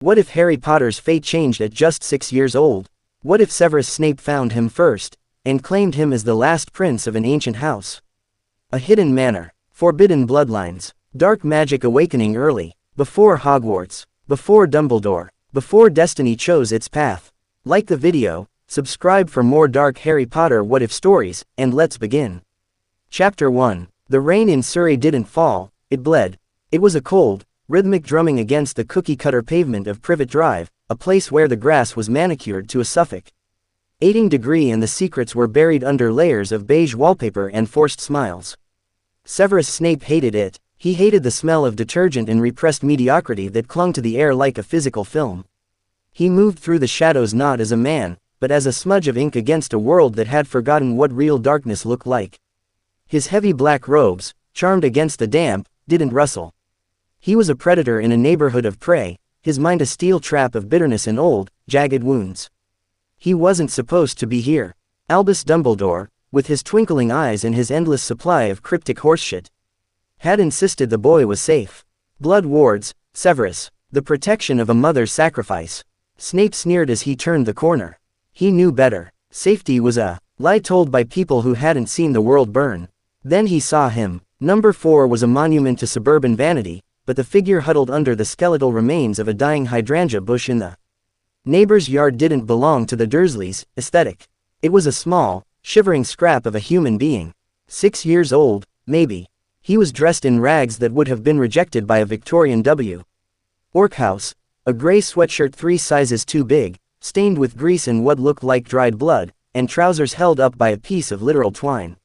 What if Harry Potter's fate changed at just 6 years old? What if Severus Snape found him first, and claimed him as the last prince of an ancient house? A hidden manor, forbidden bloodlines, dark magic awakening early, before Hogwarts, before Dumbledore, before destiny chose its path. Like the video, subscribe for more dark Harry Potter what-if stories, and let's begin. Chapter 1. The rain in Surrey didn't fall, it bled. It was a cold, rhythmic drumming against the cookie-cutter pavement of Privet Drive, a place where the grass was manicured to a Suffolk 18 degree and the secrets were buried under layers of beige wallpaper and forced smiles. Severus Snape hated it. He hated the smell of detergent and repressed mediocrity that clung to the air like a physical film. He moved through the shadows not as a man, but as a smudge of ink against a world that had forgotten what real darkness looked like. His heavy black robes, charmed against the damp, didn't rustle. He was a predator in a neighborhood of prey, his mind a steel trap of bitterness and old, jagged wounds. He wasn't supposed to be here. Albus Dumbledore, with his twinkling eyes and his endless supply of cryptic horseshit, had insisted the boy was safe. Blood wards, Severus, the protection of a mother's sacrifice. Snape sneered as he turned the corner. He knew better. Safety was a lie told by people who hadn't seen the world burn. Then he saw him. Number 4 was a monument to suburban vanity, but the figure huddled under the skeletal remains of a dying hydrangea bush in the neighbor's yard didn't belong to the Dursleys' aesthetic. It was a small, shivering scrap of a human being. 6 years old, maybe. He was dressed in rags that would have been rejected by a Victorian W. Workhouse, a gray sweatshirt 3 sizes too big, stained with grease and what looked like dried blood, and trousers held up by a piece of literal twine.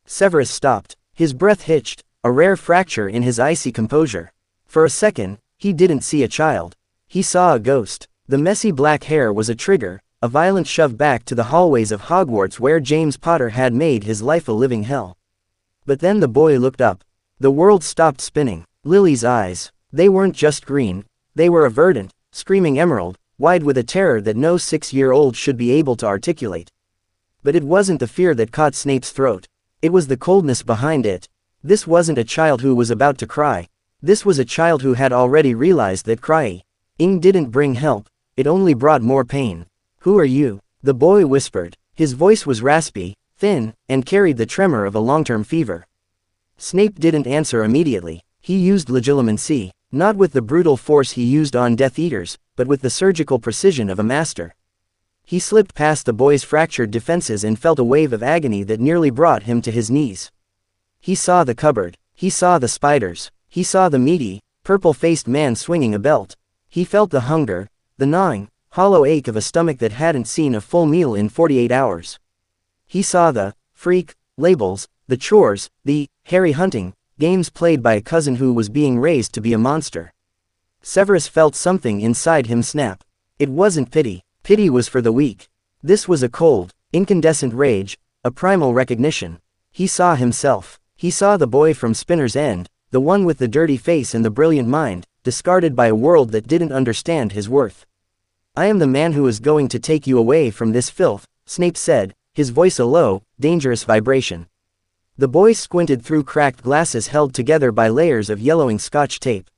Severus stopped. His breath hitched, a rare fracture in his icy composure. For a second, he didn't see a child. He saw a ghost. The messy black hair was a trigger, a violent shove back to the hallways of Hogwarts where James Potter had made his life a living hell. But then the boy looked up. The world stopped spinning. Lily's eyes. They weren't just green. They were a verdant, screaming emerald, wide with a terror that no 6-year-old should be able to articulate. But it wasn't the fear that caught Snape's throat. It was the coldness behind it. This wasn't a child who was about to cry. This was a child who had already realized that crying didn't bring help, it only brought more pain. "Who are you?" the boy whispered. His voice was raspy, thin, and carried the tremor of a long-term fever. Snape didn't answer immediately. He used legilimency, not with the brutal force he used on Death Eaters, but with the surgical precision of a master. He slipped past the boy's fractured defenses and felt a wave of agony that nearly brought him to his knees. He saw the cupboard. He saw the spiders. He saw the meaty, purple-faced man swinging a belt. He felt the hunger, the gnawing, hollow ache of a stomach that hadn't seen a full meal in 48 hours. He saw the freak labels, the chores, the Harry hunting games played by a cousin who was being raised to be a monster. Severus felt something inside him snap. It wasn't pity. Pity was for the weak. This was a cold, incandescent rage, a primal recognition. He saw himself. He saw the boy from Spinner's End, the one with the dirty face and the brilliant mind, discarded by a world that didn't understand his worth. "I am the man who is going to take you away from this filth," Snape said, his voice a low, dangerous vibration. The boy squinted through cracked glasses held together by layers of yellowing Scotch tape.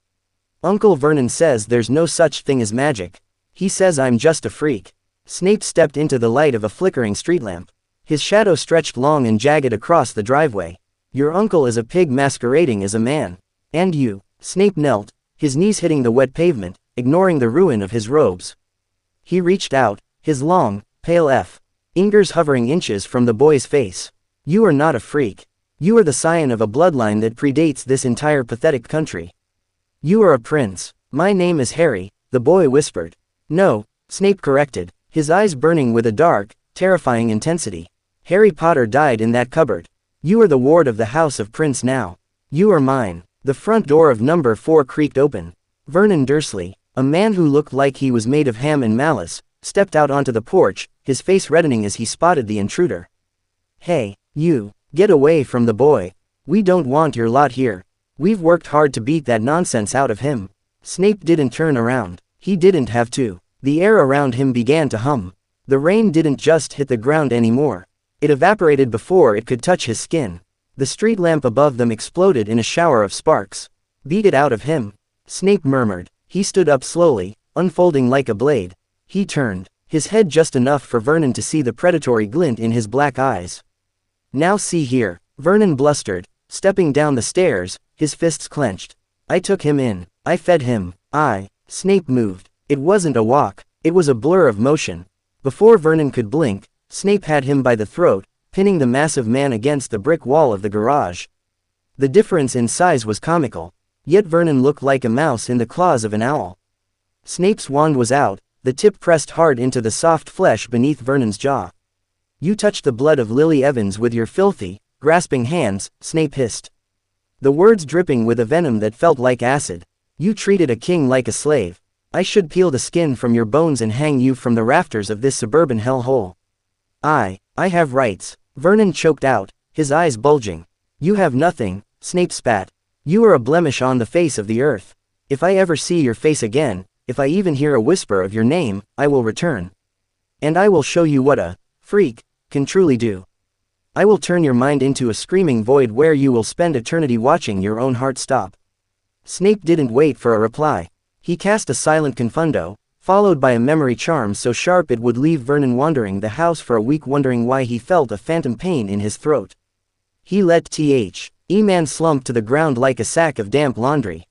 "Uncle Vernon says there's no such thing as magic. He says I'm just a freak." Snape stepped into the light of a flickering street lamp. His shadow stretched long and jagged across the driveway. "Your uncle is a pig masquerading as a man. And you." Snape knelt, his knees hitting the wet pavement, ignoring the ruin of his robes. He reached out, his long, pale fingers hovering inches from the boy's face. "You are not a freak. You are the scion of a bloodline that predates this entire pathetic country. You are a prince." "My name is Harry," the boy whispered. "No," Snape corrected, his eyes burning with a dark, terrifying intensity. "Harry Potter died in that cupboard. You are the ward of the House of Prince now. You are mine." The front door of number 4 creaked open. Vernon Dursley, a man who looked like he was made of ham and malice, stepped out onto the porch, his face reddening as he spotted the intruder. "Hey, you, get away from the boy. We don't want your lot here. We've worked hard to beat that nonsense out of him." Snape didn't turn around. He didn't have to. The air around him began to hum. The rain didn't just hit the ground anymore. It evaporated before it could touch his skin. The street lamp above them exploded in a shower of sparks. "Beat it out of him," Snape murmured. He stood up slowly, unfolding like a blade. He turned, his head just enough for Vernon to see the predatory glint in his black eyes. "Now see here," Vernon blustered, stepping down the stairs, his fists clenched. "I took him in. I fed him. Snape moved. It wasn't a walk, it was a blur of motion. Before Vernon could blink, Snape had him by the throat, pinning the massive man against the brick wall of the garage. The difference in size was comical, yet Vernon looked like a mouse in the claws of an owl. Snape's wand was out, the tip pressed hard into the soft flesh beneath Vernon's jaw. "You touched the blood of Lily Evans with your filthy, grasping hands," Snape hissed. The words dripping with a venom that felt like acid. "You treated a king like a slave. I should peel the skin from your bones and hang you from the rafters of this suburban hellhole." I have rights," Vernon choked out, his eyes bulging. "You have nothing," Snape spat. "You are a blemish on the face of the earth. If I ever see your face again, if I even hear a whisper of your name, I will return. And I will show you what a freak can truly do. I will turn your mind into a screaming void where you will spend eternity watching your own heart stop." Snape didn't wait for a reply. He cast a silent confundo, followed by a memory charm so sharp it would leave Vernon wandering the house for a week wondering why he felt a phantom pain in his throat. He let E-Man slump to the ground like a sack of damp laundry.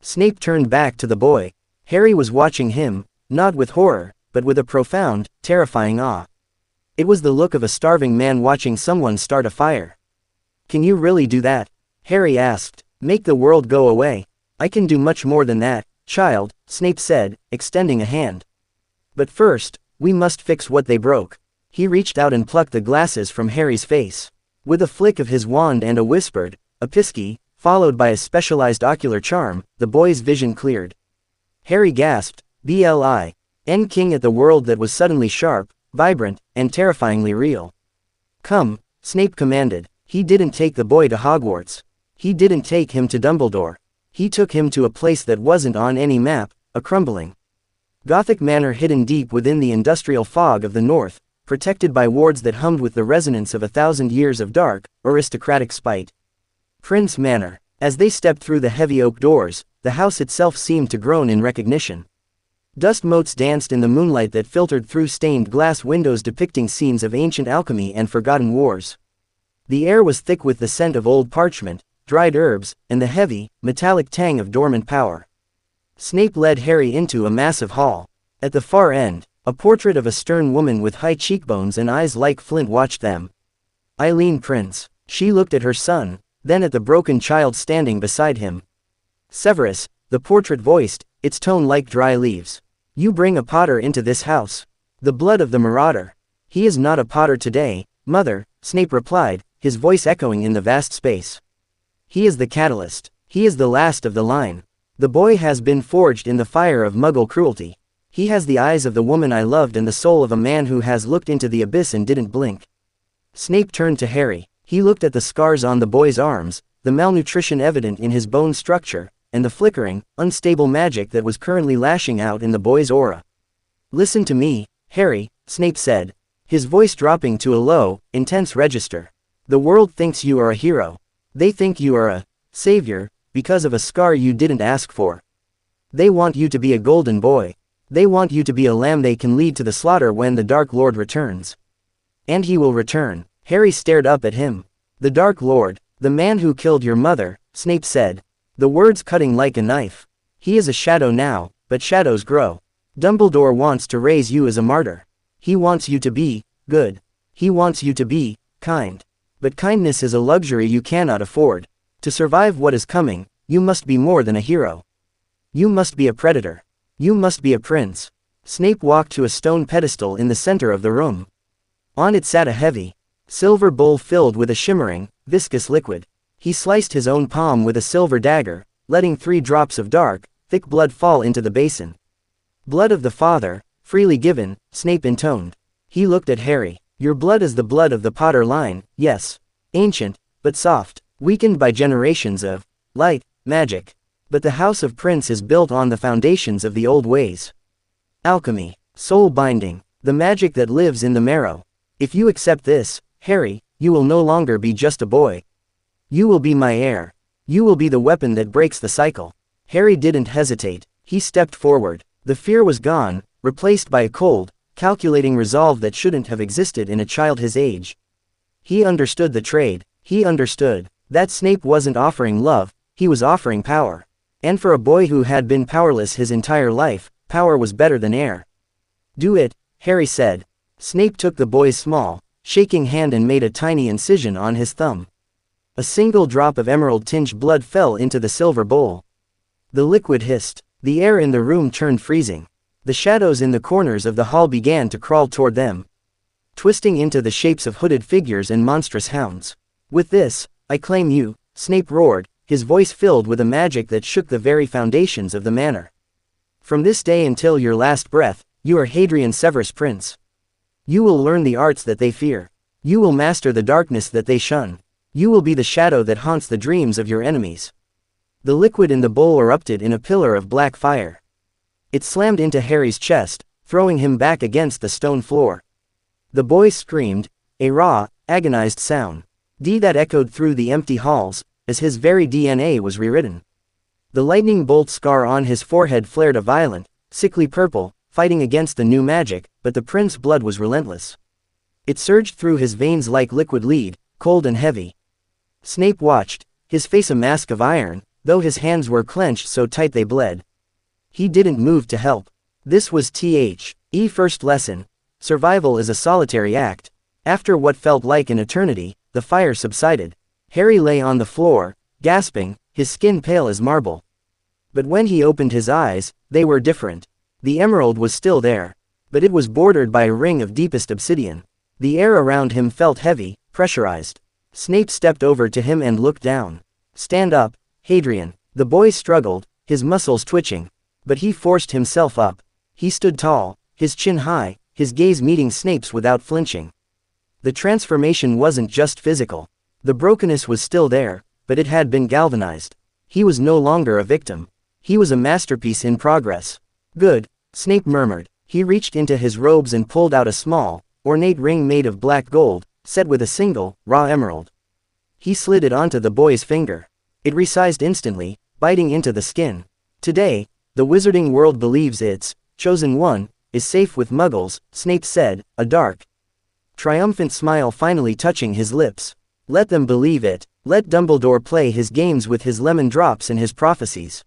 Snape turned back to the boy. Harry was watching him, not with horror, but with a profound, terrifying awe. It was the look of a starving man watching someone start a fire. "Can you really do that?" Harry asked. "Make the world go away?" "I can do much more than that, child," Snape said, extending a hand. "But first, we must fix what they broke." He reached out and plucked the glasses from Harry's face. With a flick of his wand and a whispered, "Apisky," followed by a specialized ocular charm, the boy's vision cleared. Harry gasped, "Blin king at the world that was suddenly sharp, vibrant, and terrifyingly real." "Come," Snape commanded. He didn't take the boy to Hogwarts. He didn't take him to Dumbledore. He took him to a place that wasn't on any map, a crumbling Gothic manor hidden deep within the industrial fog of the north, protected by wards that hummed with the resonance of 1,000 years of dark, aristocratic spite. Prince Manor. As they stepped through the heavy oak doors, the house itself seemed to groan in recognition. Dust motes danced in the moonlight that filtered through stained glass windows depicting scenes of ancient alchemy and forgotten wars. The air was thick with the scent of old parchment, dried herbs, and the heavy, metallic tang of dormant power. Snape led Harry into a massive hall. At the far end, a portrait of a stern woman with high cheekbones and eyes like flint watched them. Eileen Prince. She looked at her son, then at the broken child standing beside him. "Severus," the portrait voiced, its tone like dry leaves. "You bring a Potter into this house. The blood of the marauder." "He is not a Potter today, Mother," Snape replied, his voice echoing in the vast space. "He is the catalyst. He is the last of the line. The boy has been forged in the fire of Muggle cruelty. He has the eyes of the woman I loved and the soul of a man who has looked into the abyss and didn't blink." Snape turned to Harry. He looked at the scars on the boy's arms, the malnutrition evident in his bone structure, and the flickering, unstable magic that was currently lashing out in the boy's aura. "Listen to me, Harry," Snape said, his voice dropping to a low, intense register. "The world thinks you are a hero. They think you are a savior, because of a scar you didn't ask for. They want you to be a golden boy. They want you to be a lamb they can lead to the slaughter when the Dark Lord returns. And he will return." Harry stared up at him. "The Dark Lord, the man who killed your mother," Snape said, the words cutting like a knife. "He is a shadow now, but shadows grow. Dumbledore wants to raise you as a martyr. He wants you to be good. He wants you to be kind. But kindness is a luxury you cannot afford. To survive what is coming, you must be more than a hero. You must be a predator. You must be a prince." Snape walked to a stone pedestal in the center of the room. On it sat a heavy, silver bowl filled with a shimmering, viscous liquid. He sliced his own palm with a silver dagger, letting 3 drops of dark, thick blood fall into the basin. "Blood of the Father, freely given," Snape intoned. He looked at Harry. "Your blood is the blood of the Potter line, yes. Ancient, but soft, weakened by generations of light, magic. But the House of Prince is built on the foundations of the old ways. Alchemy, soul binding, the magic that lives in the marrow. If you accept this, Harry, you will no longer be just a boy. You will be my heir. You will be the weapon that breaks the cycle." Harry didn't hesitate. He stepped forward. The fear was gone, replaced by a cold, calculating resolve that shouldn't have existed in a child his age. He understood the trade. He understood that Snape wasn't offering love, he was offering power. And for a boy who had been powerless his entire life, power was better than air. "Do it," Harry said. Snape took the boy's small, shaking hand and made a tiny incision on his thumb. A single drop of emerald-tinged blood fell into the silver bowl. The liquid hissed. The air in the room turned freezing. The shadows in the corners of the hall began to crawl toward them, twisting into the shapes of hooded figures and monstrous hounds. "With this, I claim you," Snape roared, his voice filled with a magic that shook the very foundations of the manor. "From this day until your last breath, you are Hadrian Severus Prince. You will learn the arts that they fear. You will master the darkness that they shun. You will be the shadow that haunts the dreams of your enemies." The liquid in the bowl erupted in a pillar of black fire. It slammed into Harry's chest, throwing him back against the stone floor. The boy screamed, a raw, agonized sound. That echoed through the empty halls, as his very DNA was rewritten. The lightning bolt scar on his forehead flared a violent, sickly purple, fighting against the new magic, but the prince's blood was relentless. It surged through his veins like liquid lead, cold and heavy. Snape watched, his face a mask of iron, though his hands were clenched so tight they bled. He didn't move to help. This was the first lesson. Survival is a solitary act. After what felt like an eternity, the fire subsided. Harry lay on the floor, gasping, his skin pale as marble. But when he opened his eyes, they were different. The emerald was still there, but it was bordered by a ring of deepest obsidian. The air around him felt heavy, pressurized. Snape stepped over to him and looked down. "Stand up, Hadrian." The boy struggled, his muscles twitching. But he forced himself up. He stood tall, his chin high, his gaze meeting Snape's without flinching. The transformation wasn't just physical. The brokenness was still there, but it had been galvanized. He was no longer a victim. He was a masterpiece in progress. "Good," Snape murmured. He reached into his robes and pulled out a small, ornate ring made of black gold, set with a single, raw emerald. He slid it onto the boy's finger. It resized instantly, biting into the skin. "Today, the wizarding world believes its chosen one is safe with muggles," Snape said, a dark, triumphant smile finally touching his lips. "Let them believe it. Let Dumbledore play his games with his lemon drops and his prophecies.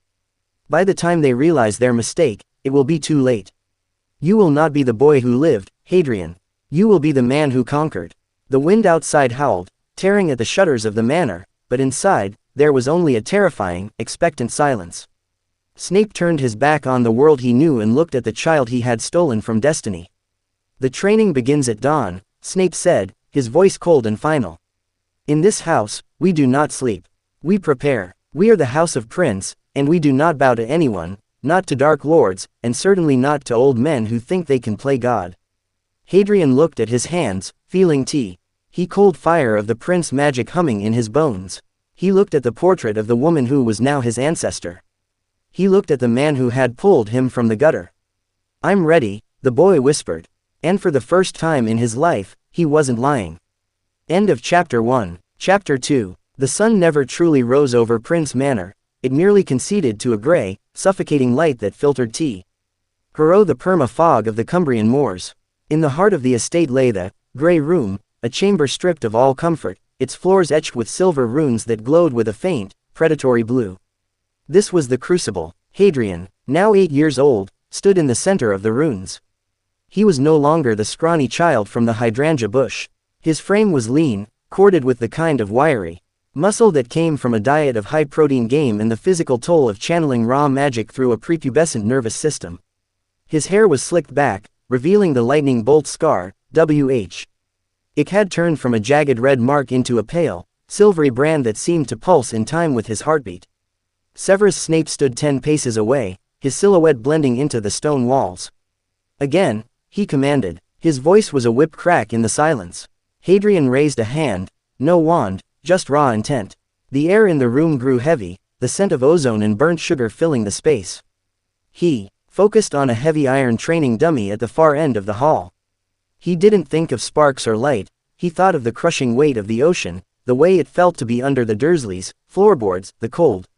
By the time they realize their mistake, it will be too late. You will not be the boy who lived, Hadrian. You will be the man who conquered." The wind outside howled, tearing at the shutters of the manor, but inside, there was only a terrifying, expectant silence. Snape turned his back on the world he knew and looked at the child he had stolen from destiny. "The training begins at dawn," Snape said, his voice cold and final. "In this house, we do not sleep. We prepare. We are the House of Prince, and we do not bow to anyone, not to dark lords, and certainly not to old men who think they can play God." Hadrian looked at his hands, feeling the cold fire of the prince magic humming in his bones. He looked at the portrait of the woman who was now his ancestor. He looked at the man who had pulled him from the gutter. "I'm ready," the boy whispered. And for the first time in his life, he wasn't lying. End of Chapter 1. Chapter 2. The sun never truly rose over Prince Manor, it merely conceded to a gray, suffocating light that filtered the perma-fog of the Cumbrian moors. In the heart of the estate lay the gray room, a chamber stripped of all comfort, its floors etched with silver runes that glowed with a faint, predatory blue. This was the crucible. Hadrian, now 8 years old, stood in the center of the runes. He was no longer the scrawny child from the hydrangea bush. His frame was lean, corded with the kind of wiry muscle that came from a diet of high-protein game and the physical toll of channeling raw magic through a prepubescent nervous system. His hair was slicked back, revealing the lightning bolt scar, WH. It had turned from a jagged red mark into a pale, silvery brand that seemed to pulse in time with his heartbeat. Severus Snape stood 10 paces away, his silhouette blending into the stone walls. "Again," he commanded. His voice was a whip crack in the silence. Hadrian raised a hand, no wand, just raw intent. The air in the room grew heavy, the scent of ozone and burnt sugar filling the space. He focused on a heavy iron training dummy at the far end of the hall. He didn't think of sparks or light, he thought of the crushing weight of the ocean, the way it felt to be under the Dursleys, floorboards, the cold,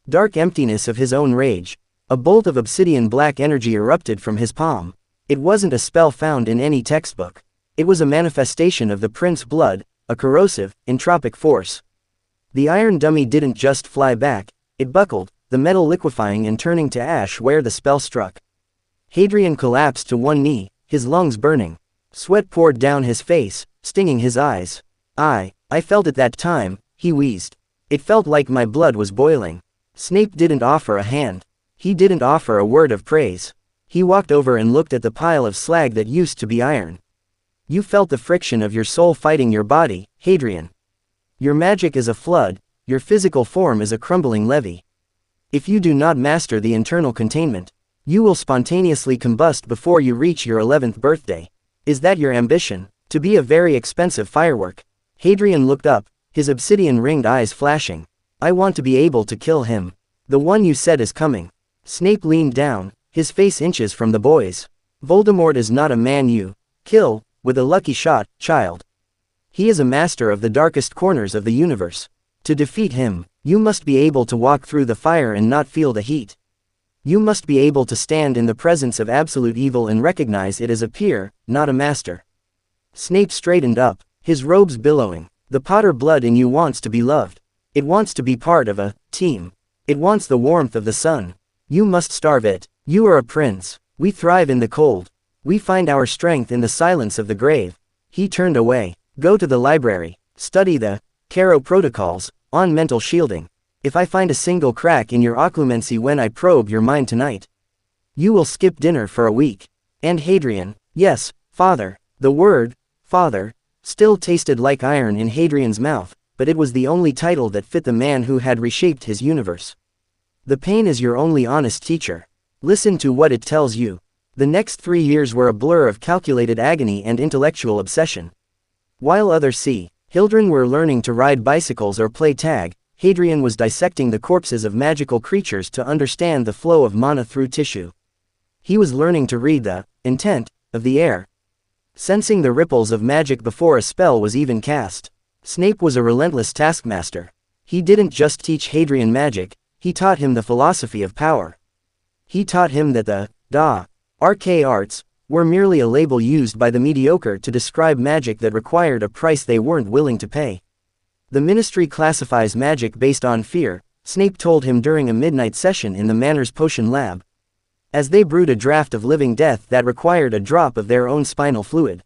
dark emptiness of his own rage. A bolt of obsidian black energy erupted from his palm. It wasn't a spell found in any textbook. It was a manifestation of the prince's blood, a corrosive, entropic force. The iron dummy didn't just fly back, it buckled, the metal liquefying and turning to ash where the spell struck. Hadrian collapsed to one knee, his lungs burning. Sweat poured down his face, stinging his eyes. I felt at that time, he wheezed. It felt like my blood was boiling. Snape didn't offer a hand. He didn't offer a word of praise. He walked over and looked at the pile of slag that used to be iron. You felt the friction of your soul fighting your body, Hadrian. Your magic is a flood, your physical form is a crumbling levee. If you do not master the internal containment, you will spontaneously combust before you reach your 11th birthday. Is that your ambition? To be a very expensive firework? Hadrian looked up, his obsidian-ringed eyes flashing. I want to be able to kill him. The one you said is coming. Snape leaned down, his face inches from the boy's. Voldemort is not a man you kill with a lucky shot, child. He is a master of the darkest corners of the universe. To defeat him, you must be able to walk through the fire and not feel the heat. You must be able to stand in the presence of absolute evil and recognize it as a peer, not a master. Snape straightened up, his robes billowing. The Potter blood in you wants to be loved. It wants to be part of a team. It wants the warmth of the sun. You must starve it. You are a prince. We thrive in the cold. We find our strength in the silence of the grave. He turned away. Go to the library. Study the Caro protocols on mental shielding. If I find a single crack in your occlumency when I probe your mind tonight, you will skip dinner for a week. And Hadrian, yes, father. The word, father, still tasted like iron in Hadrian's mouth, but it was the only title that fit the man who had reshaped his universe. The pain is your only honest teacher. Listen to what it tells you. The next 3 years were a blur of calculated agony and intellectual obsession. While others children were learning to ride bicycles or play tag, Hadrian was dissecting the corpses of magical creatures to understand the flow of mana through tissue. He was learning to read the intent of the air, sensing the ripples of magic before a spell was even cast. Snape was a relentless taskmaster. He didn't just teach Hadrian magic, he taught him the philosophy of power. He taught him that the arcane arts were merely a label used by the mediocre to describe magic that required a price they weren't willing to pay. The Ministry classifies magic based on fear, Snape told him during a midnight session in the Manor's potion lab. As they brewed a draft of living death that required a drop of their own spinal fluid.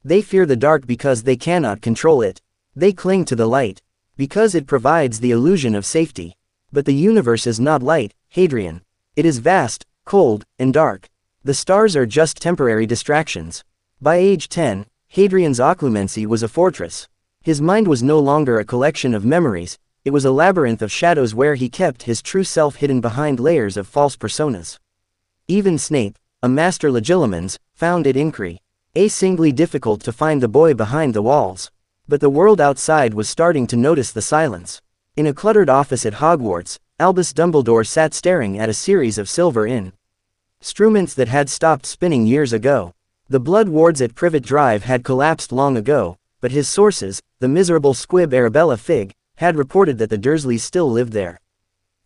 They fear the dark because they cannot control it. They cling to the light because it provides the illusion of safety. But the universe is not light, Hadrian. It is vast, cold, and dark. The stars are just temporary distractions. By age 10, Hadrian's occlumency was a fortress. His mind was no longer a collection of memories, it was a labyrinth of shadows where he kept his true self hidden behind layers of false personas. Even Snape, a master legilimens, found it increasingly difficult to find the boy behind the walls. But the world outside was starting to notice the silence. In a cluttered office at Hogwarts, Albus Dumbledore sat staring at a series of silver instruments that had stopped spinning years ago. The blood wards at Privet Drive had collapsed long ago, but his sources, the miserable squib Arabella Fig, had reported that the Dursleys still lived there.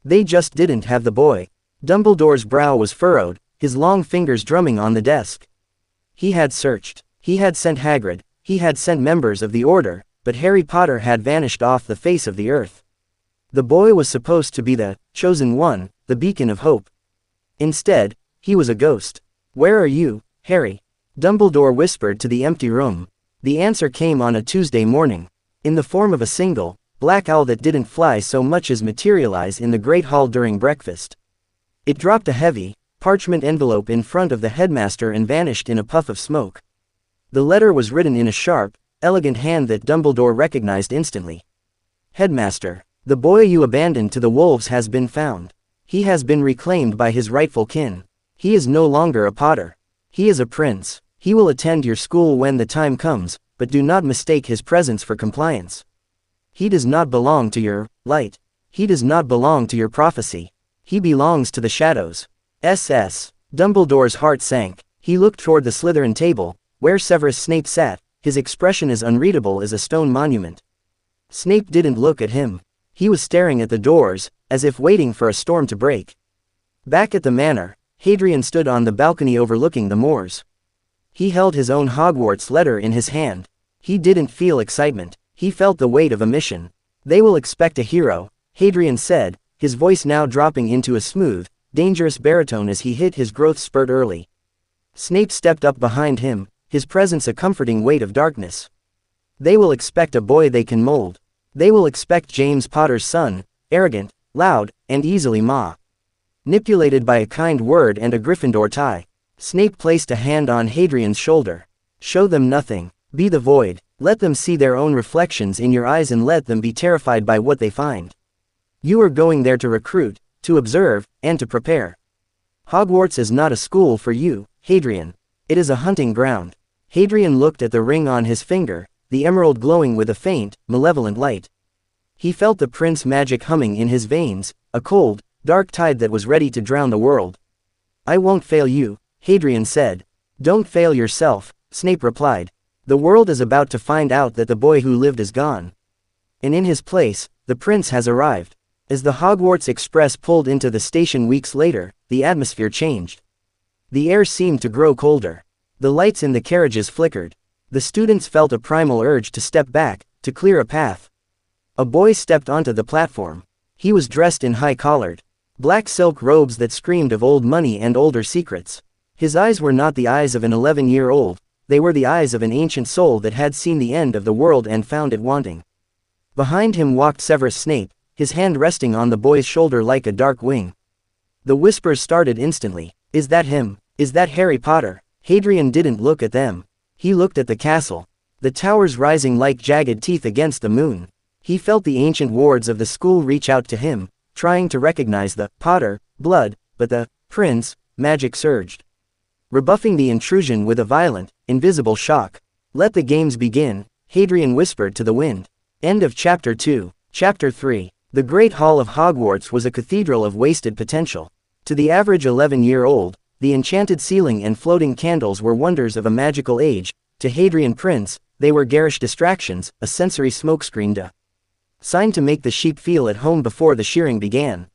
They just didn't have the boy. Dumbledore's brow was furrowed, his long fingers drumming on the desk. He had searched. He had sent Hagrid. He had sent members of the Order, but Harry Potter had vanished off the face of the earth. The boy was supposed to be the chosen one, the beacon of hope. Instead, he was a ghost. Where are you, Harry? Dumbledore whispered to the empty room. The answer came on a Tuesday morning, in the form of a single, black owl that didn't fly so much as materialize in the Great Hall during breakfast. It dropped a heavy, parchment envelope in front of the headmaster and vanished in a puff of smoke. The letter was written in a sharp, elegant hand that Dumbledore recognized instantly. Headmaster, the boy you abandoned to the wolves has been found. He has been reclaimed by his rightful kin. He is no longer a Potter. He is a prince. He will attend your school when the time comes, but do not mistake his presence for compliance. He does not belong to your light. He does not belong to your prophecy. He belongs to the shadows. SS. Dumbledore's heart sank. He looked toward the Slytherin table, where Severus Snape sat, his expression as unreadable as a stone monument. Snape didn't look at him. He was staring at the doors, as if waiting for a storm to break. Back at the manor, Hadrian stood on the balcony overlooking the moors. He held his own Hogwarts letter in his hand. He didn't feel excitement, he felt the weight of a mission. They will expect a hero, Hadrian said, his voice now dropping into a smooth, dangerous baritone as he hit his growth spurt early. Snape stepped up behind him, his presence a comforting weight of darkness. They will expect a boy they can mold. They will expect James Potter's son, arrogant, loud, and easily manipulated by a kind word and a Gryffindor tie. Snape placed a hand on Hadrian's shoulder. Show them nothing. Be the void. Let them see their own reflections in your eyes and let them be terrified by what they find. You are going there to recruit, to observe, and to prepare. Hogwarts is not a school for you, Hadrian. It is a hunting ground. Hadrian looked at the ring on his finger, the emerald glowing with a faint, malevolent light. He felt the prince magic humming in his veins, a cold, dark tide that was ready to drown the world. I won't fail you, Hadrian said. Don't fail yourself, Snape replied. The world is about to find out that the boy who lived is gone. And in his place, the prince has arrived. As the Hogwarts Express pulled into the station weeks later, the atmosphere changed. The air seemed to grow colder. The lights in the carriages flickered. The students felt a primal urge to step back, to clear a path. A boy stepped onto the platform. He was dressed in high-collared, black silk robes that screamed of old money and older secrets. His eyes were not the eyes of an 11-year-old, they were the eyes of an ancient soul that had seen the end of the world and found it wanting. Behind him walked Severus Snape, his hand resting on the boy's shoulder like a dark wing. The whispers started instantly. Is that him? Is that Harry Potter? Hadrian didn't look at them. He looked at the castle. The towers rising like jagged teeth against the moon. He felt the ancient wards of the school reach out to him, trying to recognize the Potter blood, but the prince magic surged, rebuffing the intrusion with a violent, invisible shock. Let the games begin, Hadrian whispered to the wind. End of Chapter 2. Chapter 3. The Great Hall of Hogwarts was a cathedral of wasted potential. To the average 11-year-old, the enchanted ceiling and floating candles were wonders of a magical age. To Hadrian Prince, they were garish distractions, a sensory smokescreen designed to make the sheep feel at home before the shearing began.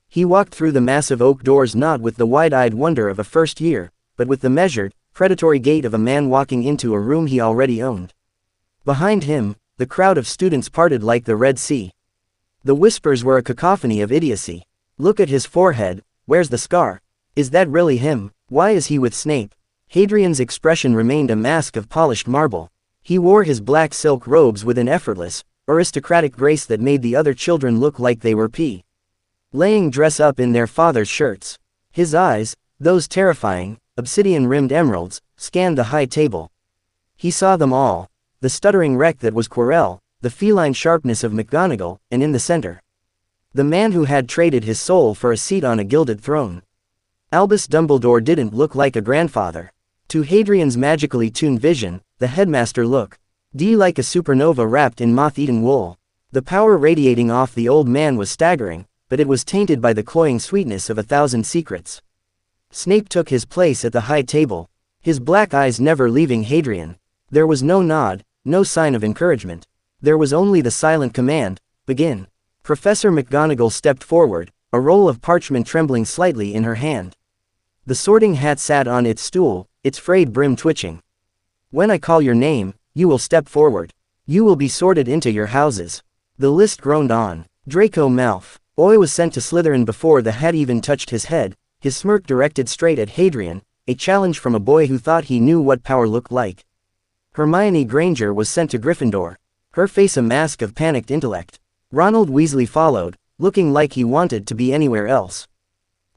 He walked through the massive oak doors not with the wide-eyed wonder of a first year, but with the measured, predatory gait of a man walking into a room he already owned. Behind him, the crowd of students parted like the Red Sea. The whispers were a cacophony of idiocy. Look at his forehead, where's the scar? Is that really him? Why is he with Snape? Hadrian's expression remained a mask of polished marble. He wore his black silk robes with an effortless, aristocratic grace that made the other children look like they were laying dress up in their father's shirts. His eyes, those terrifying, obsidian-rimmed emeralds, scanned the high table. He saw them all. The stuttering wreck that was Quirrell, the feline sharpness of McGonagall, and in the center, the man who had traded his soul for a seat on a gilded throne. Albus Dumbledore didn't look like a grandfather. To Hadrian's magically tuned vision, the headmaster looked like a supernova wrapped in moth-eaten wool. The power radiating off the old man was staggering, but it was tainted by the cloying sweetness of 1,000 secrets. Snape took his place at the high table, his black eyes never leaving Hadrian. There was no nod, no sign of encouragement. There was only the silent command, begin. Professor McGonagall stepped forward, a roll of parchment trembling slightly in her hand. The sorting hat sat on its stool, its frayed brim twitching. When I call your name, you will step forward. You will be sorted into your houses. The list groaned on. Draco Malfoy was sent to Slytherin before the hat even touched his head, his smirk directed straight at Hadrian, a challenge from a boy who thought he knew what power looked like. Hermione Granger was sent to Gryffindor, her face a mask of panicked intellect. Ronald Weasley followed, looking like he wanted to be anywhere else.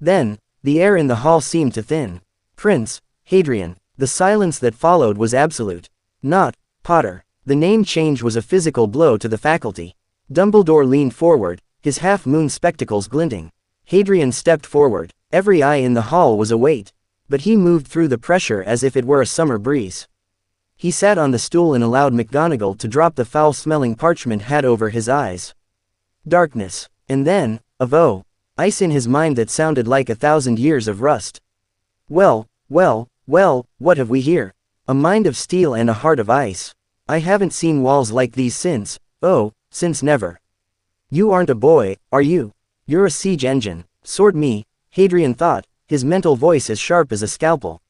Then, the air in the hall seemed to thin. Prince Hadrian. The silence that followed was absolute. Not Potter. The name change was a physical blow to the faculty. Dumbledore leaned forward, his half-moon spectacles glinting. Hadrian stepped forward. Every eye in the hall was awake. But he moved through the pressure as if it were a summer breeze. He sat on the stool and allowed McGonagall to drop the foul-smelling parchment hat over his eyes. Darkness. And then, ice in his mind that sounded like 1,000 years of rust. Well, what have we here? A mind of steel and a heart of ice. I haven't seen walls like these since never. You aren't a boy, are you? You're a siege engine. Sort me, Hadrian thought, his mental voice as sharp as a scalpel.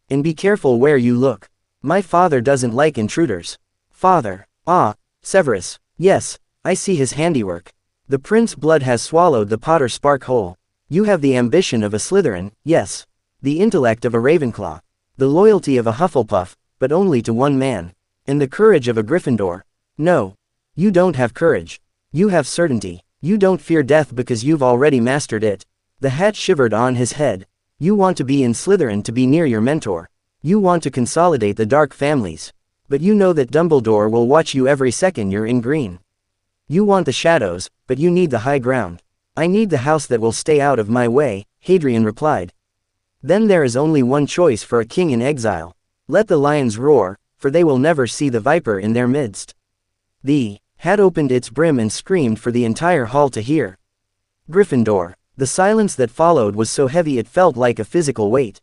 And be careful where you look. My father doesn't like intruders. Father. Ah, Severus. Yes, I see his handiwork. The prince's blood has swallowed the Potter spark whole. You have the ambition of a Slytherin, yes. The intellect of a Ravenclaw. The loyalty of a Hufflepuff, but only to one man. And the courage of a Gryffindor. No. You don't have courage. You have certainty. You don't fear death because you've already mastered it. The hat shivered on his head. You want to be in Slytherin to be near your mentor. You want to consolidate the dark families. But you know that Dumbledore will watch you every second you're in green. You want the shadows, but you need the high ground. I need the house that will stay out of my way, Hadrian replied. Then there is only one choice for a king in exile. Let the lions roar, for they will never see the viper in their midst. The hat opened its brim and screamed for the entire hall to hear. Gryffindor. The silence that followed was so heavy it felt like a physical weight.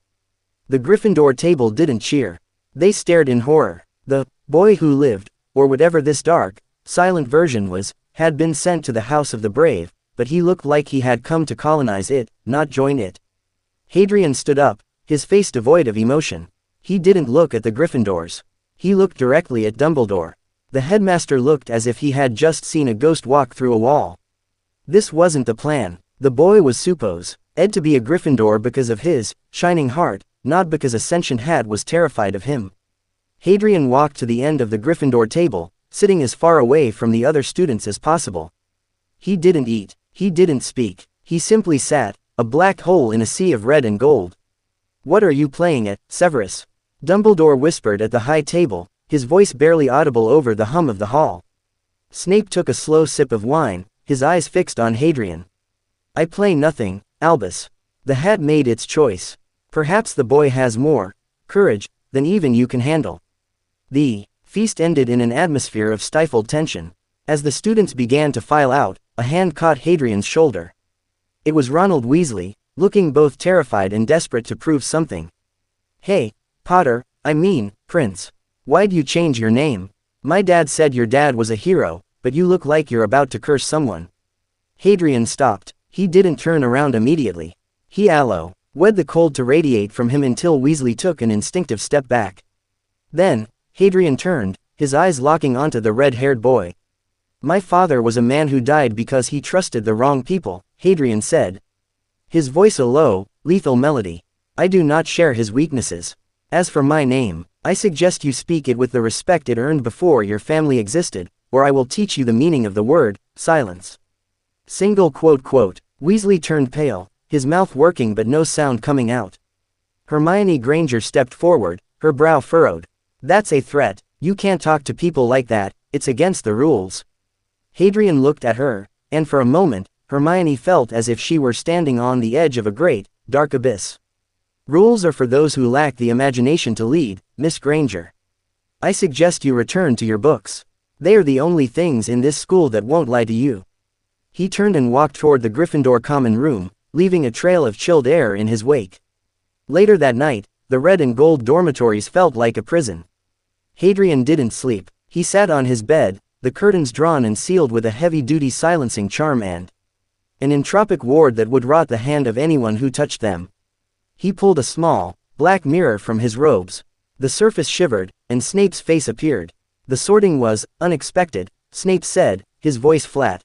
The Gryffindor table didn't cheer. They stared in horror. The boy who lived, or whatever this dark, silent version was, had been sent to the House of the Brave, but he looked like he had come to colonize it, not join it. Hadrian stood up, his face devoid of emotion. He didn't look at the Gryffindors. He looked directly at Dumbledore. The headmaster looked as if he had just seen a ghost walk through a wall. This wasn't the plan. The boy was supposed to be a Gryffindor because of his shining heart, not because a sentient hat was terrified of him. Hadrian walked to the end of the Gryffindor table, sitting as far away from the other students as possible. He didn't eat. He didn't speak. He simply sat, a black hole in a sea of red and gold. What are you playing at, Severus? Dumbledore whispered at the high table, his voice barely audible over the hum of the hall. Snape took a slow sip of wine, his eyes fixed on Hadrian. I play nothing, Albus. The hat made its choice. Perhaps the boy has more courage than even you can handle. The feast ended in an atmosphere of stifled tension. As the students began to file out, a hand caught Hadrian's shoulder. It was Ronald Weasley, looking both terrified and desperate to prove something. Hey, Potter, I mean, Prince. Why'd you change your name? My dad said your dad was a hero, but you look like you're about to curse someone. Hadrian stopped. He didn't turn around immediately. He wed the cold to radiate from him until Weasley took an instinctive step back. Then, Hadrian turned, his eyes locking onto the red-haired boy. My father was a man who died because he trusted the wrong people, Hadrian said. His voice a low, lethal melody. I do not share his weaknesses. As for my name, I suggest you speak it with the respect it earned before your family existed, or I will teach you the meaning of the word, silence. Weasley turned pale, his mouth working but no sound coming out. Hermione Granger stepped forward, her brow furrowed. That's a threat. You can't talk to people like that, it's against the rules. Hadrian looked at her, and for a moment, Hermione felt as if she were standing on the edge of a great, dark abyss. Rules are for those who lack the imagination to lead, Miss Granger. I suggest you return to your books. They are the only things in this school that won't lie to you. He turned and walked toward the Gryffindor common room, leaving a trail of chilled air in his wake. Later that night, the red and gold dormitories felt like a prison. Hadrian didn't sleep. He sat on his bed, the curtains drawn and sealed with a heavy-duty silencing charm and an entropic ward that would rot the hand of anyone who touched them. He pulled a small, black mirror from his robes. The surface shivered, and Snape's face appeared. The sorting was unexpected, Snape said, his voice flat.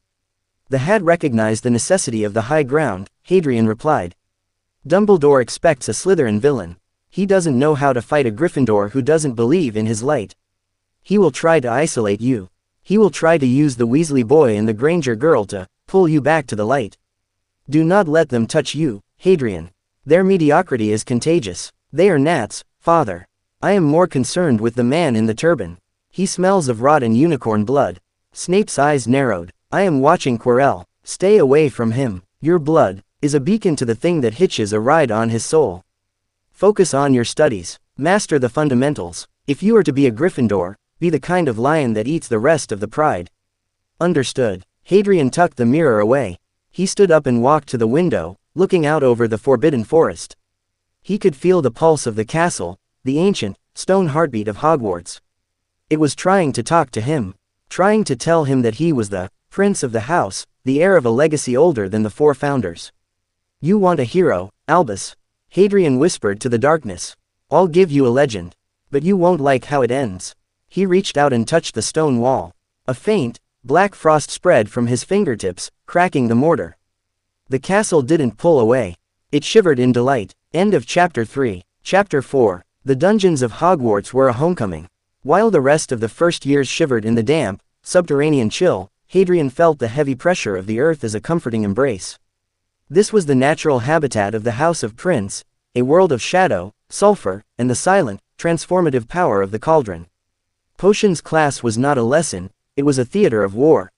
The hat recognized the necessity of the high ground, Hadrian replied. Dumbledore expects a Slytherin villain. He doesn't know how to fight a Gryffindor who doesn't believe in his light. He will try to isolate you. He will try to use the Weasley boy and the Granger girl to pull you back to the light. Do not let them touch you, Hadrian. Their mediocrity is contagious. They are gnats, father. I am more concerned with the man in the turban. He smells of rotten unicorn blood. Snape's eyes narrowed. I am watching Quirrell. Stay away from him. Your blood is a beacon to the thing that hitches a ride on his soul. Focus on your studies. Master the fundamentals. If you are to be a Gryffindor, be the kind of lion that eats the rest of the pride. Understood. Hadrian tucked the mirror away. He stood up and walked to the window, looking out over the forbidden forest. He could feel the pulse of the castle, the ancient, stone heartbeat of Hogwarts. It was trying to talk to him, trying to tell him that he was the prince of the house, the heir of a legacy older than the four founders. You want a hero, Albus? Hadrian whispered to the darkness. I'll give you a legend. But you won't like how it ends. He reached out and touched the stone wall. A faint, black frost spread from his fingertips, cracking the mortar. The castle didn't pull away. It shivered in delight. End of Chapter 3. Chapter 4. The dungeons of Hogwarts were a homecoming. While the rest of the first years shivered in the damp, subterranean chill, Hadrian felt the heavy pressure of the earth as a comforting embrace. This was the natural habitat of the House of Prince, a world of shadow, sulfur, and the silent, transformative power of the cauldron. Potions class was not a lesson, it was a theater of war.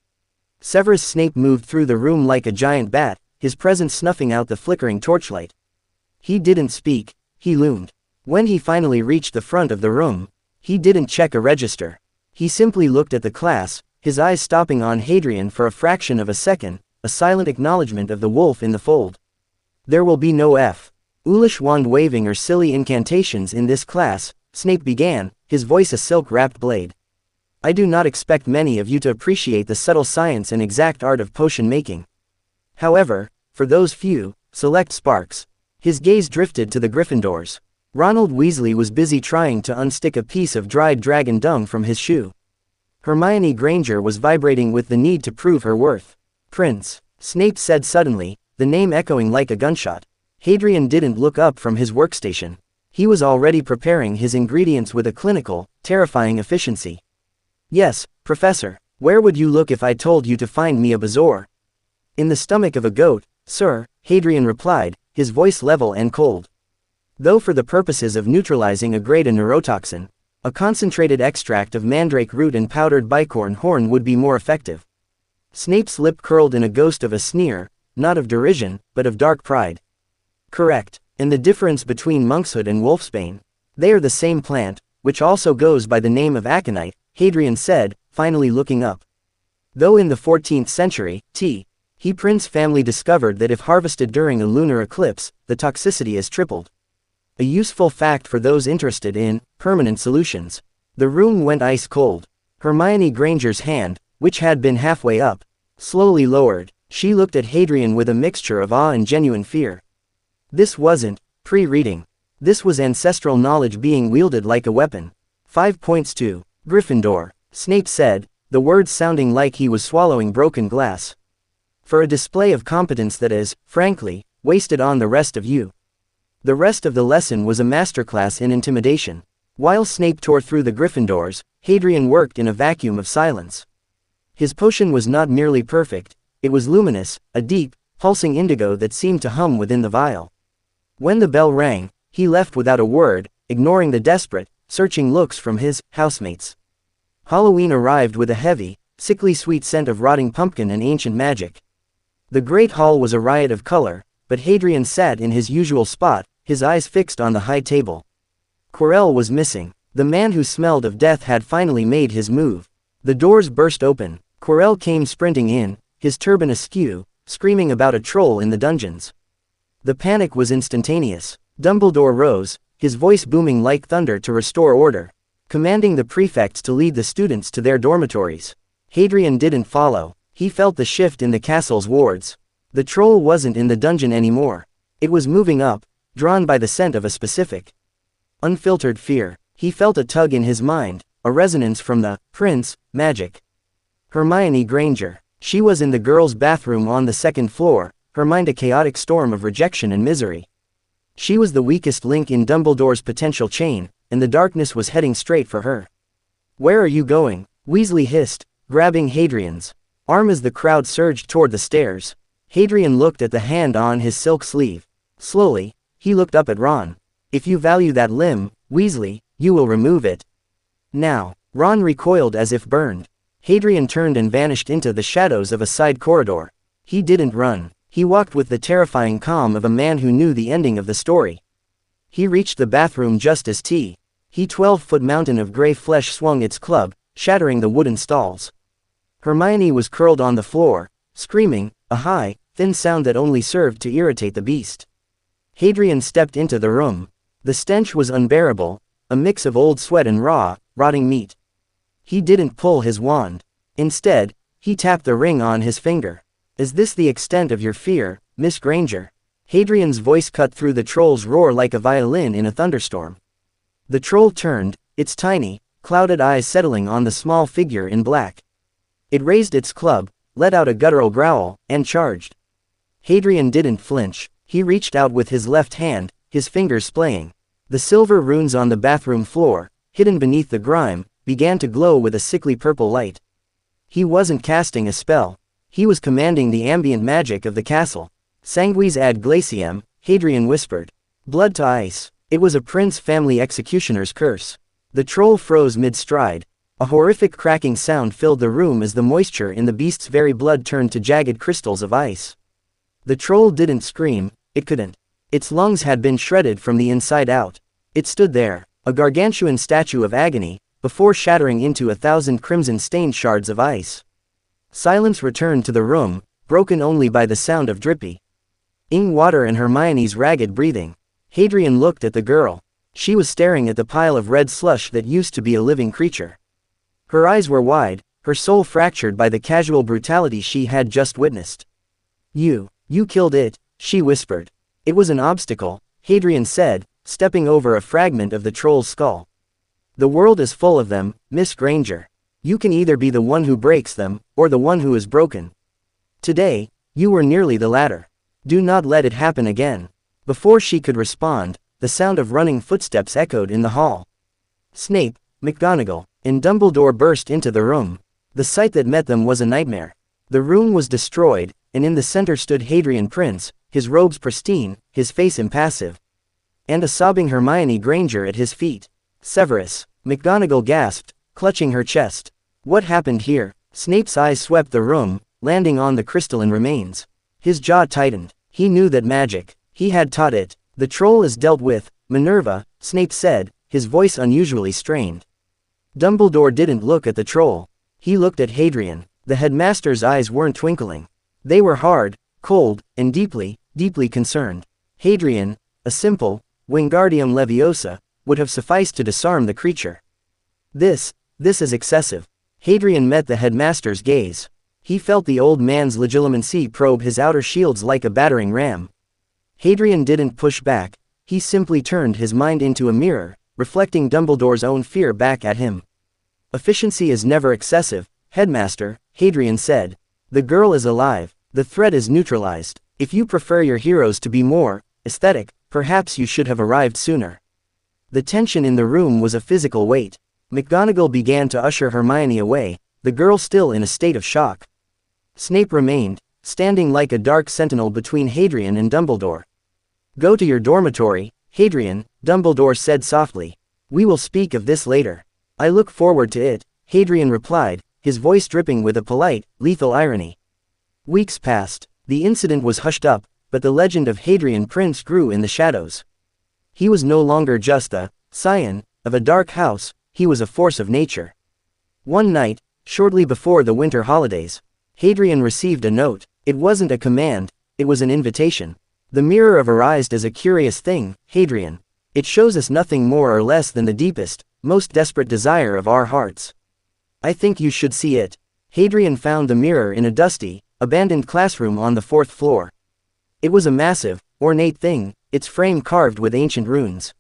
Severus Snape moved through the room like a giant bat, his presence snuffing out the flickering torchlight. He didn't speak, he loomed. When he finally reached the front of the room, he didn't check a register. He simply looked at the class, his eyes stopping on Hadrian for a fraction of a second, a silent acknowledgement of the wolf in the fold. There will be no foolish wand-waving or silly incantations in this class, Snape began, his voice a silk-wrapped blade. I do not expect many of you to appreciate the subtle science and exact art of potion-making. However, for those few, select sparks. His gaze drifted to the Gryffindors. Ronald Weasley was busy trying to unstick a piece of dried dragon dung from his shoe. Hermione Granger was vibrating with the need to prove her worth. Prince, Snape said suddenly, the name echoing like a gunshot. Hadrian didn't look up from his workstation. He was already preparing his ingredients with a clinical, terrifying efficiency. Yes, Professor, where would you look if I told you to find me a bezoar? In the stomach of a goat, sir, Hadrian replied, his voice level and cold. Though for the purposes of neutralizing a great neurotoxin, a concentrated extract of mandrake root and powdered bicorn horn would be more effective. Snape's lip curled in a ghost of a sneer, not of derision, but of dark pride. Correct, and the difference between monkshood and wolfsbane. They are the same plant, which also goes by the name of aconite, Hadrian said, finally looking up. Though in the 14th century, the Prince family discovered that if harvested during a lunar eclipse, the toxicity is tripled. A useful fact for those interested in permanent solutions. The room went ice cold. Hermione Granger's hand, which had been halfway up, slowly lowered. She looked at Hadrian with a mixture of awe and genuine fear. This wasn't pre-reading. This was ancestral knowledge being wielded like a weapon. 5 points to Gryffindor, Snape said, the words sounding like he was swallowing broken glass. For a display of competence that is, frankly, wasted on the rest of you. The rest of the lesson was a masterclass in intimidation. While Snape tore through the Gryffindors, Hadrian worked in a vacuum of silence. His potion was not merely perfect, it was luminous, a deep, pulsing indigo that seemed to hum within the vial. When the bell rang, he left without a word, ignoring the desperate, searching looks from his housemates. Halloween arrived with a heavy, sickly sweet scent of rotting pumpkin and ancient magic. The great hall was a riot of color, but Hadrian sat in his usual spot, his eyes fixed on the high table. Quirrell was missing. The man who smelled of death had finally made his move. The doors burst open. Quirrell came sprinting in, his turban askew, screaming about a troll in the dungeons. The panic was instantaneous. Dumbledore rose, his voice booming like thunder to restore order, commanding the prefects to lead the students to their dormitories. Hadrian didn't follow. He felt the shift in the castle's wards. The troll wasn't in the dungeon anymore. It was moving up, drawn by the scent of a specific, unfiltered fear. He felt a tug in his mind, a resonance from the Prince magic. Hermione Granger. She was in the girls' bathroom on the second floor, her mind a chaotic storm of rejection and misery. She was the weakest link in Dumbledore's potential chain, and the darkness was heading straight for her. Where are you going? Weasley hissed, grabbing Hadrian's arm as the crowd surged toward the stairs. Hadrian looked at the hand on his silk sleeve. Slowly, he looked up at Ron. If you value that limb, Weasley, you will remove it. Now. Ron recoiled as if burned. Hadrian turned and vanished into the shadows of a side corridor. He didn't run. He walked with the terrifying calm of a man who knew the ending of the story. He reached the bathroom just as the 12-foot mountain of gray flesh swung its club, shattering the wooden stalls. Hermione was curled on the floor, screaming, a high, thin sound that only served to irritate the beast. Hadrian stepped into the room. The stench was unbearable, a mix of old sweat and raw, rotting meat. He didn't pull his wand. Instead, he tapped the ring on his finger. Is this the extent of your fear, Miss Granger? Hadrian's voice cut through the troll's roar like a violin in a thunderstorm. The troll turned, its tiny, clouded eyes settling on the small figure in black. It raised its club, let out a guttural growl, and charged. Hadrian didn't flinch. He reached out with his left hand, his fingers splaying. The silver runes on the bathroom floor, hidden beneath the grime, began to glow with a sickly purple light. He wasn't casting a spell. He was commanding the ambient magic of the castle. Sanguis ad glaciam, Hadrian whispered. Blood to ice. It was a prince family executioner's curse. The troll froze mid-stride. A horrific cracking sound filled the room as the moisture in the beast's very blood turned to jagged crystals of ice. The troll didn't scream, it couldn't. Its lungs had been shredded from the inside out. It stood there, a gargantuan statue of agony, before shattering into 1,000 crimson-stained shards of ice. Silence returned to the room, broken only by the sound of drippy water and Hermione's ragged breathing. Hadrian looked at the girl. She was staring at the pile of red slush that used to be a living creature. Her eyes were wide, her soul fractured by the casual brutality she had just witnessed. You killed it, she whispered. It was an obstacle, Hadrian said, stepping over a fragment of the troll's skull. The world is full of them, Miss Granger. You can either be the one who breaks them, or the one who is broken. Today, you were nearly the latter. Do not let it happen again. Before she could respond, the sound of running footsteps echoed in the hall. Snape, McGonagall, and Dumbledore burst into the room. The sight that met them was a nightmare. The room was destroyed, and in the center stood Hadrian Prince, his robes pristine, his face impassive. And a sobbing Hermione Granger at his feet. Severus, McGonagall gasped, clutching her chest. What happened here? Snape's eyes swept the room, landing on the crystalline remains. His jaw tightened. He knew that magic. He had taught it. The troll is dealt with, Minerva, Snape said, his voice unusually strained. Dumbledore didn't look at the troll. He looked at Hadrian. The headmaster's eyes weren't twinkling. They were hard, cold, and deeply, deeply concerned. Hadrian, a simple, Wingardium Leviosa, would have sufficed to disarm the creature. This is excessive. Hadrian met the headmaster's gaze. He felt the old man's legitimacy probe his outer shields like a battering ram. Hadrian didn't push back, he simply turned his mind into a mirror, reflecting Dumbledore's own fear back at him. Efficiency is never excessive, Headmaster, Hadrian said. The girl is alive, the threat is neutralized. If you prefer your heroes to be more aesthetic, perhaps you should have arrived sooner. The tension in the room was a physical weight. McGonagall began to usher Hermione away, the girl still in a state of shock. Snape remained, standing like a dark sentinel between Hadrian and Dumbledore. Go to your dormitory, Hadrian, Dumbledore said softly. We will speak of this later. I look forward to it, Hadrian replied, his voice dripping with a polite, lethal irony. Weeks passed. The incident was hushed up, but the legend of Hadrian Prince grew in the shadows. He was no longer just a scion of a dark house, he was a force of nature. One night, shortly before the winter holidays, Hadrian received a note. It wasn't a command, it was an invitation. The mirror arised as a curious thing, Hadrian. It shows us nothing more or less than the deepest, most desperate desire of our hearts. I think you should see it. Hadrian found the mirror in a dusty, abandoned classroom on the 4th floor. It was a massive, ornate thing, its frame carved with ancient runes.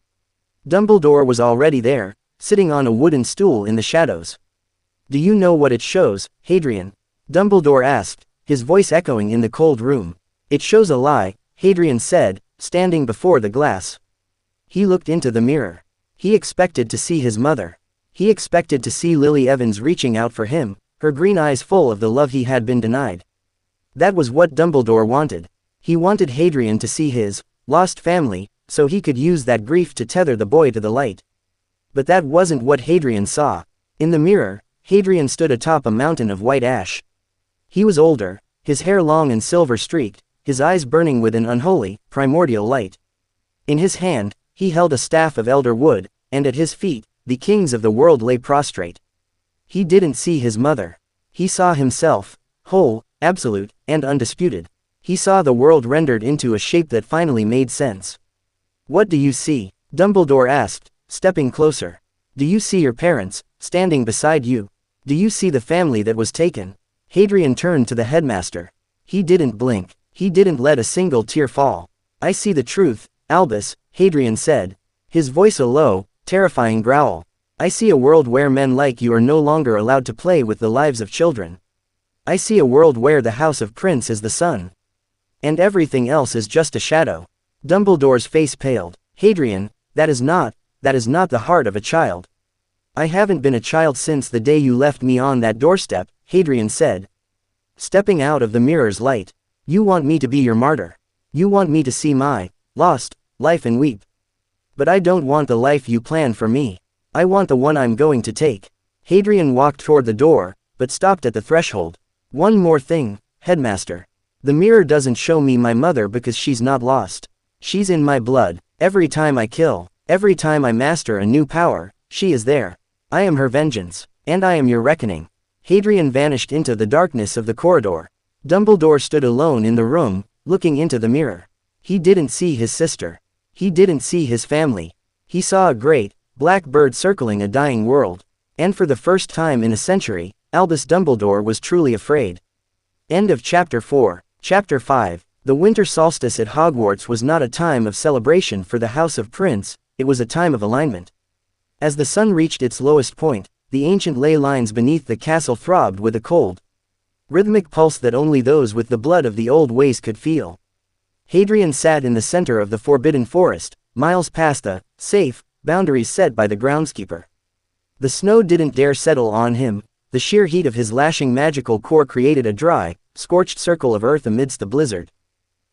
Dumbledore was already there, sitting on a wooden stool in the shadows. Do you know what it shows, Hadrian? Dumbledore asked, his voice echoing in the cold room. It shows a lie, Hadrian said, standing before the glass. He looked into the mirror. He expected to see his mother. He expected to see Lily Evans reaching out for him, her green eyes full of the love he had been denied. That was what Dumbledore wanted. He wanted Hadrian to see his lost family, so he could use that grief to tether the boy to the light. But that wasn't what Hadrian saw. In the mirror, Hadrian stood atop a mountain of white ash. He was older, his hair long and silver-streaked, his eyes burning with an unholy, primordial light. In his hand, he held a staff of elder wood, and at his feet, the kings of the world lay prostrate. He didn't see his mother. He saw himself, whole, absolute, and undisputed. He saw the world rendered into a shape that finally made sense. What do you see? Dumbledore asked, stepping closer. Do you see your parents, standing beside you? Do you see the family that was taken? Hadrian turned to the headmaster. He didn't blink. He didn't let a single tear fall. I see the truth, Albus, Hadrian said. His voice a low, terrifying growl. I see a world where men like you are no longer allowed to play with the lives of children. I see a world where the house of Prince is the sun. And everything else is just a shadow. Dumbledore's face paled. Hadrian, that is not the heart of a child. I haven't been a child since the day you left me on that doorstep, Hadrian said. Stepping out of the mirror's light. You want me to be your martyr. You want me to see my lost life and weep. But I don't want the life you plan for me. I want the one I'm going to take. Hadrian walked toward the door, but stopped at the threshold. One more thing, Headmaster. The mirror doesn't show me my mother because she's not lost. She's in my blood. Every time I kill, every time I master a new power, she is there. I am her vengeance, and I am your reckoning. Hadrian vanished into the darkness of the corridor. Dumbledore stood alone in the room, looking into the mirror. He didn't see his sister. He didn't see his family. He saw a great, black bird circling a dying world. And for the first time in a century, Albus Dumbledore was truly afraid. End of Chapter 4. Chapter 5. The winter solstice at Hogwarts was not a time of celebration for the House of Prince, it was a time of alignment. As the sun reached its lowest point, the ancient ley lines beneath the castle throbbed with a cold, rhythmic pulse that only those with the blood of the old ways could feel. Hadrian sat in the center of the forbidden forest, miles past the safe boundaries set by the groundskeeper. The snow didn't dare settle on him. The sheer heat of his lashing magical core created a dry, scorched circle of earth amidst the blizzard.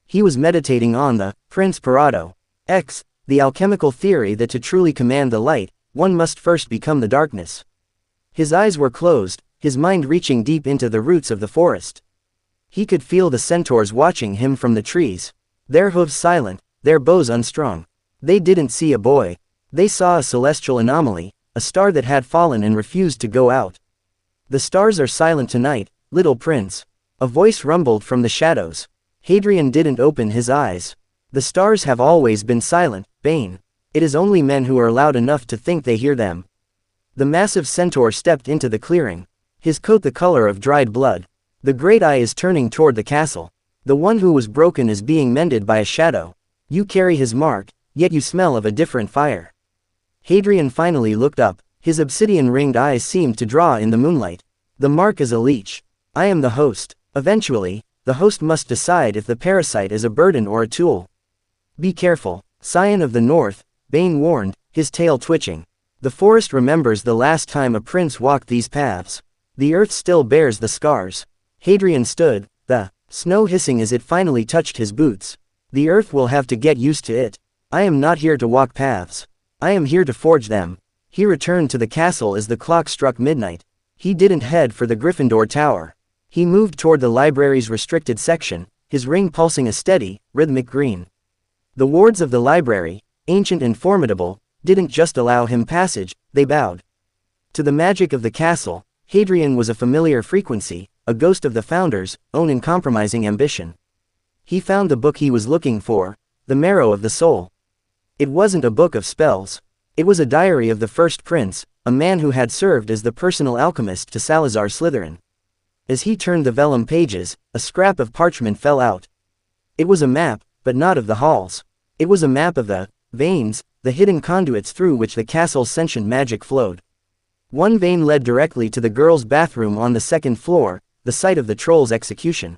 He was meditating on the Prince Parado X, the alchemical theory that to truly command the light, one must first become the darkness. His eyes were closed, his mind reaching deep into the roots of the forest. He could feel the centaurs watching him from the trees. Their hooves silent, their bows unstrung. They didn't see a boy. They saw a celestial anomaly, a star that had fallen and refused to go out. The stars are silent tonight, little prince. A voice rumbled from the shadows. Hadrian didn't open his eyes. The stars have always been silent, Bane. It is only men who are loud enough to think they hear them. The massive centaur stepped into the clearing. His coat the color of dried blood. The great eye is turning toward the castle. The one who was broken is being mended by a shadow. You carry his mark, yet you smell of a different fire. Hadrian finally looked up. His obsidian-ringed eyes seemed to draw in the moonlight. The mark is a leech. I am the host. Eventually, the host must decide if the parasite is a burden or a tool. Be careful, Scion of the North, Bane warned, his tail twitching. The forest remembers the last time a prince walked these paths. The earth still bears the scars. Hadrian stood, the snow hissing as it finally touched his boots. The earth will have to get used to it. I am not here to walk paths. I am here to forge them. He returned to the castle as the clock struck midnight. He didn't head for the Gryffindor Tower. He moved toward the library's restricted section, his ring pulsing a steady, rhythmic green. The wards of the library, ancient and formidable, didn't just allow him passage, they bowed. To the magic of the castle, Hadrian was a familiar frequency, a ghost of the founder's own uncompromising ambition. He found the book he was looking for, the Marrow of the Soul. It wasn't a book of spells. It was a diary of the first prince, a man who had served as the personal alchemist to Salazar Slytherin. As he turned the vellum pages, a scrap of parchment fell out. It was a map, but not of the halls. It was a map of the veins, the hidden conduits through which the castle's sentient magic flowed. One vein led directly to the girls' bathroom on the second floor, the site of the troll's execution.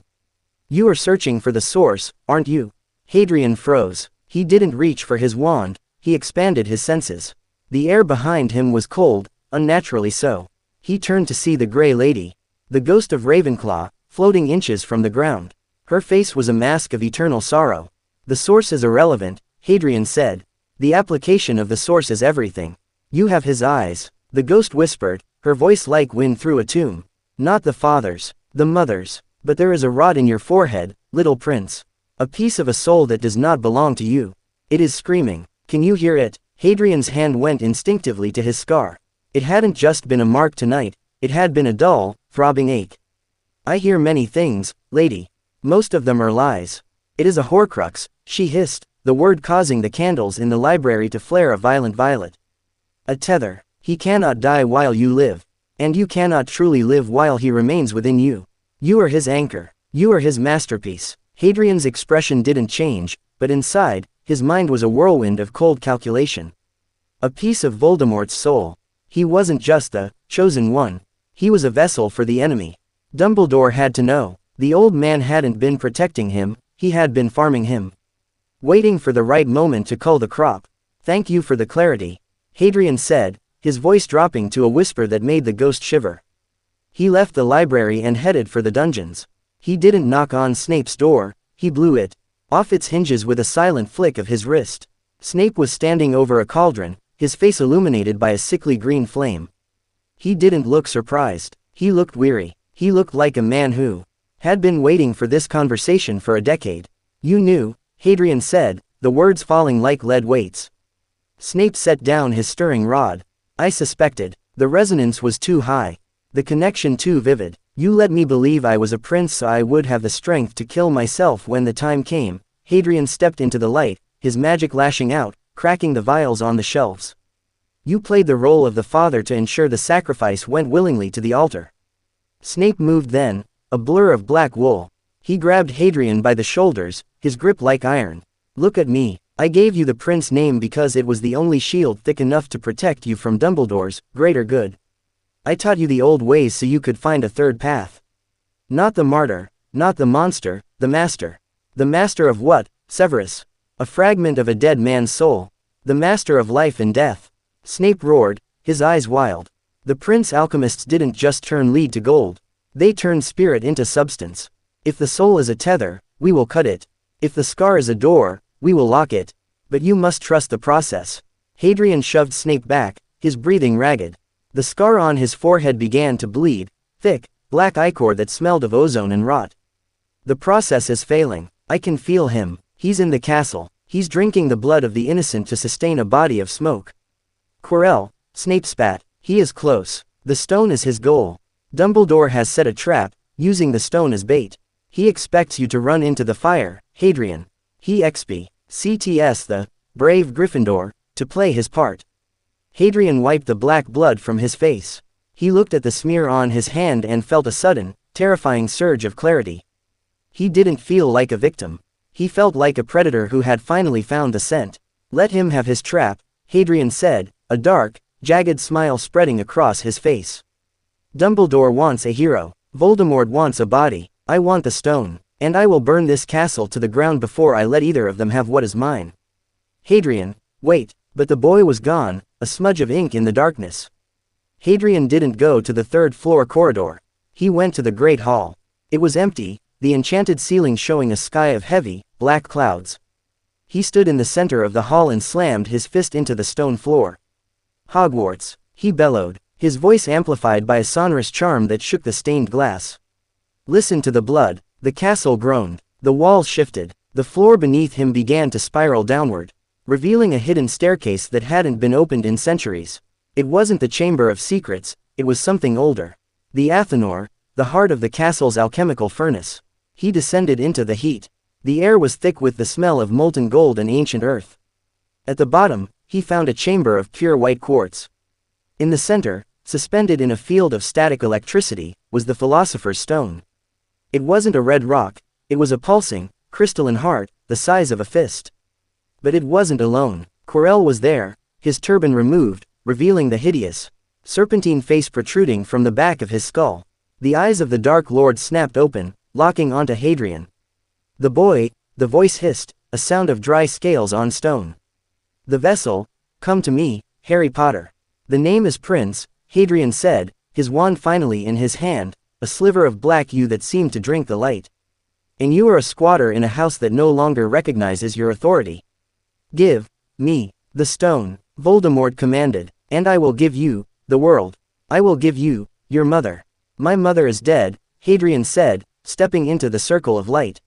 You are searching for the source, aren't you? Hadrian froze. He didn't reach for his wand, he expanded his senses. The air behind him was cold, unnaturally so. He turned to see the Grey Lady, the ghost of Ravenclaw, floating inches from the ground. Her face was a mask of eternal sorrow. The source is irrelevant, Hadrian said. The application of the source is everything. You have his eyes, the ghost whispered, her voice like wind through a tomb. Not the father's, the mother's, but there is a rot in your forehead, little prince. A piece of a soul that does not belong to you. It is screaming. Can you hear it? Hadrian's hand went instinctively to his scar. It hadn't just been a mark tonight, it had been a dull, throbbing ache. I hear many things, lady. Most of them are lies. It is a horcrux, she hissed, the word causing the candles in the library to flare a violent violet. A tether. He cannot die while you live. And you cannot truly live while he remains within you. You are his anchor. You are his masterpiece. Hadrian's expression didn't change, but inside, his mind was a whirlwind of cold calculation. A piece of Voldemort's soul. He wasn't just the chosen one. He was a vessel for the enemy. Dumbledore had to know. The old man hadn't been protecting him, he had been farming him. Waiting for the right moment to cull the crop. Thank you for the clarity, Hadrian said, his voice dropping to a whisper that made the ghost shiver. He left the library and headed for the dungeons. He didn't knock on Snape's door, he blew it off its hinges with a silent flick of his wrist. Snape was standing over a cauldron, his face illuminated by a sickly green flame. He didn't look surprised. He looked weary. He looked like a man who had been waiting for this conversation for a decade. You knew, Hadrian said, the words falling like lead weights. Snape set down his stirring rod. I suspected. The resonance was too high. The connection too vivid. You let me believe I was a prince so I would have the strength to kill myself when the time came. Hadrian stepped into the light, his magic lashing out, cracking the vials on the shelves. You played the role of the father to ensure the sacrifice went willingly to the altar. Snape moved then, a blur of black wool. He grabbed Hadrian by the shoulders, his grip like iron. Look at me. I gave you the prince name because it was the only shield thick enough to protect you from Dumbledore's greater good. I taught you the old ways so you could find a third path. Not the martyr, not the monster, the master. The master of what, Severus? A fragment of a dead man's soul. The master of life and death. Snape roared, his eyes wild. The prince alchemists didn't just turn lead to gold. They turned spirit into substance. If the soul is a tether, we will cut it. If the scar is a door, we will lock it. But you must trust the process. Hadrian shoved Snape back, his breathing ragged. The scar on his forehead began to bleed, thick, black ichor that smelled of ozone and rot. The process is failing. I can feel him. He's in the castle. He's drinking the blood of the innocent to sustain a body of smoke. Quirrell, Snape spat. He is close. The stone is his goal. Dumbledore has set a trap, using the stone as bait. He expects you to run into the fire, Hadrian. He expects the brave Gryffindor to play his part. Hadrian wiped the black blood from his face. He looked at the smear on his hand and felt a sudden, terrifying surge of clarity. He didn't feel like a victim. He felt like a predator who had finally found the scent. Let him have his trap, Hadrian said, a dark, jagged smile spreading across his face. Dumbledore wants a hero. Voldemort wants a body. I want the stone. And I will burn this castle to the ground before I let either of them have what is mine. Hadrian, wait. But the boy was gone, a smudge of ink in the darkness. Hadrian didn't go to the third-floor corridor. He went to the Great Hall. It was empty, the enchanted ceiling showing a sky of heavy, black clouds. He stood in the center of the hall and slammed his fist into the stone floor. Hogwarts, he bellowed, his voice amplified by a sonorous charm that shook the stained glass. Listen to the blood. The castle groaned. The walls shifted. The floor beneath him began to spiral downward, revealing a hidden staircase that hadn't been opened in centuries. It wasn't the Chamber of Secrets, it was something older. The Athanor, the heart of the castle's alchemical furnace. He descended into the heat. The air was thick with the smell of molten gold and ancient earth. At the bottom, he found a chamber of pure white quartz. In the center, suspended in a field of static electricity, was the Philosopher's Stone. It wasn't a red rock, it was a pulsing, crystalline heart, the size of a fist. But it wasn't alone. Quirrell was there, his turban removed, revealing the hideous, serpentine face protruding from the back of his skull. The eyes of the Dark Lord snapped open, locking onto Hadrian. The boy, the voice hissed, a sound of dry scales on stone. The vessel, come to me, Harry Potter. The name is Prince, Hadrian said, his wand finally in his hand, a sliver of black hue that seemed to drink the light. And you are a squatter in a house that no longer recognizes your authority. Give me the stone, Voldemort commanded, and I will give you the world. I will give you your mother. My mother is dead, Hadrian said, stepping into the circle of light.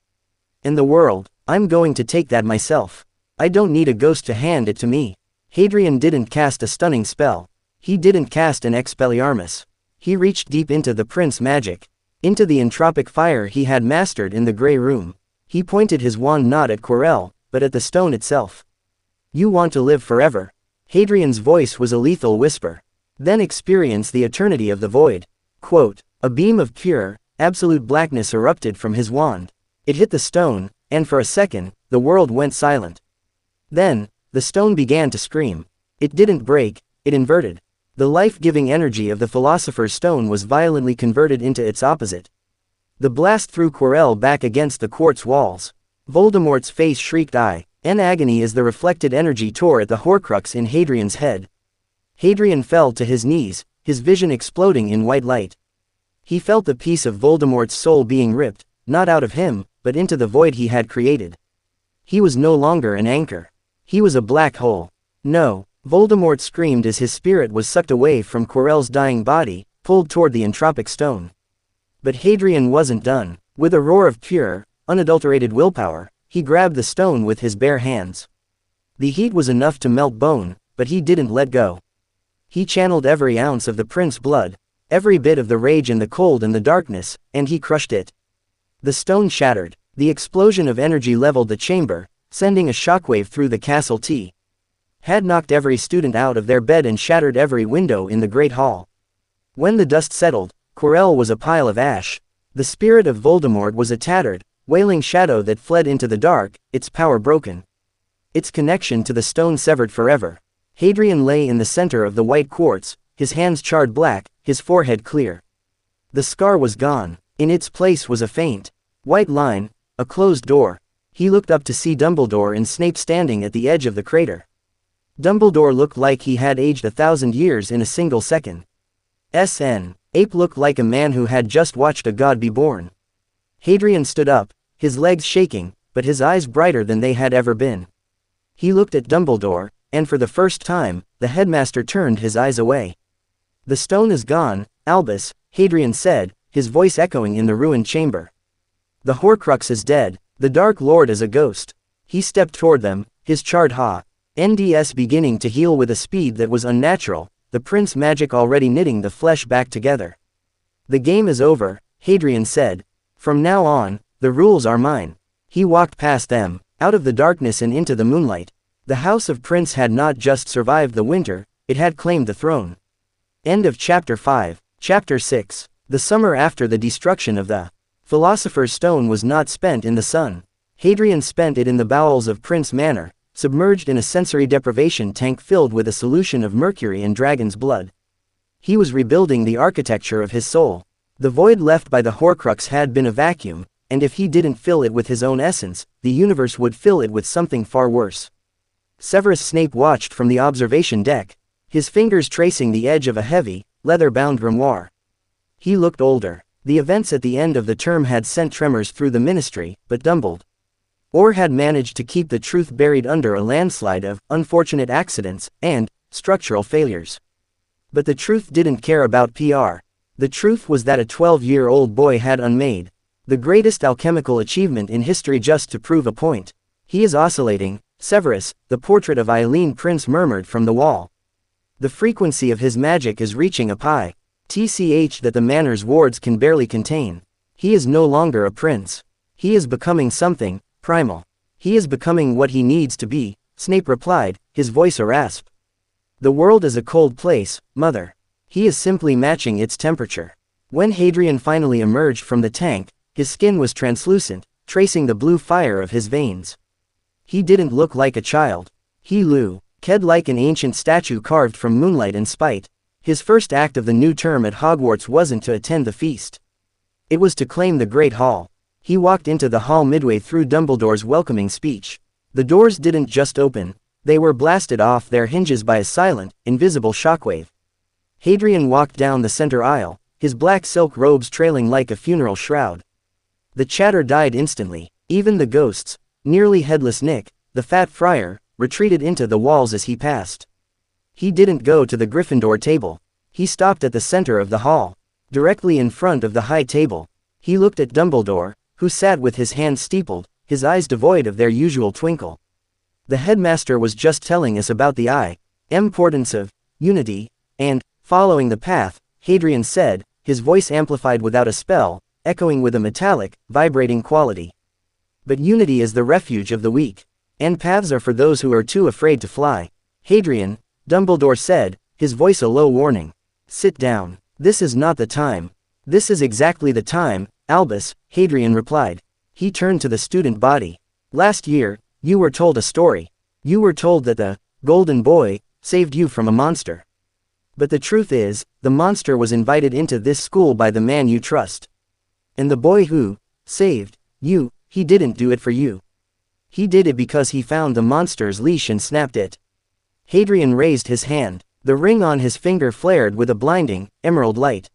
And the world, I'm going to take that myself. I don't need a ghost to hand it to me. Hadrian didn't cast a stunning spell. He didn't cast an Expelliarmus. He reached deep into the prince magic, into the entropic fire he had mastered in the Grey Room. He pointed his wand not at Quirrell, but at the stone itself. You want to live forever. Hadrian's voice was a lethal whisper. Then experience the eternity of the void. Quote, a beam of pure, absolute blackness erupted from his wand. It hit the stone, and for a second, the world went silent. Then, the stone began to scream. It didn't break, it inverted. The life-giving energy of the Philosopher's Stone was violently converted into its opposite. The blast threw Quirrell back against the quartz walls. Voldemort's face shrieked in agony as the reflected energy tore at the Horcrux in Hadrian's head. Hadrian fell to his knees, his vision exploding in white light. He felt the piece of Voldemort's soul being ripped, not out of him, but into the void he had created. He was no longer an anchor. He was a black hole. No, Voldemort screamed as his spirit was sucked away from Quirrell's dying body, pulled toward the entropic stone. But Hadrian wasn't done. With a roar of pure, unadulterated willpower, he grabbed the stone with his bare hands. The heat was enough to melt bone, but he didn't let go. He channeled every ounce of the prince's blood, every bit of the rage and the cold and the darkness, and he crushed it. The stone shattered. The explosion of energy leveled the chamber, sending a shockwave through the castle had knocked every student out of their bed and shattered every window in the great hall. When the dust settled, Quirrell was a pile of ash. The spirit of Voldemort was a tattered, wailing shadow that fled into the dark, its power broken. Its connection to the stone severed forever. Hadrian lay in the center of the white quartz, his hands charred black, his forehead clear. The scar was gone. In its place was a faint, white line, a closed door. He looked up to see Dumbledore and Snape standing at the edge of the crater. Dumbledore looked like he had aged 1,000 years in a single second. Snape looked like a man who had just watched a god be born. Hadrian stood up, his legs shaking, but his eyes brighter than they had ever been. He looked at Dumbledore, and for the first time, the headmaster turned his eyes away. "The stone is gone, Albus," Hadrian said, his voice echoing in the ruined chamber. "The Horcrux is dead, the Dark Lord is a ghost." He stepped toward them, his charred hands beginning to heal with a speed that was unnatural, the prince magic already knitting the flesh back together. "The game is over," Hadrian said. "From now on, the rules are mine." He walked past them, out of the darkness and into the moonlight. The House of Prince had not just survived the winter, it had claimed the throne. End of Chapter 5. Chapter 6. The summer after the destruction of the Philosopher's Stone was not spent in the sun. Hadrian spent it in the bowels of Prince Manor, submerged in a sensory deprivation tank filled with a solution of mercury and dragon's blood. He was rebuilding the architecture of his soul. The void left by the Horcrux had been a vacuum, and if he didn't fill it with his own essence, the universe would fill it with something far worse. Severus Snape watched from the observation deck, his fingers tracing the edge of a heavy, leather-bound grimoire. He looked older. The events at the end of the term had sent tremors through the ministry, but Dumbledore had managed to keep the truth buried under a landslide of unfortunate accidents and structural failures. But the truth didn't care about PR. The truth was that a 12-year-old boy had unmade the greatest alchemical achievement in history just to prove a point. "He is oscillating, Severus," the portrait of Eileen Prince murmured from the wall. "The frequency of his magic is reaching a tch that the manor's wards can barely contain. He is no longer a prince. He is becoming something primal. He is becoming what he needs to be," Snape replied, his voice a rasp. "The world is a cold place, Mother. He is simply matching its temperature." When Hadrian finally emerged from the tank, his skin was translucent, tracing the blue fire of his veins. He didn't look like a child. He looked like an ancient statue carved from moonlight and spite. His first act of the new term at Hogwarts wasn't to attend the feast. It was to claim the Great Hall. He walked into the hall midway through Dumbledore's welcoming speech. The doors didn't just open, they were blasted off their hinges by a silent, invisible shockwave. Hadrian walked down the center aisle, his black silk robes trailing like a funeral shroud. The chatter died instantly. Even the ghosts, nearly headless Nick, the fat friar, retreated into the walls as he passed. He didn't go to the Gryffindor table. He stopped at the center of the hall, directly in front of the high table. He looked at Dumbledore, who sat with his hands steepled, his eyes devoid of their usual twinkle. "The headmaster was just telling us about the importance of unity and following the path," Hadrian said, his voice amplified without a spell, echoing with a metallic, vibrating quality. "But unity is the refuge of the weak, and paths are for those who are too afraid to fly." "Hadrian," Dumbledore said, his voice a low warning. "Sit down. This is not the time." "This is exactly the time, Albus," Hadrian replied. He turned to the student body. Last year, you were told a story. You were told that the golden boy saved you from a monster. But the truth is, the monster was invited into this school by the man you trust. And the boy who saved you, he didn't do it for you. He did it because he found the monster's leash and snapped it. Hadrian raised his hand. The ring on his finger flared with a blinding, emerald light.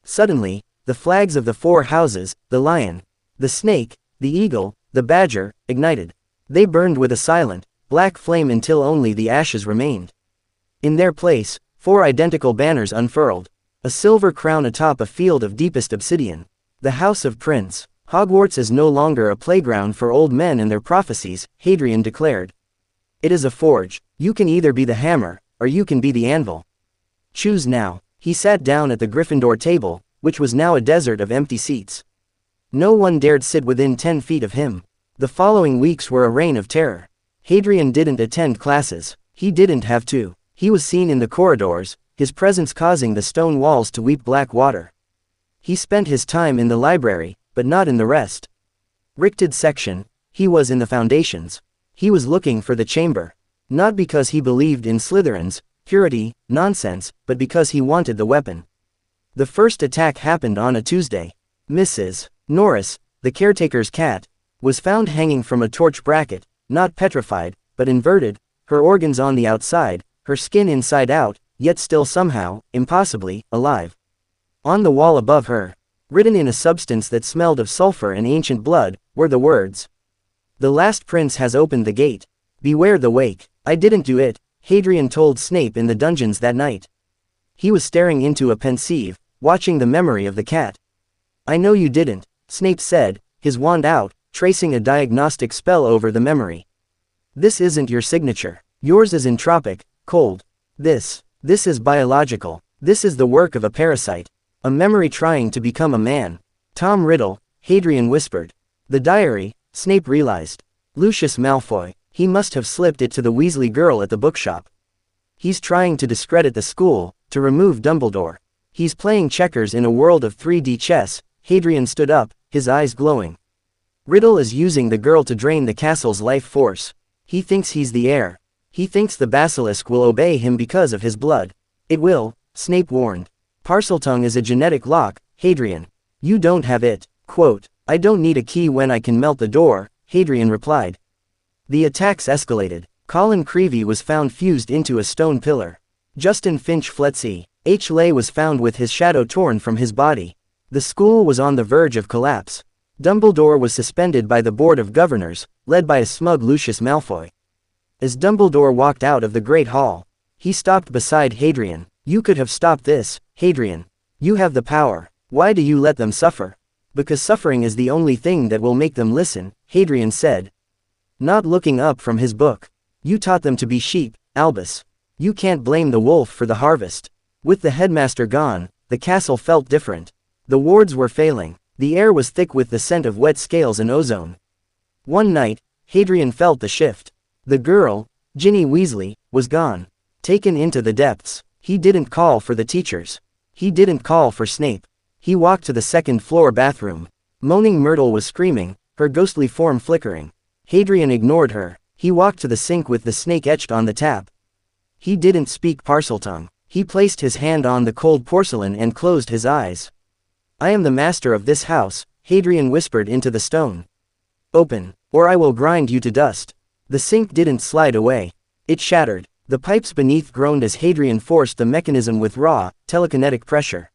Suddenly, the flags of the 4 houses, the lion, the snake, the eagle, the badger, ignited. They burned with a silent, black flame until only the ashes remained. In their place, 4 identical banners unfurled. A silver crown atop a field of deepest obsidian. The House of Prince. Hogwarts is no longer a playground for old men and their prophecies, Hadrian declared. It is a forge. You can either be the hammer, or you can be the anvil. Choose now. He sat down at the Gryffindor table, which was now a desert of empty seats. No one dared sit within 10 feet of him. The following weeks were a reign of terror. Hadrian didn't attend classes. He didn't have to. He was seen in the corridors, his presence causing the stone walls to weep black water. He spent his time in the library, but not in the rest. Ricted section. He was in the foundations. He was looking for the chamber. Not because he believed in Slytherins, purity, nonsense, but because he wanted the weapon. The first attack happened on a Tuesday. Mrs. Norris, the caretaker's cat, was found hanging from a torch bracket, not petrified, but inverted, her organs on the outside, her skin inside out, yet still somehow, impossibly, alive. On the wall above her, written in a substance that smelled of sulfur and ancient blood, were the words, "The last prince has opened the gate. Beware the wake." "I didn't do it," Hadrian told Snape in the dungeons that night. He was staring into a pensieve, watching the memory of the cat. "I know you didn't," Snape said, his wand out, tracing a diagnostic spell over the memory. "This isn't your signature. Yours is entropic, cold. This is biological. This is the work of a parasite. A memory trying to become a man." "Tom Riddle," Hadrian whispered. "The diary," Snape realized. "Lucius Malfoy. He must have slipped it to the Weasley girl at the bookshop. He's trying to discredit the school, to remove Dumbledore. He's playing checkers in a world of 3D chess." Hadrian stood up, his eyes glowing. "Riddle is using the girl to drain the castle's life force. He thinks he's the heir. He thinks the basilisk will obey him because of his blood. It will," Snape warned. "Parseltongue is a genetic lock, Hadrian. You don't have it." Quote, "I don't need a key when I can melt the door," Hadrian replied. The attacks escalated. Colin Creevey was found fused into a stone pillar. Justin Finch Fletzy, H. Lay was found with his shadow torn from his body. The school was on the verge of collapse. Dumbledore was suspended by the Board of Governors, led by a smug Lucius Malfoy. As Dumbledore walked out of the Great Hall, he stopped beside Hadrian. "You could have stopped this, Hadrian. You have the power. Why do you let them suffer?" "Because suffering is the only thing that will make them listen," Hadrian said, not looking up from his book. "You taught them to be sheep, Albus. You can't blame the wolf for the harvest." With the headmaster gone, the castle felt different. The wards were failing. The air was thick with the scent of wet scales and ozone. One night, Hadrian felt the shift. The girl, Ginny Weasley, was gone. Taken into the depths. He didn't call for the teachers. He didn't call for Snape. He walked to the second-floor bathroom. Moaning Myrtle was screaming, her ghostly form flickering. Hadrian ignored her. He walked to the sink with the snake etched on the tap. He didn't speak Parseltongue. He placed his hand on the cold porcelain and closed his eyes. "I am the master of this house," Hadrian whispered into the stone. "Open, or I will grind you to dust." The sink didn't slide away. It shattered. The pipes beneath groaned as Hadrian forced the mechanism with raw, telekinetic pressure.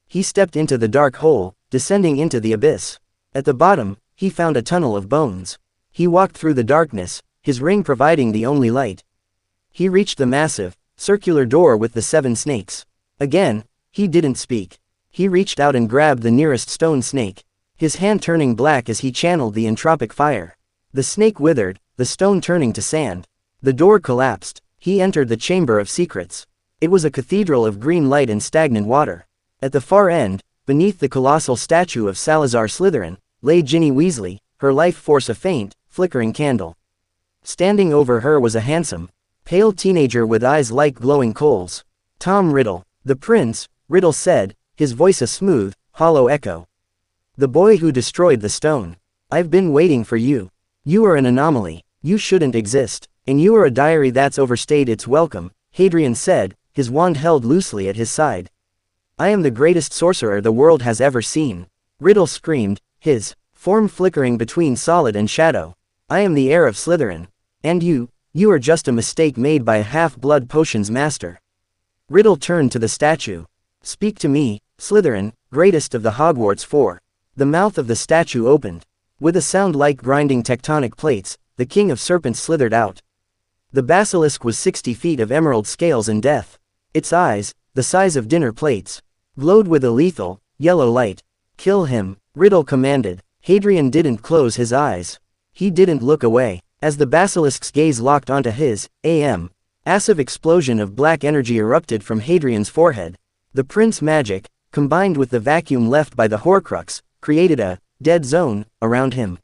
He stepped into the dark hole, descending into the abyss. At the bottom, he found a tunnel of bones. He walked through the darkness, his ring providing the only light. He reached the massive, circular door with the 7 snakes. Again, he didn't speak. He reached out and grabbed the nearest stone snake, his hand turning black as he channeled the entropic fire. The snake withered, the stone turning to sand. The door collapsed. He entered the Chamber of Secrets. It was a cathedral of green light and stagnant water. At the far end, beneath the colossal statue of Salazar Slytherin, lay Ginny Weasley, her life force a faint, flickering candle. Standing over her was a handsome, pale teenager with eyes like glowing coals. "Tom Riddle." "The prince," Riddle said, his voice a smooth, hollow echo. "The boy who destroyed the stone. I've been waiting for you. You are an anomaly. You shouldn't exist. And you are a diary that's overstayed its welcome, Hadrian said, his wand held loosely at his side. I am the greatest sorcerer the world has ever seen. Riddle screamed, his form flickering between solid and shadow. I am the heir of Slytherin. And you are just a mistake made by a half-blood potions master. Riddle turned to the statue. Speak to me, Slytherin, greatest of the Hogwarts Four. The mouth of the statue opened. With a sound like grinding tectonic plates, the King of Serpents slithered out. The basilisk was 60 feet of emerald scales and death. Its eyes, the size of dinner plates, glowed with a lethal, yellow light. Kill him, Riddle commanded. Hadrian didn't close his eyes. He didn't look away. As the basilisk's gaze locked onto his, massive explosion of black energy erupted from Hadrian's forehead. The prince magic, combined with the vacuum left by the Horcrux, created a dead zone around him.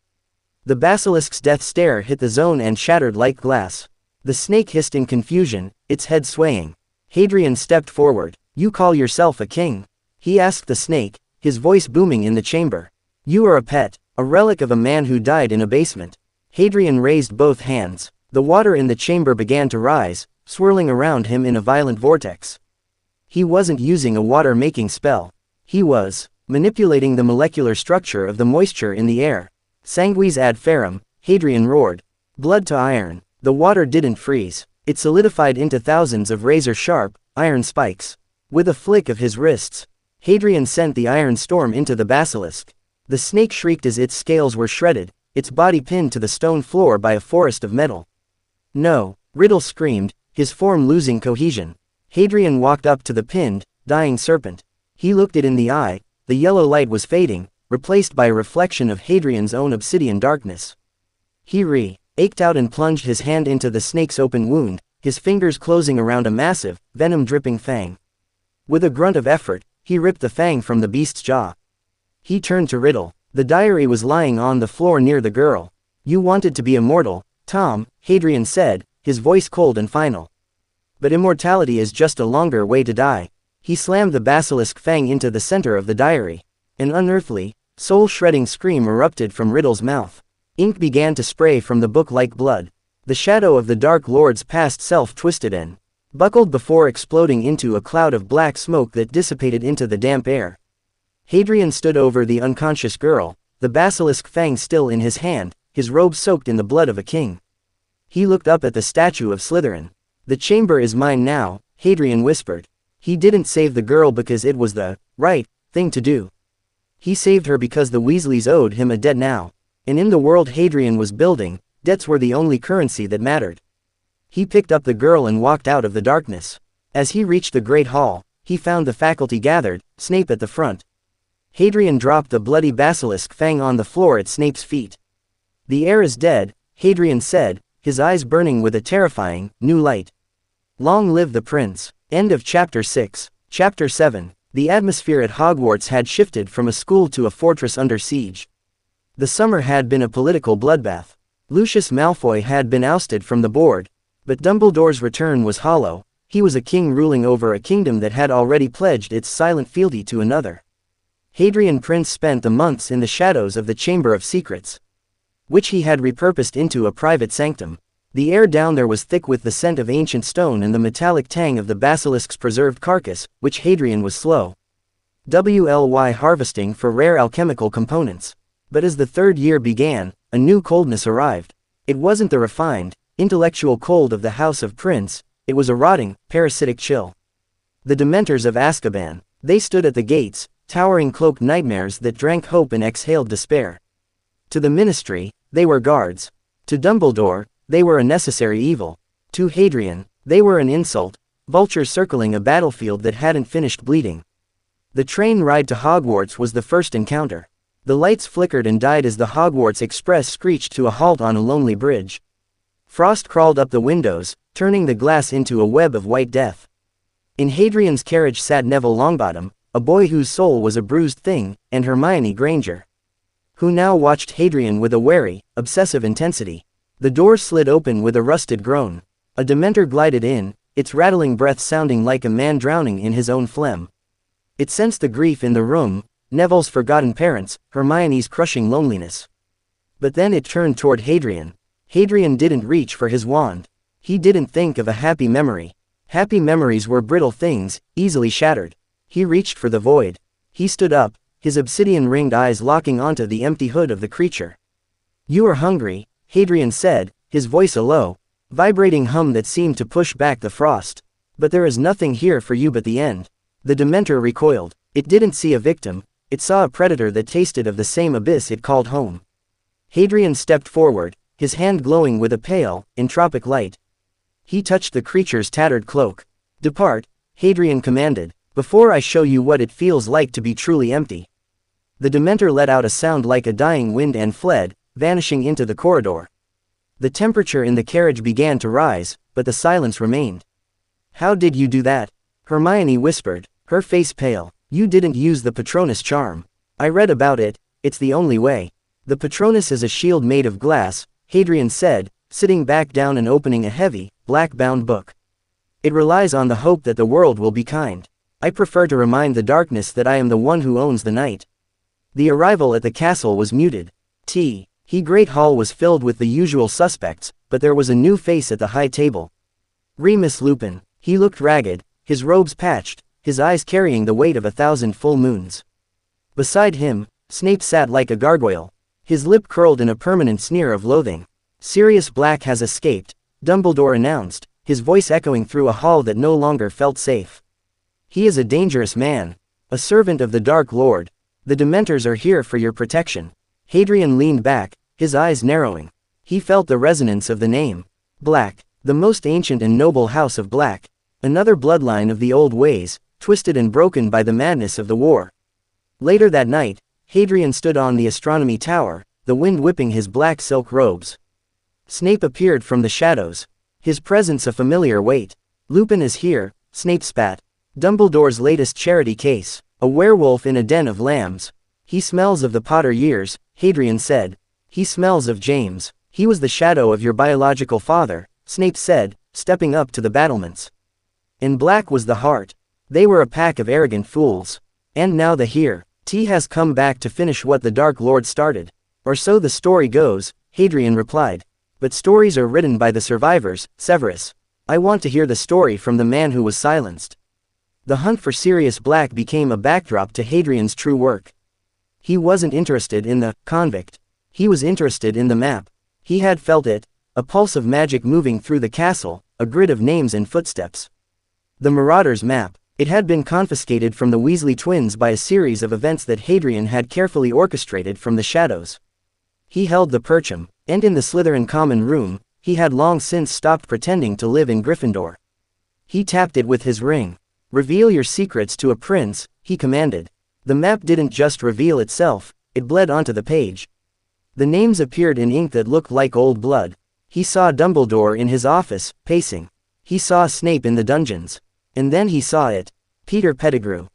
The basilisk's death stare hit the zone and shattered like glass. The snake hissed in confusion, its head swaying. Hadrian stepped forward. You call yourself a king? He asked the snake, his voice booming in the chamber. You are a pet, a relic of a man who died in a basement. Hadrian raised both hands. The water in the chamber began to rise, swirling around him in a violent vortex. He wasn't using a water-making spell. He was manipulating the molecular structure of the moisture in the air. Sanguis ad ferrum, Hadrian roared. Blood to iron. The water didn't freeze. It solidified into thousands of razor-sharp, iron spikes. With a flick of his wrists, Hadrian sent the iron storm into the basilisk. The snake shrieked as its scales were shredded, its body pinned to the stone floor by a forest of metal. No, Riddle screamed, his form losing cohesion. Hadrian walked up to the pinned, dying serpent. He looked it in the eye. The yellow light was fading, replaced by a reflection of Hadrian's own obsidian darkness. He ached out and plunged his hand into the snake's open wound, his fingers closing around a massive, venom-dripping fang. With a grunt of effort, he ripped the fang from the beast's jaw. He turned to Riddle. The diary was lying on the floor near the girl. You wanted to be immortal, Tom, Hadrian said, his voice cold and final. But immortality is just a longer way to die. He slammed the basilisk fang into the center of the diary. An unearthly, soul-shredding scream erupted from Riddle's mouth. Ink began to spray from the book like blood. The shadow of the Dark Lord's past self twisted and buckled before exploding into a cloud of black smoke that dissipated into the damp air. Hadrian stood over the unconscious girl, the basilisk fang still in his hand, his robe soaked in the blood of a king. He looked up at the statue of Slytherin. The chamber is mine now, Hadrian whispered. He didn't save the girl because it was the right thing to do. He saved her because the Weasleys owed him a debt now. And in the world Hadrian was building, debts were the only currency that mattered. He picked up the girl and walked out of the darkness. As he reached the Great Hall, he found the faculty gathered, Snape at the front. Hadrian dropped the bloody basilisk fang on the floor at Snape's feet. The heir is dead, Hadrian said, his eyes burning with a terrifying, new light. Long live the prince. End of Chapter 6. Chapter 7. The atmosphere at Hogwarts had shifted from a school to a fortress under siege. The summer had been a political bloodbath. Lucius Malfoy had been ousted from the board. But Dumbledore's return was hollow. He was a king ruling over a kingdom that had already pledged its silent fealty to another. Hadrian Prince spent the months in the shadows of the Chamber of Secrets, which he had repurposed into a private sanctum. The air down there was thick with the scent of ancient stone and the metallic tang of the basilisk's preserved carcass, which Hadrian was slow harvesting for rare alchemical components. But as the third year began, a new coldness arrived. It wasn't the refined, intellectual cold of the House of Prince, it was a rotting, parasitic chill. The Dementors of Azkaban. They stood at the gates, towering cloaked nightmares that drank hope and exhaled despair. To the Ministry, they were guards. To Dumbledore, they were a necessary evil. To Hadrian, they were an insult, vultures circling a battlefield that hadn't finished bleeding. The train ride to Hogwarts was the first encounter. The lights flickered and died as the Hogwarts Express screeched to a halt on a lonely bridge. Frost crawled up the windows, turning the glass into a web of white death. In Hadrian's carriage sat Neville Longbottom, a boy whose soul was a bruised thing, and Hermione Granger, who now watched Hadrian with a wary, obsessive intensity. The door slid open with a rusted groan. A Dementor glided in, its rattling breath sounding like a man drowning in his own phlegm. It sensed the grief in the room, Neville's forgotten parents, Hermione's crushing loneliness. But then it turned toward Hadrian. Hadrian didn't reach for his wand. He didn't think of a happy memory. Happy memories were brittle things, easily shattered. He reached for the void. He stood up, his obsidian-ringed eyes locking onto the empty hood of the creature. "You are hungry," Hadrian said, his voice a low, vibrating hum that seemed to push back the frost. "But there is nothing here for you but the end." The Dementor recoiled. It didn't see a victim, it saw a predator that tasted of the same abyss it called home. Hadrian stepped forward, his hand glowing with a pale, entropic light. He touched the creature's tattered cloak. "Depart," Hadrian commanded, "before I show you what it feels like to be truly empty." The Dementor let out a sound like a dying wind and fled, vanishing into the corridor. The temperature in the carriage began to rise, but the silence remained. "How did you do that?" Hermione whispered, her face pale. "You didn't use the Patronus charm. I read about it, it's the only way." "The Patronus is a shield made of glass," Hadrian said, sitting back down and opening a heavy, black-bound book. "It relies on the hope that the world will be kind. I prefer to remind the darkness that I am the one who owns the night." The arrival at the castle was muted. The great hall was filled with the usual suspects, but there was a new face at the high table. Remus Lupin. He looked ragged, his robes patched, his eyes carrying the weight of 1,000 full moons. Beside him, Snape sat like a gargoyle, his lip curled in a permanent sneer of loathing. "Sirius Black has escaped," Dumbledore announced, his voice echoing through a hall that no longer felt safe. "He is a dangerous man. A servant of the Dark Lord. The Dementors are here for your protection." Hadrian leaned back, his eyes narrowing. He felt the resonance of the name. Black, the most ancient and noble house of Black. Another bloodline of the old ways, twisted and broken by the madness of the war. Later that night, Hadrian stood on the astronomy tower, the wind whipping his black silk robes. Snape appeared from the shadows, his presence a familiar weight. "Lupin is here," Snape spat. "Dumbledore's latest charity case, a werewolf in a den of lambs." "He smells of the Potter years," Hadrian said. "He smells of James. He was the shadow of your biological father," Snape said, stepping up to the battlements. "And Black was the heart. They were a pack of arrogant fools. And now the T has come back to finish what the Dark Lord started." "Or so the story goes," Hadrian replied. "But stories are written by the survivors, Severus. I want to hear the story from the man who was silenced." The hunt for Sirius Black became a backdrop to Hadrian's true work. He wasn't interested in the convict. He was interested in the map. He had felt it, a pulse of magic moving through the castle, a grid of names and footsteps. The Marauder's map. It had been confiscated from the Weasley twins by a series of events that Hadrian had carefully orchestrated from the shadows. He held the percham, and in the Slytherin common room, he had long since stopped pretending to live in Gryffindor. He tapped it with his ring. "Reveal your secrets to a prince," he commanded. The map didn't just reveal itself, it bled onto the page. The names appeared in ink that looked like old blood. He saw Dumbledore in his office, pacing. He saw Snape in the dungeons. And then he saw it. Peter Pettigrew.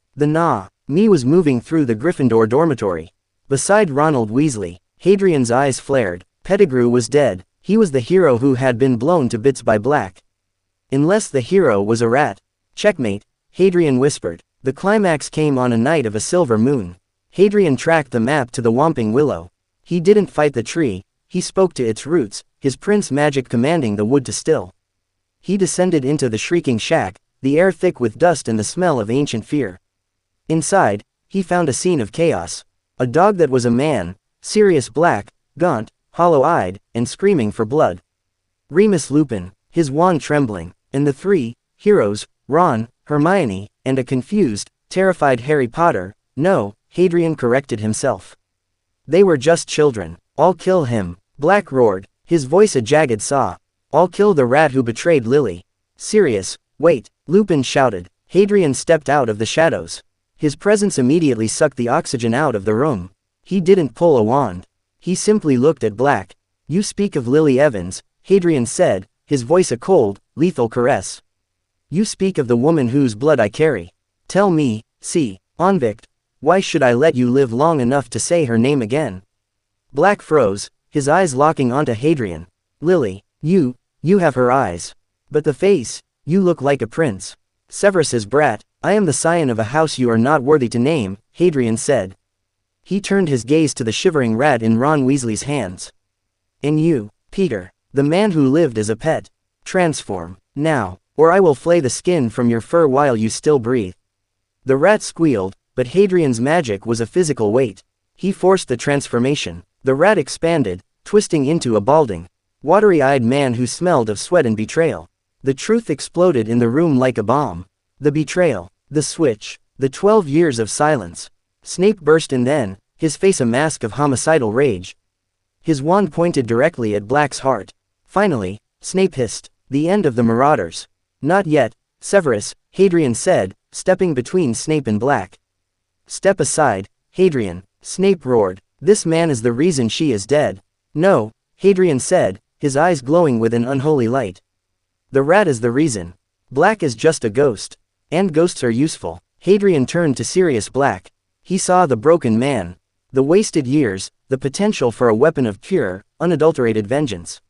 Me was moving through the Gryffindor dormitory. Beside Ronald Weasley. Hadrian's eyes flared. Pettigrew was dead. He was the hero who had been blown to bits by Black. Unless the hero was a rat. "Checkmate," Hadrian whispered. The climax came on a night of a silver moon. Hadrian tracked the map to the Whomping Willow. He didn't fight the tree, he spoke to its roots, his prince magic commanding the wood to still. He descended into the shrieking shack, the air thick with dust and the smell of ancient fear. Inside, he found a scene of chaos. A dog that was a man, Sirius Black, gaunt, hollow-eyed, and screaming for blood. Remus Lupin, his wand trembling, and the three heroes, Ron, Hermione, and a confused, terrified Harry Potter. "No," Hadrian corrected himself. "They were just children. I'll kill him," Black roared, his voice a jagged saw. "I'll kill the rat who betrayed Lily." "Sirius, wait," Lupin shouted. Hadrian stepped out of the shadows. His presence immediately sucked the oxygen out of the room. He didn't pull a wand. He simply looked at Black. "You speak of Lily Evans," Hadrian said, his voice a cold, lethal caress. "You speak of the woman whose blood I carry. Tell me, Convict, why should I let you live long enough to say her name again?" Black froze, his eyes locking onto Hadrian. "Lily, you have her eyes. But the face, you look like a prince." "Severus's brat, I am the scion of a house you are not worthy to name," Hadrian said. He turned his gaze to the shivering rat in Ron Weasley's hands. And you, Peter, the man who lived as a pet. Transform, now, or I will flay the skin from your fur while you still breathe. The rat squealed, but Hadrian's magic was a physical weight. He forced the transformation. The rat expanded, twisting into a balding, watery-eyed man who smelled of sweat and betrayal. The truth exploded in the room like a bomb. The betrayal, the switch, the 12 years of silence. Snape burst in then, his face a mask of homicidal rage. His wand pointed directly at Black's heart. Finally, Snape hissed, "The end of the Marauders." "Not yet, Severus," Hadrian said, stepping between Snape and Black. "Step aside, Hadrian," Snape roared. "This man is the reason she is dead." "No," Hadrian said, his eyes glowing with an unholy light. "The rat is the reason. Black is just a ghost. And ghosts are useful." Hadrian turned to Sirius Black. He saw the broken man. The wasted years, the potential for a weapon of pure, unadulterated vengeance.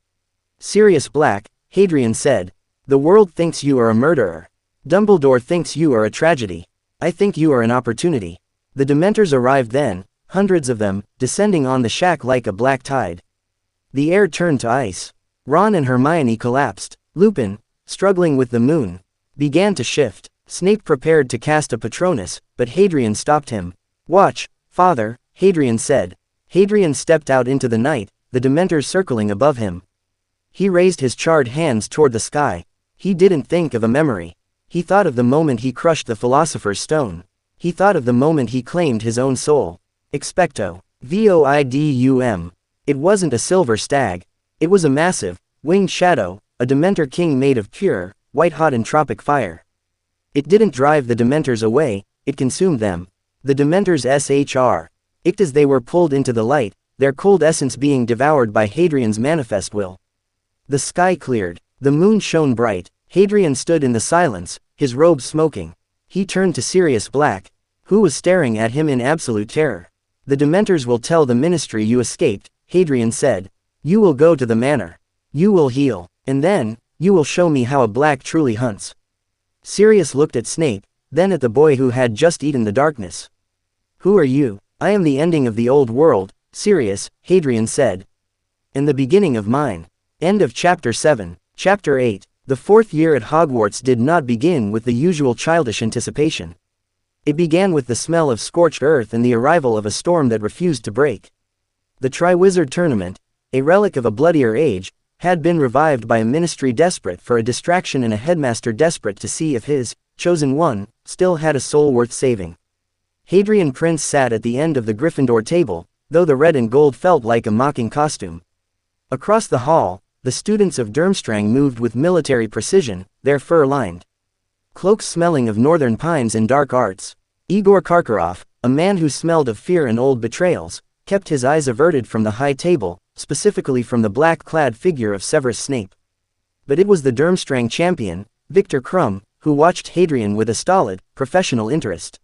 "Sirius Black," Hadrian said, "the world thinks you are a murderer. Dumbledore thinks you are a tragedy. I think you are an opportunity." The Dementors arrived then, hundreds of them, descending on the shack like a black tide. The air turned to ice. Ron and Hermione collapsed. Lupin, struggling with the moon, began to shift. Snape prepared to cast a Patronus, but Hadrian stopped him. "Watch, Father," Hadrian said. Hadrian stepped out into the night, the Dementors circling above him. He raised his charred hands toward the sky. He didn't think of a memory. He thought of the moment he crushed the Philosopher's Stone. He thought of the moment he claimed his own soul. Expecto. Voidum. It wasn't a silver stag. It was a massive, winged shadow, a Dementor king made of pure, white-hot entropic fire. It didn't drive the Dementors away, it consumed them. The Dementors icked as they were pulled into the light, their cold essence being devoured by Hadrian's manifest will. The sky cleared. The moon shone bright. Hadrian stood in the silence, his robe smoking. He turned to Sirius Black, who was staring at him in absolute terror. "The Dementors will tell the Ministry you escaped," Hadrian said. "You will go to the manor. You will heal. And then, you will show me how a Black truly hunts." Sirius looked at Snape, then at the boy who had just eaten the darkness. "Who are you?" "I am the ending of the old world, Sirius," Hadrian said. "And the beginning of mine." End of Chapter 7. Chapter 8. The fourth year at Hogwarts did not begin with the usual childish anticipation. It began with the smell of scorched earth and the arrival of a storm that refused to break. The Triwizard tournament, a relic of a bloodier age, had been revived by a ministry desperate for a distraction and a headmaster desperate to see if his chosen one still had a soul worth saving. Hadrian Prince sat at the end of the Gryffindor table, though the red and gold felt like a mocking costume. Across the hall, the students of Durmstrang moved with military precision, their fur-lined cloaks smelling of northern pines and dark arts. Igor Karkaroff, a man who smelled of fear and old betrayals, kept his eyes averted from the high table, specifically from the black-clad figure of Severus Snape. But it was the Durmstrang champion, Viktor Krum, who watched Hadrian with a stolid, professional interest.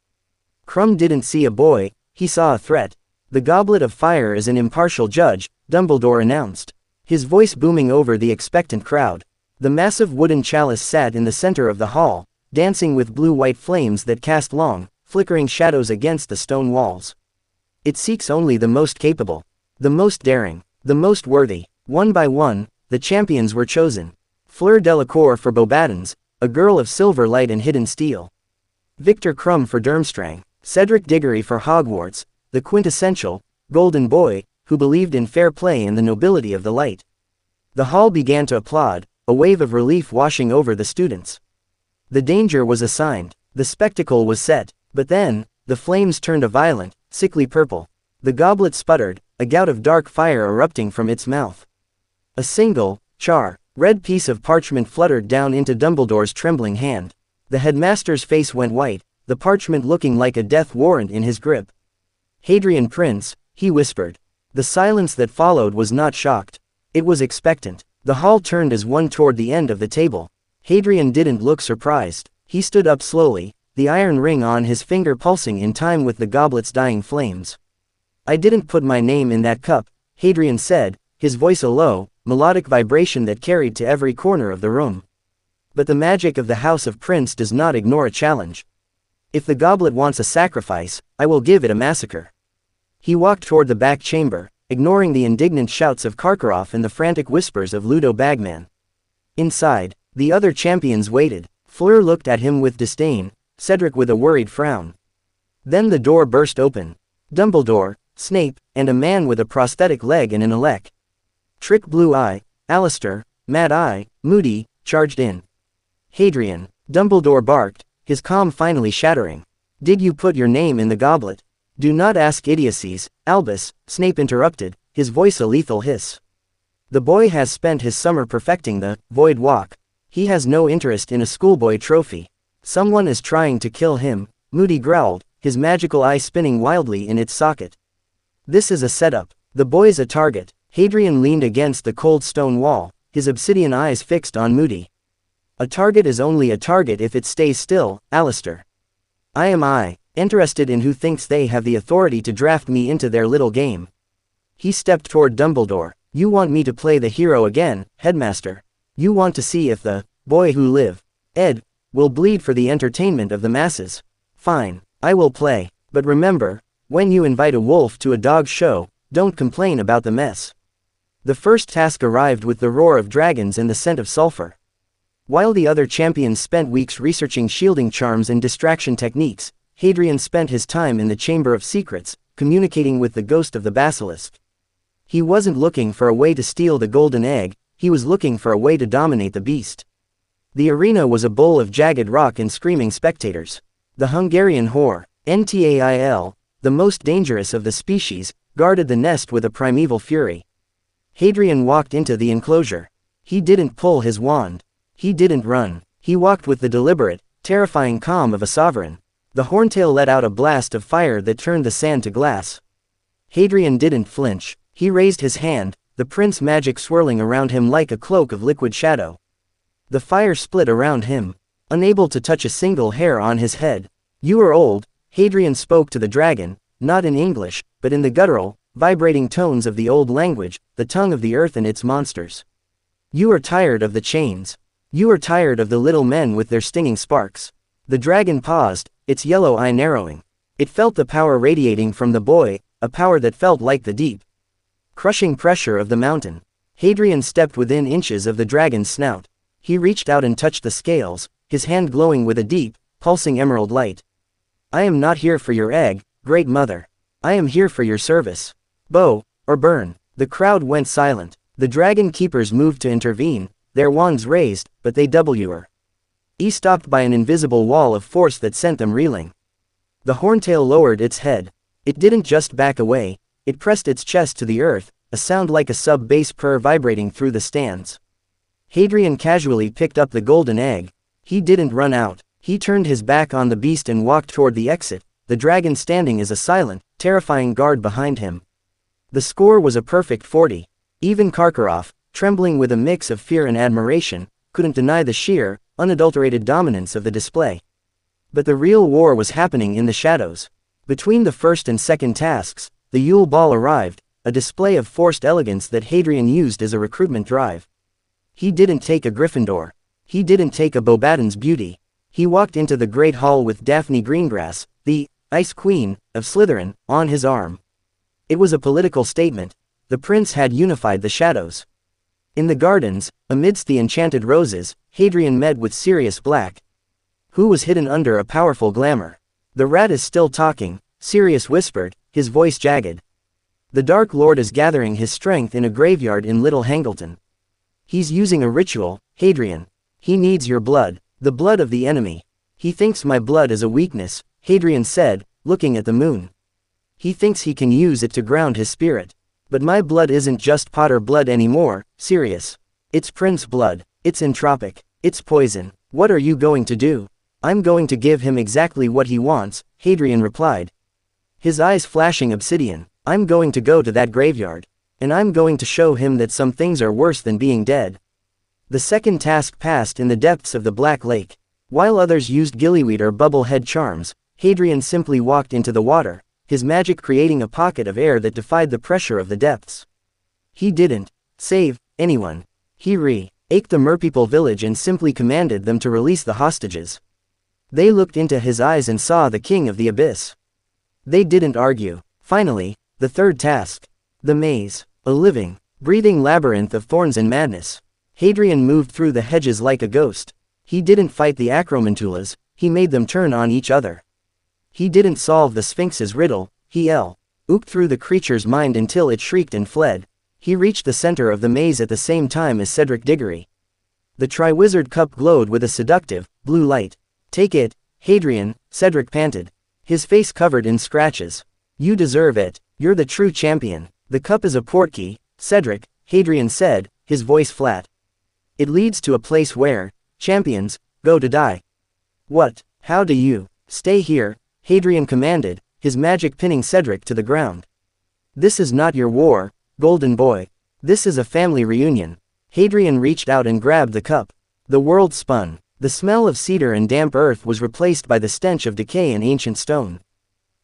Krum didn't see a boy, he saw a threat. "The Goblet of Fire is an impartial judge," Dumbledore announced, his voice booming over the expectant crowd. The massive wooden chalice sat in the center of the hall, dancing with blue-white flames that cast long, flickering shadows against the stone walls. "It seeks only the most capable, the most daring, the most worthy." One by one, the champions were chosen. Fleur Delacour for Beauxbatons, a girl of silver light and hidden steel. Viktor Krum for Durmstrang. Cedric Diggory for Hogwarts, the quintessential, golden boy, who believed in fair play and the nobility of the light. The hall began to applaud, a wave of relief washing over the students. The danger was assigned, the spectacle was set, but then, the flames turned a violent, sickly purple. The goblet sputtered, a gout of dark fire erupting from its mouth. A single, red piece of parchment fluttered down into Dumbledore's trembling hand. The headmaster's face went white, the parchment looking like a death warrant in his grip. "Hadrian Prince," he whispered. The silence that followed was not shocked. It was expectant. The hall turned as one toward the end of the table. Hadrian didn't look surprised. He stood up slowly, the iron ring on his finger pulsing in time with the goblet's dying flames. "I didn't put my name in that cup," Hadrian said, his voice a low, melodic vibration that carried to every corner of the room. "But the magic of the House of Prince does not ignore a challenge. If the goblet wants a sacrifice, I will give it a massacre." He walked toward the back chamber, ignoring the indignant shouts of Karkaroff and the frantic whispers of Ludo Bagman. Inside, the other champions waited. Fleur looked at him with disdain, Cedric with a worried frown. Then the door burst open. Dumbledore, Snape, and a man with a prosthetic leg and an elec. Trick Blue Eye, Alistair, Mad Eye, Moody, charged in. Hadrian, Dumbledore barked, his calm finally shattering. Did you put your name in the goblet? Do not ask idiocies, Albus, Snape interrupted, his voice a lethal hiss. The boy has spent his summer perfecting the Void Walk. He has no interest in a schoolboy trophy. Someone is trying to kill him, Moody growled, his magical eye spinning wildly in its socket. This is a setup. The boy's a target. Hadrian leaned against the cold stone wall, his obsidian eyes fixed on Moody. A target is only a target if it stays still, Alistair. I, interested in who thinks they have the authority to draft me into their little game. He stepped toward Dumbledore. You want me to play the hero again, Headmaster? You want to see if the boy who live, Ed, will bleed for the entertainment of the masses? Fine, I will play, but remember, when you invite a wolf to a dog show, don't complain about the mess. The first task arrived with the roar of dragons and the scent of sulfur. While the other champions spent weeks researching shielding charms and distraction techniques, Hadrian spent his time in the Chamber of Secrets, communicating with the ghost of the basilisk. He wasn't looking for a way to steal the golden egg, he was looking for a way to dominate the beast. The arena was a bowl of jagged rock and screaming spectators. The Hungarian whore, Ntail, the most dangerous of the species, guarded the nest with a primeval fury. Hadrian walked into the enclosure. He didn't pull his wand. He didn't run. He walked with the deliberate, terrifying calm of a sovereign. The horntail let out a blast of fire that turned the sand to glass. Hadrian didn't flinch. He raised his hand, the prince magic swirling around him like a cloak of liquid shadow. The fire split around him, unable to touch a single hair on his head. You are old, Hadrian spoke to the dragon, not in English, but in the guttural, vibrating tones of the old language, the tongue of the earth and its monsters. You are tired of the chains. You are tired of the little men with their stinging sparks. The dragon paused, its yellow eye narrowing. It felt the power radiating from the boy, a power that felt like the deep, crushing pressure of the mountain. Hadrian stepped within inches of the dragon's snout. He reached out and touched the scales, his hand glowing with a deep, pulsing emerald light. I am not here for your egg, Great Mother. I am here for your service. Bow, or burn. The crowd went silent. The dragon keepers moved to intervene, their wands raised, but they were stopped by an invisible wall of force that sent them reeling. The horntail lowered its head. It didn't just back away, it pressed its chest to the earth, a sound like a sub-bass purr vibrating through the stands. Hadrian casually picked up the golden egg. He didn't run out. He turned his back on the beast and walked toward the exit, the dragon standing as a silent, terrifying guard behind him. The score was a perfect 40. Even Karkaroff, trembling with a mix of fear and admiration, couldn't deny the sheer, unadulterated dominance of the display. But the real war was happening in the shadows. Between the first and second tasks, the Yule Ball arrived, a display of forced elegance that Hadrian used as a recruitment drive. He didn't take a Gryffindor. He didn't take a Beauxbaton's beauty. He walked into the Great Hall with Daphne Greengrass, the Ice Queen of Slytherin, on his arm. It was a political statement. The prince had unified the shadows. In the gardens, amidst the enchanted roses, Hadrian met with Sirius Black, who was hidden under a powerful glamour. The rat is still talking, Sirius whispered, his voice jagged. The Dark Lord is gathering his strength in a graveyard in Little Hangleton. He's using a ritual, Hadrian. He needs your blood, the blood of the enemy. He thinks my blood is a weakness, Hadrian said, looking at the moon. He thinks he can use it to ground his spirit. But my blood isn't just Potter blood anymore, Sirius. It's Prince blood. It's entropic. It's poison. What are you going to do? I'm going to give him exactly what he wants, Hadrian replied. His eyes flashing obsidian. I'm going to go to that graveyard. And I'm going to show him that some things are worse than being dead. The second task passed in the depths of the Black Lake. While others used gillyweed or bubble-head charms, Hadrian simply walked into the water, his magic creating a pocket of air that defied the pressure of the depths. He didn't save anyone. He re-ached the merpeople village and simply commanded them to release the hostages. They looked into his eyes and saw the king of the abyss. They didn't argue. Finally, The third task. The maze. A living, breathing labyrinth of thorns and madness. Hadrian moved through the hedges like a ghost. He didn't fight the acromantulas, he made them turn on each other. He didn't solve the Sphinx's riddle, he ooked through the creature's mind until it shrieked and fled. He reached the center of the maze at the same time as Cedric Diggory. The Triwizard cup glowed with a seductive, blue light. Take it, Hadrian, Cedric panted. His face covered in scratches. You deserve it, you're the true champion. The cup is a portkey, Cedric, Hadrian said, his voice flat. It leads to a place where champions go to die. What? How do you stay here? Hadrian commanded, his magic pinning Cedric to the ground. This is not your war, golden boy. This is a family reunion. Hadrian reached out and grabbed the cup. The world spun. The smell of cedar and damp earth was replaced by the stench of decay and ancient stone.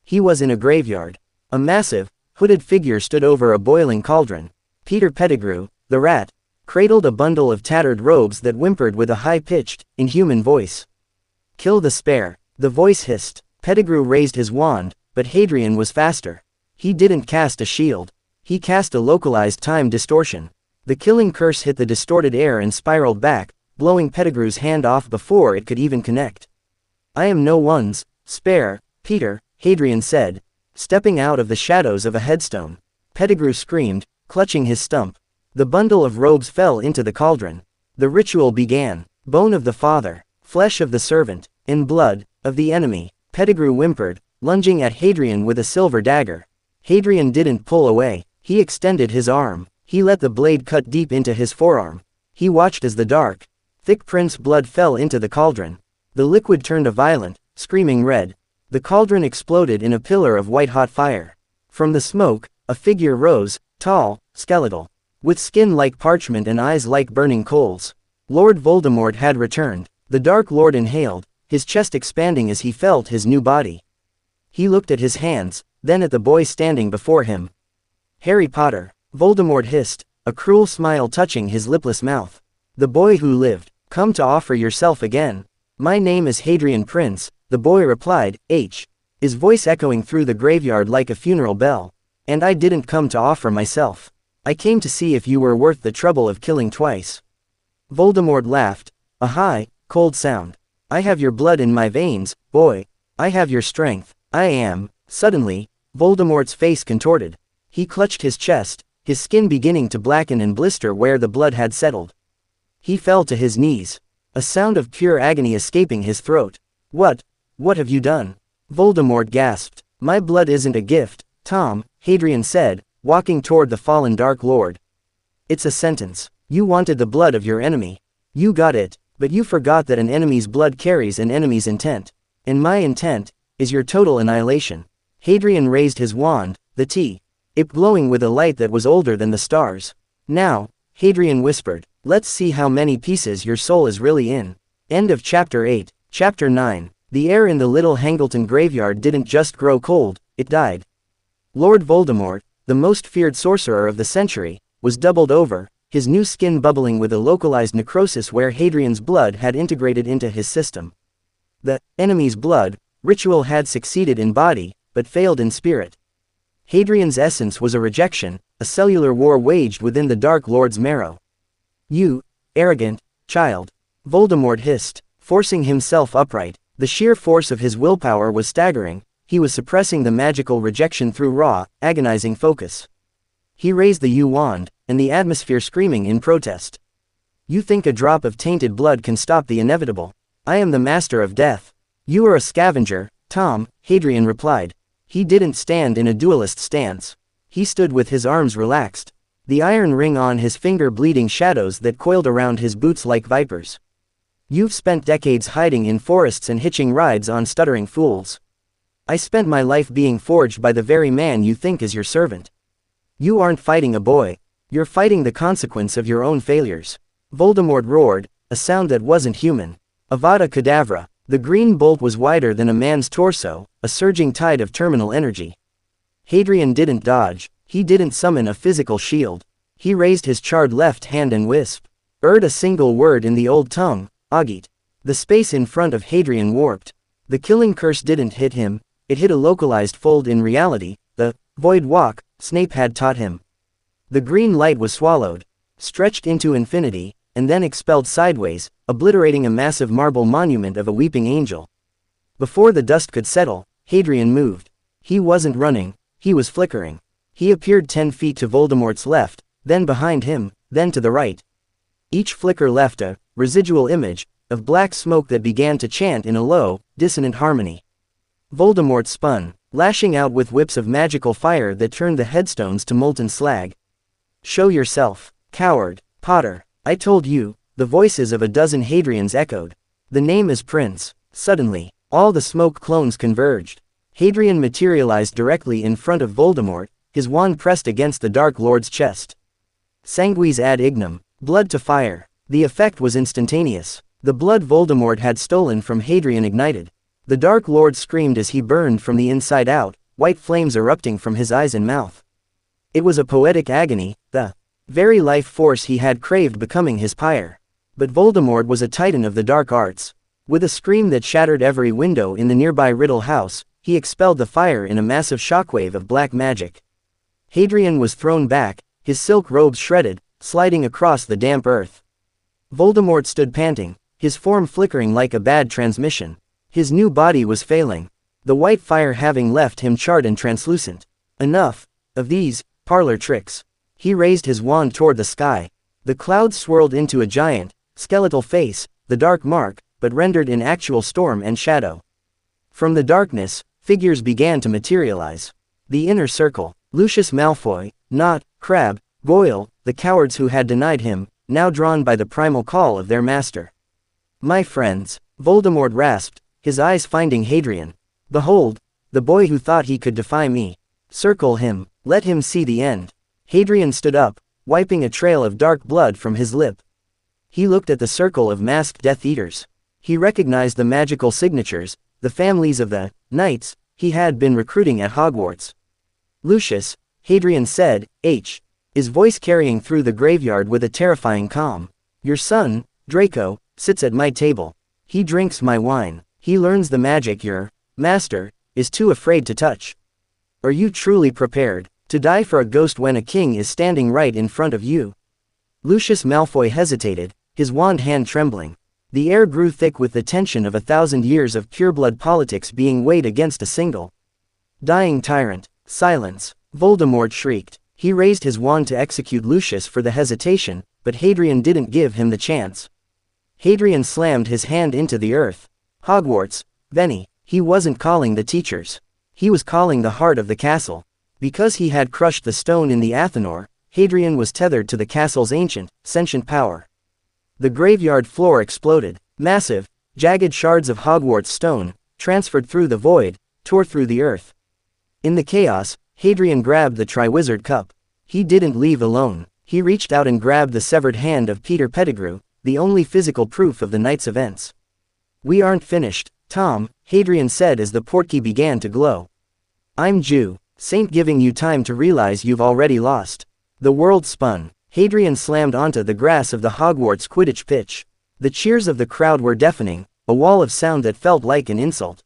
He was in a graveyard. A massive, hooded figure stood over a boiling cauldron. Peter Pettigrew, the rat, cradled a bundle of tattered robes that whimpered with a high-pitched, inhuman voice. Kill the spare, the voice hissed. Pettigrew raised his wand, but Hadrian was faster. He didn't cast a shield. He cast a localized time distortion. The killing curse hit the distorted air and spiraled back, blowing Pettigrew's hand off before it could even connect. I am no one's spare, Peter, Hadrian said, stepping out of the shadows of a headstone. Pettigrew screamed, clutching his stump. The bundle of robes fell into the cauldron. The ritual began. Bone of the father, flesh of the servant, and blood of the enemy. Pettigrew whimpered, lunging at Hadrian with a silver dagger. Hadrian didn't pull away. He extended his arm. He let the blade cut deep into his forearm. He watched as the dark, thick prince blood fell into the cauldron. The liquid turned a violent, screaming red. The cauldron exploded in a pillar of white-hot fire. From the smoke, a figure rose, tall, skeletal, with skin like parchment and eyes like burning coals. Lord Voldemort had returned. The Dark Lord inhaled, his chest expanding as he felt his new body. He looked at his hands, then at the boy standing before him. Harry Potter, Voldemort hissed, a cruel smile touching his lipless mouth. The boy who lived, come to offer yourself again. My name is Hadrian Prince, the boy replied, his voice echoing through the graveyard like a funeral bell. And I didn't come to offer myself. I came to see if you were worth the trouble of killing twice. Voldemort laughed, a high, cold sound. I have your blood in my veins, boy. I have your strength. I am. Suddenly, Voldemort's face contorted. He clutched his chest, his skin beginning to blacken and blister where the blood had settled. He fell to his knees, a sound of pure agony escaping his throat. What have you done? Voldemort gasped. My blood isn't a gift, Tom, Hadrian said, walking toward the fallen Dark Lord. It's a sentence. You wanted the blood of your enemy. You got it, but you forgot that an enemy's blood carries an enemy's intent. And my intent is your total annihilation. Hadrian raised his wand, the tip glowing with a light that was older than the stars. Now, Hadrian whispered, let's see how many pieces your soul is really in. End of Chapter 8. Chapter 9. The air in the little Hangleton graveyard didn't just grow cold, it died. Lord Voldemort, the most feared sorcerer of the century, was doubled over, his new skin bubbling with a localized necrosis where Hadrian's blood had integrated into his system. The enemy's blood ritual had succeeded in body, but failed in spirit. Hadrian's essence was a rejection, a cellular war waged within the Dark Lord's marrow. You arrogant child, Voldemort hissed, forcing himself upright. The sheer force of his willpower was staggering. He was suppressing the magical rejection through raw, agonizing focus. He raised the wand, and the atmosphere screaming in protest. You think a drop of tainted blood can stop the inevitable? I am the master of death. You are a scavenger, Tom, Hadrian replied. He didn't stand in a duelist stance. He stood with his arms relaxed, the iron ring on his finger bleeding shadows that coiled around his boots like vipers. You've spent decades hiding in forests and hitching rides on stuttering fools. I spent my life being forged by the very man you think is your servant. You aren't fighting a boy. You're fighting the consequence of your own failures. Voldemort roared, a sound that wasn't human. Avada Kedavra. The green bolt was wider than a man's torso, a surging tide of terminal energy. Hadrian didn't dodge. He didn't summon a physical shield. He raised his charred left hand and whispered a single word in the old tongue, Agit. The space in front of Hadrian warped. The killing curse didn't hit him, it hit a localized fold in reality, the void walk, Snape had taught him. The green light was swallowed, stretched into infinity, and then expelled sideways, obliterating a massive marble monument of a weeping angel. Before the dust could settle, Hadrian moved. He wasn't running, he was flickering. He appeared 10 feet to Voldemort's left, then behind him, then to the right. Each flicker left a residual image of black smoke that began to chant in a low, dissonant harmony. Voldemort spun, lashing out with whips of magical fire that turned the headstones to molten slag. "Show yourself, coward, Potter, I told you," the voices of a dozen Hadrians echoed. "The name is Prince." Suddenly, all the smoke clones converged. Hadrian materialized directly in front of Voldemort, his wand pressed against the Dark Lord's chest. Sanguis ad ignem, blood to fire. The effect was instantaneous. The blood Voldemort had stolen from Hadrian ignited. The Dark Lord screamed as he burned from the inside out, white flames erupting from his eyes and mouth. It was a poetic agony, the very life force he had craved becoming his pyre. But Voldemort was a titan of the dark arts. With a scream that shattered every window in the nearby Riddle house, he expelled the fire in a massive shockwave of black magic. Hadrian was thrown back, his silk robes shredded, sliding across the damp earth. Voldemort stood panting, his form flickering like a bad transmission. His new body was failing, the white fire having left him charred and translucent. Enough of these parlor tricks. He raised his wand toward the sky. The clouds swirled into a giant, skeletal face, the dark mark, but rendered in actual storm and shadow. From the darkness, figures began to materialize. The inner circle, Lucius Malfoy, Nott, Crabbe, Goyle, the cowards who had denied him, now drawn by the primal call of their master. "My friends," Voldemort rasped, his eyes finding Hadrian. "Behold, the boy who thought he could defy me. Circle him, let him see the end." Hadrian stood up, wiping a trail of dark blood from his lip. He looked at the circle of masked Death Eaters. He recognized the magical signatures, the families of the knights he had been recruiting at Hogwarts. "Lucius," Hadrian said, his voice carrying through the graveyard with a terrifying calm. "Your son, Draco, sits at my table. He drinks my wine. He learns the magic your master is too afraid to touch. Are you truly prepared to die for a ghost when a king is standing right in front of you?" Lucius Malfoy hesitated, his wand hand trembling. The air grew thick with the tension of 1,000 years of pureblood politics being weighed against a single dying tyrant. "Silence!" Voldemort shrieked. He raised his wand to execute Lucius for the hesitation, but Hadrian didn't give him the chance. Hadrian slammed his hand into the earth. "Hogwarts, Benny." He wasn't calling the teachers. He was calling the heart of the castle. Because he had crushed the stone in the Athanor, Hadrian was tethered to the castle's ancient, sentient power. The graveyard floor exploded. Massive, jagged shards of Hogwarts stone, transferred through the void, tore through the earth. In the chaos, Hadrian grabbed the Triwizard cup. He didn't leave alone. He reached out and grabbed the severed hand of Peter Pettigrew, the only physical proof of the night's events. "We aren't finished, Tom," Hadrian said as the portkey began to glow. "I'm Jew, Saint, giving you time to realize you've already lost." The world spun. Hadrian slammed onto the grass of the Hogwarts Quidditch pitch. The cheers of the crowd were deafening, a wall of sound that felt like an insult.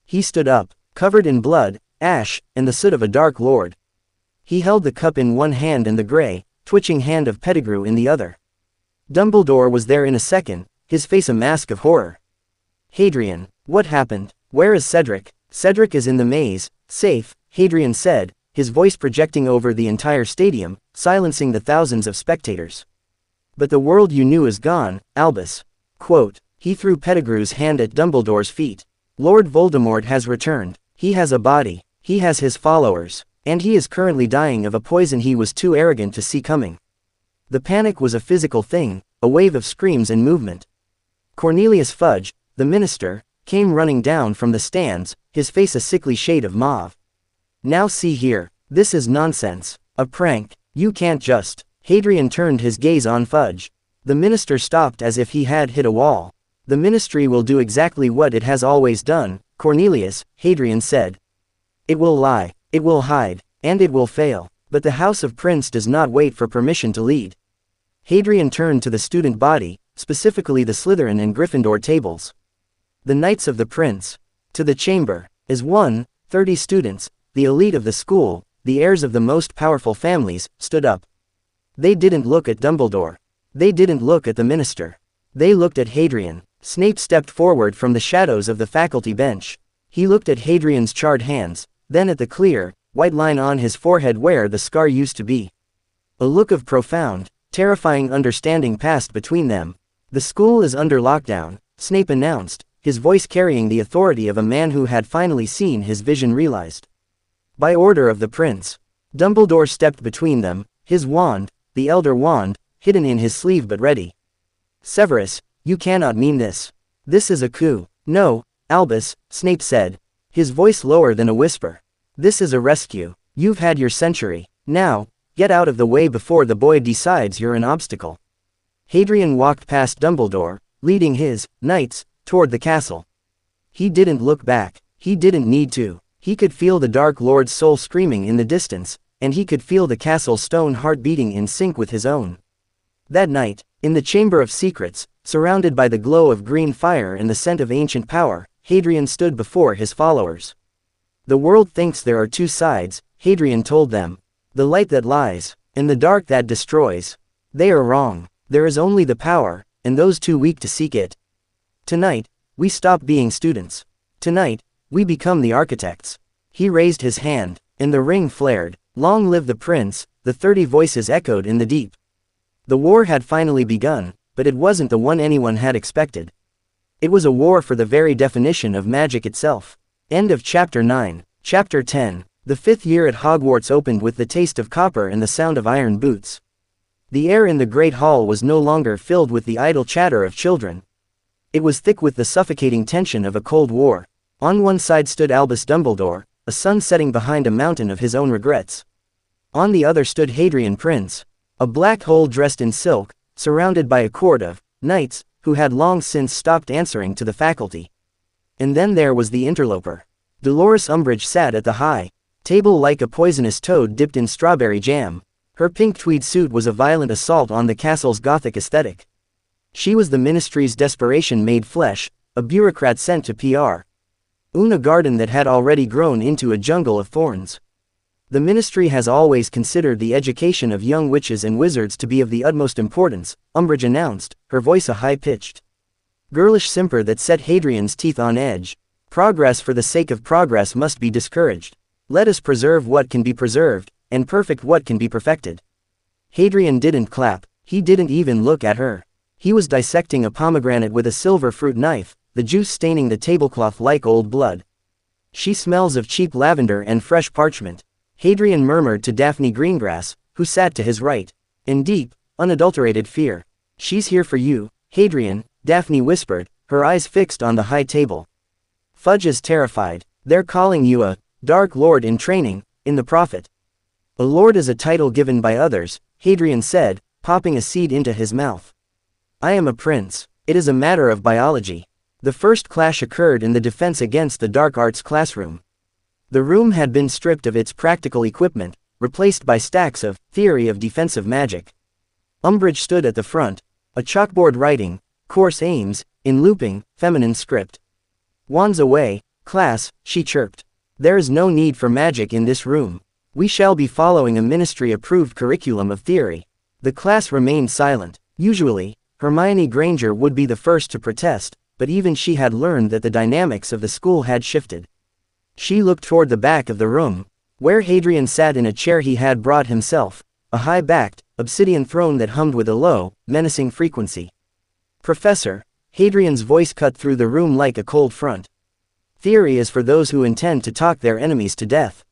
He stood up, covered in blood, ash, and the soot of a Dark Lord. He held the cup in one hand and the gray, twitching hand of Pettigrew in the other. Dumbledore was there in a second, his face a mask of horror. "Hadrian, what happened? Where is Cedric?" "Cedric is in the maze, safe," Hadrian said, his voice projecting over the entire stadium, silencing the thousands of spectators. "But the world you knew is gone, Albus." Quote, he threw Pettigrew's hand at Dumbledore's feet. "Lord Voldemort has returned. He has a body. He has his followers. And he is currently dying of a poison he was too arrogant to see coming." The panic was a physical thing, a wave of screams and movement. Cornelius Fudge, the minister, came running down from the stands, his face a sickly shade of mauve. "Now see here, this is nonsense. A prank. You can't just..." Hadrian turned his gaze on Fudge. The minister stopped as if he had hit a wall. "The ministry will do exactly what it has always done, Cornelius," Hadrian said. "It will lie, it will hide, and it will fail. But the House of Prince does not wait for permission to lead." Hadrian turned to the student body, specifically the Slytherin and Gryffindor tables. "The Knights of the Prince. To the chamber." As 30 students, the elite of the school, the heirs of the most powerful families, stood up. They didn't look at Dumbledore. They didn't look at the minister. They looked at Hadrian. Snape stepped forward from the shadows of the faculty bench. He looked at Hadrian's charred hands, then at the clear, white line on his forehead where the scar used to be. A look of profound, terrifying understanding passed between them. "The school is under lockdown," Snape announced, his voice carrying the authority of a man who had finally seen his vision realized. By order of the prince. Dumbledore stepped between them, his wand, the Elder Wand, hidden in his sleeve but ready. "Severus, you cannot mean this. This is a coup." "No, Albus," Snape said, his voice lower than a whisper. "This is a rescue. You've had your century. Now, get out of the way before the boy decides you're an obstacle." Hadrian walked past Dumbledore, leading his knights toward the castle. He didn't look back. He didn't need to. He could feel the Dark Lord's soul screaming in the distance, and he could feel the castle's stone heart beating in sync with his own. That night, in the Chamber of Secrets, surrounded by the glow of green fire and the scent of ancient power, Hadrian stood before his followers. "The world thinks there are two sides," Hadrian told them. "The light that lies, and the dark that destroys. They are wrong. There is only the power, and those too weak to seek it. Tonight, we stop being students. Tonight, we become the architects." He raised his hand, and the ring flared. "Long live the prince," the 30 voices echoed in the deep. The war had finally begun, but it wasn't the one anyone had expected. It was a war for the very definition of magic itself. End of Chapter 9. Chapter 10. The 5th year at Hogwarts opened with the taste of copper and the sound of iron boots. The air in the Great Hall was no longer filled with the idle chatter of children. It was thick with the suffocating tension of a cold war. On one side stood Albus Dumbledore, a sun setting behind a mountain of his own regrets. On the other stood Hadrian Prince, a black hole dressed in silk, surrounded by a court of knights, who had long since stopped answering to the faculty. And then there was the interloper. Dolores Umbridge sat at the high table like a poisonous toad dipped in strawberry jam. Her pink tweed suit was a violent assault on the castle's Gothic aesthetic. She was the ministry's desperation made flesh, a bureaucrat sent to PR. A garden that had already grown into a jungle of thorns. The ministry has always considered the education of young witches and wizards to be of the utmost importance, Umbridge announced, her voice a high-pitched, girlish simper that set Hadrian's teeth on edge. "Progress for the sake of progress must be discouraged. Let us preserve what can be preserved, and perfect what can be perfected." Hadrian didn't clap. He didn't even look at her. He was dissecting a pomegranate with a silver fruit knife, the juice staining the tablecloth like old blood. "She smells of cheap lavender and fresh parchment," Hadrian murmured to Daphne Greengrass, who sat to his right, in deep, unadulterated fear. "She's here for you, Hadrian," Daphne whispered, her eyes fixed on the high table. "Fudge is terrified. They're calling you a Dark Lord in training, in the Prophet." "A lord is a title given by others," Hadrian said, popping a seed into his mouth. "I am a prince. It is a matter of biology." The first clash occurred in the Defense Against the Dark Arts classroom. The room had been stripped of its practical equipment, replaced by stacks of theory of defensive magic. Umbridge stood at the front, a chalkboard writing, course aims, in looping, feminine script. "Wands away, class," she chirped. "There is no need for magic in this room. We shall be following a ministry-approved curriculum of theory." The class remained silent. Usually, Hermione Granger would be the first to protest, but even she had learned that the dynamics of the school had shifted. She looked toward the back of the room, where Hadrian sat in a chair he had brought himself, a high-backed, obsidian throne that hummed with a low, menacing frequency. "Professor," Hadrian's voice cut through the room like a cold front. "Theory is for those who intend to talk their enemies to death.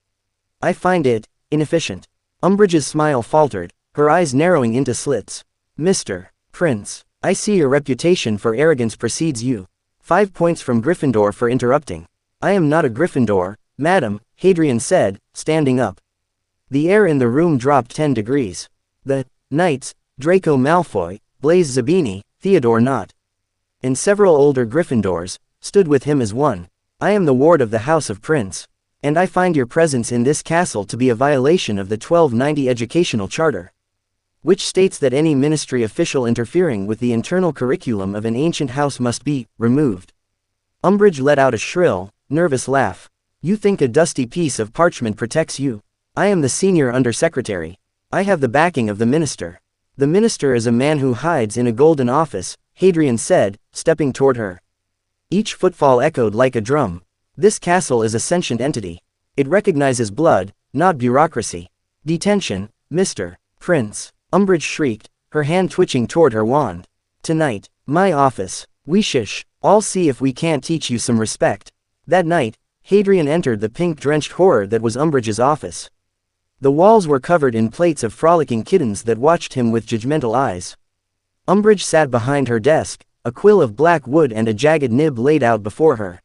I find it inefficient." Umbridge's smile faltered, her eyes narrowing into slits. "Mr. Prince, I see your reputation for arrogance precedes you. 5 points from Gryffindor for interrupting." "I am not a Gryffindor, madam," Hadrian said, standing up. The air in the room dropped 10 degrees. The knights, Draco Malfoy, Blaise Zabini, Theodore Nott, and several older Gryffindors, stood with him as one. "I am the ward of the House of Prince, and I find your presence in this castle to be a violation of the 1290 Educational Charter, which states that any ministry official interfering with the internal curriculum of an ancient house must be removed." Umbridge let out a shrill, nervous laugh. "You think a dusty piece of parchment protects you? I am the senior undersecretary. I have the backing of the minister. The minister is a man who hides in a golden office, Hadrian said, stepping toward her. Each footfall echoed like a drum. This castle is a sentient entity. It recognizes blood, not bureaucracy. Detention, Mr. Prince. Umbridge shrieked, her hand twitching toward her wand. Tonight, my office. We shush. I'll see if we can't teach you some respect. That night, Hadrian entered the pink-drenched horror that was Umbridge's office. The walls were covered in plates of frolicking kittens that watched him with judgmental eyes. Umbridge sat behind her desk, a quill of black wood and a jagged nib laid out before her.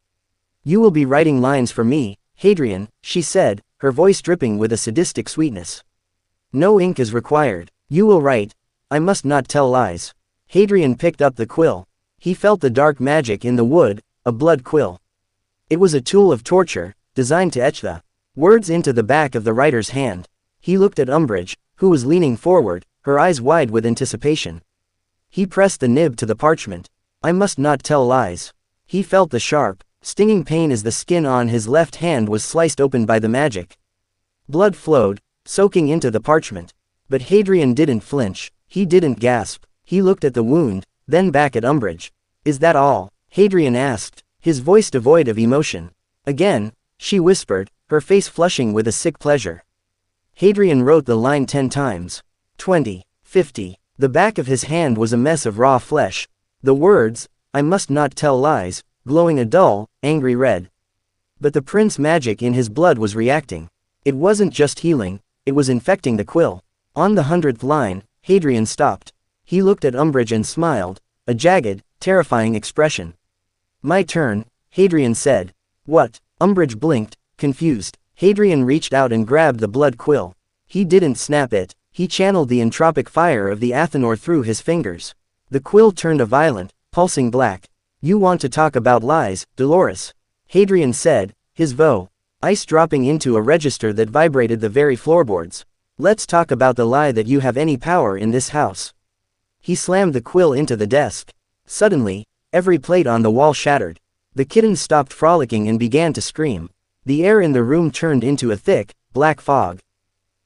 You will be writing lines for me, Hadrian, she said, her voice dripping with a sadistic sweetness. No ink is required. You will write. I must not tell lies. Hadrian picked up the quill. He felt the dark magic in the wood, a blood quill. It was a tool of torture, designed to etch the words into the back of the writer's hand. He looked at Umbridge, who was leaning forward, her eyes wide with anticipation. He pressed the nib to the parchment. I must not tell lies. He felt the sharp, stinging pain as the skin on his left hand was sliced open by the magic. Blood flowed, soaking into the parchment. But Hadrian didn't flinch, he didn't gasp. He looked at the wound, then back at Umbridge. Is that all? Hadrian asked, his voice devoid of emotion. Again, she whispered, her face flushing with a sick pleasure. Hadrian wrote the line 10 times. 20, 50. The back of his hand was a mess of raw flesh. The words, I must not tell lies, glowing a dull, angry red. But the prince magic in his blood was reacting. It wasn't just healing, it was infecting the quill. On the 100th line, Hadrian stopped. He looked at Umbridge and smiled, a jagged, terrifying expression. My turn, Hadrian said. What? Umbridge blinked, confused. Hadrian reached out and grabbed the blood quill. He didn't snap it, he channeled the entropic fire of the Athanor through his fingers. The quill turned a violent, pulsing black. You want to talk about lies, Dolores? Hadrian said, his ice dropping into a register that vibrated the very floorboards. Let's talk about the lie that you have any power in this house. He slammed the quill into the desk. Suddenly, every plate on the wall shattered. The kittens stopped frolicking and began to scream. The air in the room turned into a thick, black fog.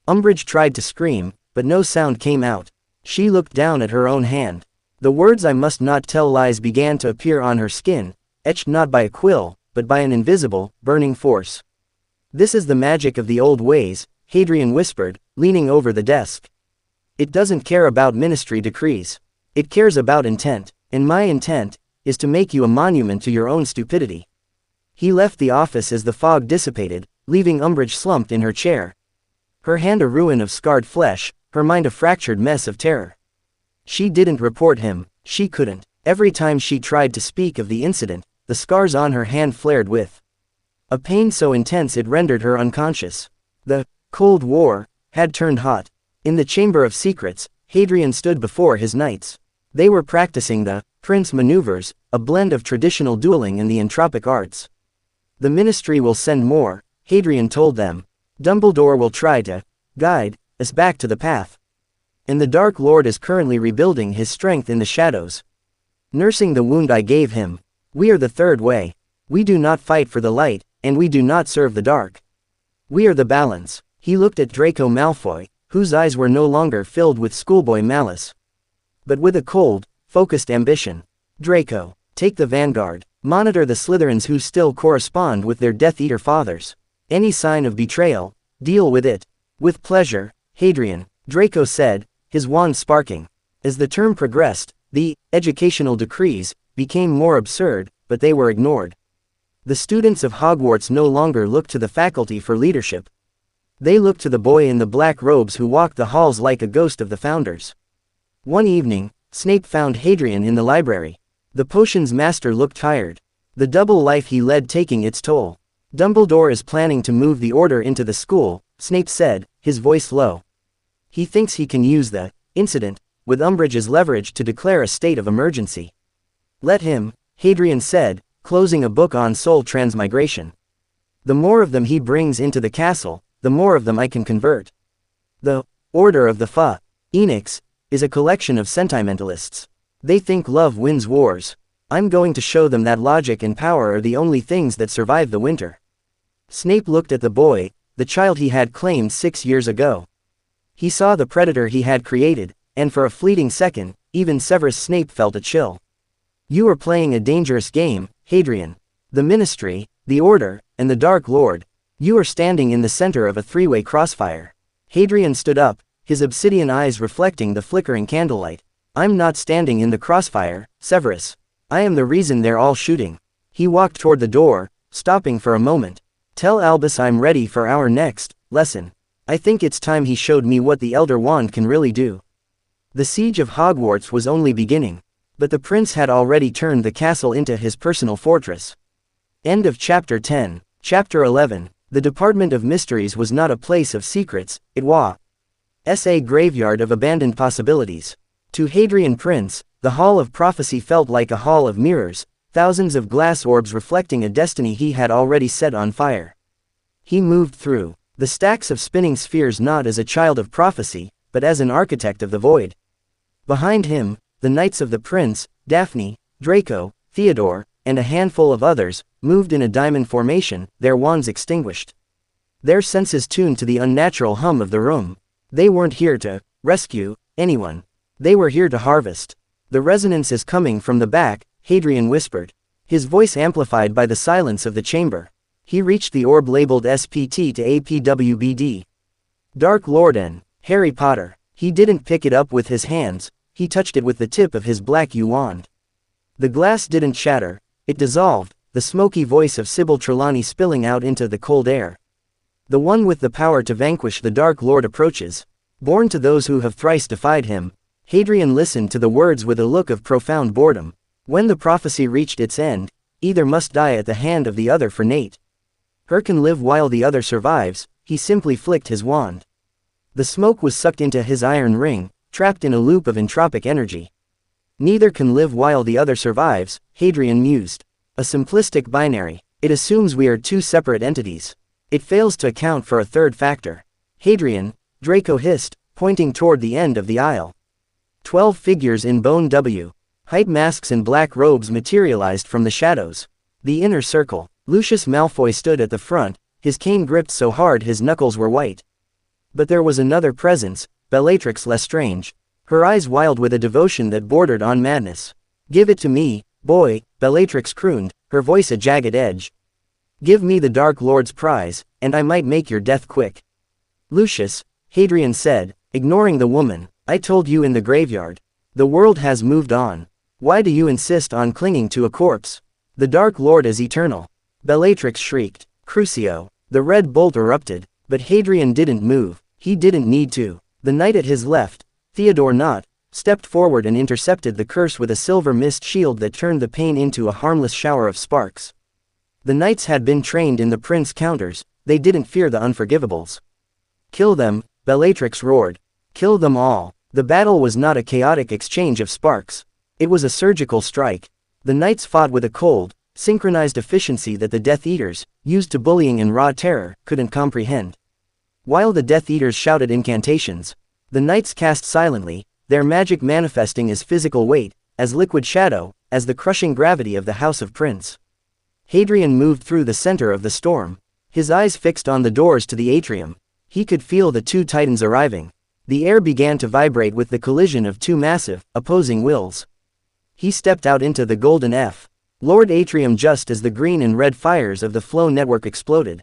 Umbridge tried to scream, but no sound came out. She looked down at her own hand. The words I must not tell lies began to appear on her skin, etched not by a quill, but by an invisible, burning force. This is the magic of the old ways, Hadrian whispered, leaning over the desk. It doesn't care about ministry decrees. It cares about intent, and my intent is to make you a monument to your own stupidity. He left the office as the fog dissipated, leaving Umbridge slumped in her chair. Her hand a ruin of scarred flesh, her mind a fractured mess of terror. She didn't report him, she couldn't. Every time she tried to speak of the incident, the scars on her hand flared with a pain so intense it rendered her unconscious. The Cold War had turned hot. In the Chamber of Secrets, Hadrian stood before his knights. They were practicing the Prince maneuvers, a blend of traditional dueling and the entropic arts. The ministry will send more, Hadrian told them. Dumbledore will try to guide us back to the path. And the Dark Lord is currently rebuilding his strength in the shadows. Nursing the wound I gave him. We are the third way. We do not fight for the light, and we do not serve the dark. We are the balance. He looked at Draco Malfoy, whose eyes were no longer filled with schoolboy malice, but with a cold, focused ambition. Draco, take the vanguard. Monitor the Slytherins who still correspond with their Death Eater fathers. Any sign of betrayal, deal with it. With pleasure, Hadrian, Draco said, his wand sparking. As the term progressed, the educational decrees became more absurd, but they were ignored. The students of Hogwarts no longer looked to the faculty for leadership. They looked to the boy in the black robes who walked the halls like a ghost of the founders. One evening, Snape found Hadrian in the library. The potions master looked tired. The double life he led taking its toll. Dumbledore is planning to move the order into the school, Snape said, his voice low. He thinks he can use the incident with Umbridge's leverage to declare a state of emergency. Let him, Hadrian said, closing a book on soul transmigration. The more of them he brings into the castle, the more of them I can convert. The Order of the Phoenix is a collection of sentimentalists. They think love wins wars. I'm going to show them that logic and power are the only things that survive the winter. Snape looked at the boy, the child he had claimed 6 years ago. He saw the predator he had created, and for a fleeting second, even Severus Snape felt a chill. You are playing a dangerous game, Hadrian. The Ministry, the Order, and the Dark Lord. You are standing in the center of a three-way crossfire. Hadrian stood up, his obsidian eyes reflecting the flickering candlelight. I'm not standing in the crossfire, Severus. I am the reason they're all shooting. He walked toward the door, stopping for a moment. Tell Albus I'm ready for our next lesson. I think it's time he showed me what the Elder Wand can really do. The siege of Hogwarts was only beginning, but the prince had already turned the castle into his personal fortress. End of Chapter 10. Chapter 11. The Department of Mysteries was not a place of secrets, it was a graveyard of abandoned possibilities. To Hadrian Prince, the Hall of Prophecy felt like a hall of mirrors, thousands of glass orbs reflecting a destiny he had already set on fire. He moved through the stacks of spinning spheres not as a child of prophecy, but as an architect of the void. Behind him, the Knights of the Prince, Daphne, Draco, Theodore, and a handful of others, moved in a diamond formation, their wands extinguished. Their senses tuned to the unnatural hum of the room. They weren't here to rescue anyone. They were here to harvest. The resonance is coming from the back, Hadrian whispered, his voice amplified by the silence of the chamber. He reached the orb labeled SPT to APWBD. Dark Lord and Harry Potter. He didn't pick it up with his hands, he touched it with the tip of his black wand. The glass didn't shatter, it dissolved, the smoky voice of Sybil Trelawney spilling out into the cold air. The one with the power to vanquish the Dark Lord approaches. Born to those who have thrice defied him, Hadrian listened to the words with a look of profound boredom. When the prophecy reached its end, either must die at the hand of the other for Nate. Her can live while the other survives, he simply flicked his wand. The smoke was sucked into his iron ring, trapped in a loop of entropic energy. Neither can live while the other survives, Hadrian mused. A simplistic binary. It assumes we are two separate entities. It fails to account for a third factor. Hadrian, Draco hissed, pointing toward the end of the aisle. 12 figures in bone W. Height masks and black robes materialized from the shadows. The inner circle. Lucius Malfoy stood at the front, his cane gripped so hard his knuckles were white. But there was another presence, Bellatrix Lestrange. Her eyes wild with a devotion that bordered on madness. Give it to me, boy, Bellatrix crooned, her voice a jagged edge. Give me the Dark Lord's prize, and I might make your death quick. Lucius, Hadrian said, ignoring the woman, I told you in the graveyard. The world has moved on. Why do you insist on clinging to a corpse? The Dark Lord is eternal. Bellatrix shrieked. Crucio. The red bolt erupted, but Hadrian didn't move. He didn't need to. The knight at his left, Theodore Knott, stepped forward and intercepted the curse with a silver mist shield that turned the pain into a harmless shower of sparks. The knights had been trained in the prince counters, they didn't fear the unforgivables. Kill them, Bellatrix roared. Kill them all. The battle was not a chaotic exchange of sparks. It was a surgical strike. The knights fought with a cold, synchronized efficiency that the Death Eaters, used to bullying and raw terror, couldn't comprehend. While the Death Eaters shouted incantations, the knights cast silently, their magic manifesting as physical weight, as liquid shadow, as the crushing gravity of the House of Prince. Hadrian moved through the center of the storm, his eyes fixed on the doors to the atrium. He could feel the two titans arriving. The air began to vibrate with the collision of two massive, opposing wills. He stepped out into the golden Lord Atrium just as the green and red fires of the flow network exploded.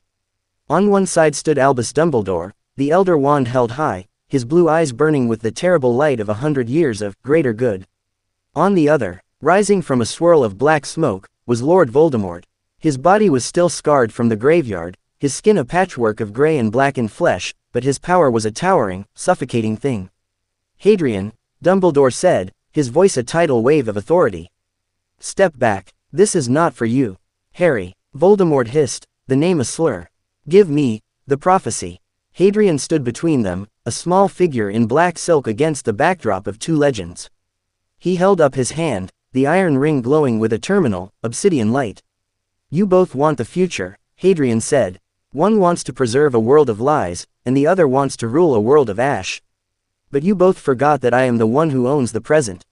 On one side stood Albus Dumbledore, the Elder Wand held high, his blue eyes burning with the terrible light of 100 years of greater good. On the other, rising from a swirl of black smoke, was Lord Voldemort. His body was still scarred from the graveyard, his skin a patchwork of gray and blackened flesh, but his power was a towering, suffocating thing. Hadrian, Dumbledore said, his voice a tidal wave of authority. Step back. This is not for you. Harry, Voldemort hissed, the name a slur. Give me the prophecy. Hadrian stood between them, a small figure in black silk against the backdrop of two legends. He held up his hand, the iron ring glowing with a terminal, obsidian light. You both want the future, Hadrian said. One wants to preserve a world of lies, and the other wants to rule a world of ash. But you both forgot that I am the one who owns the present.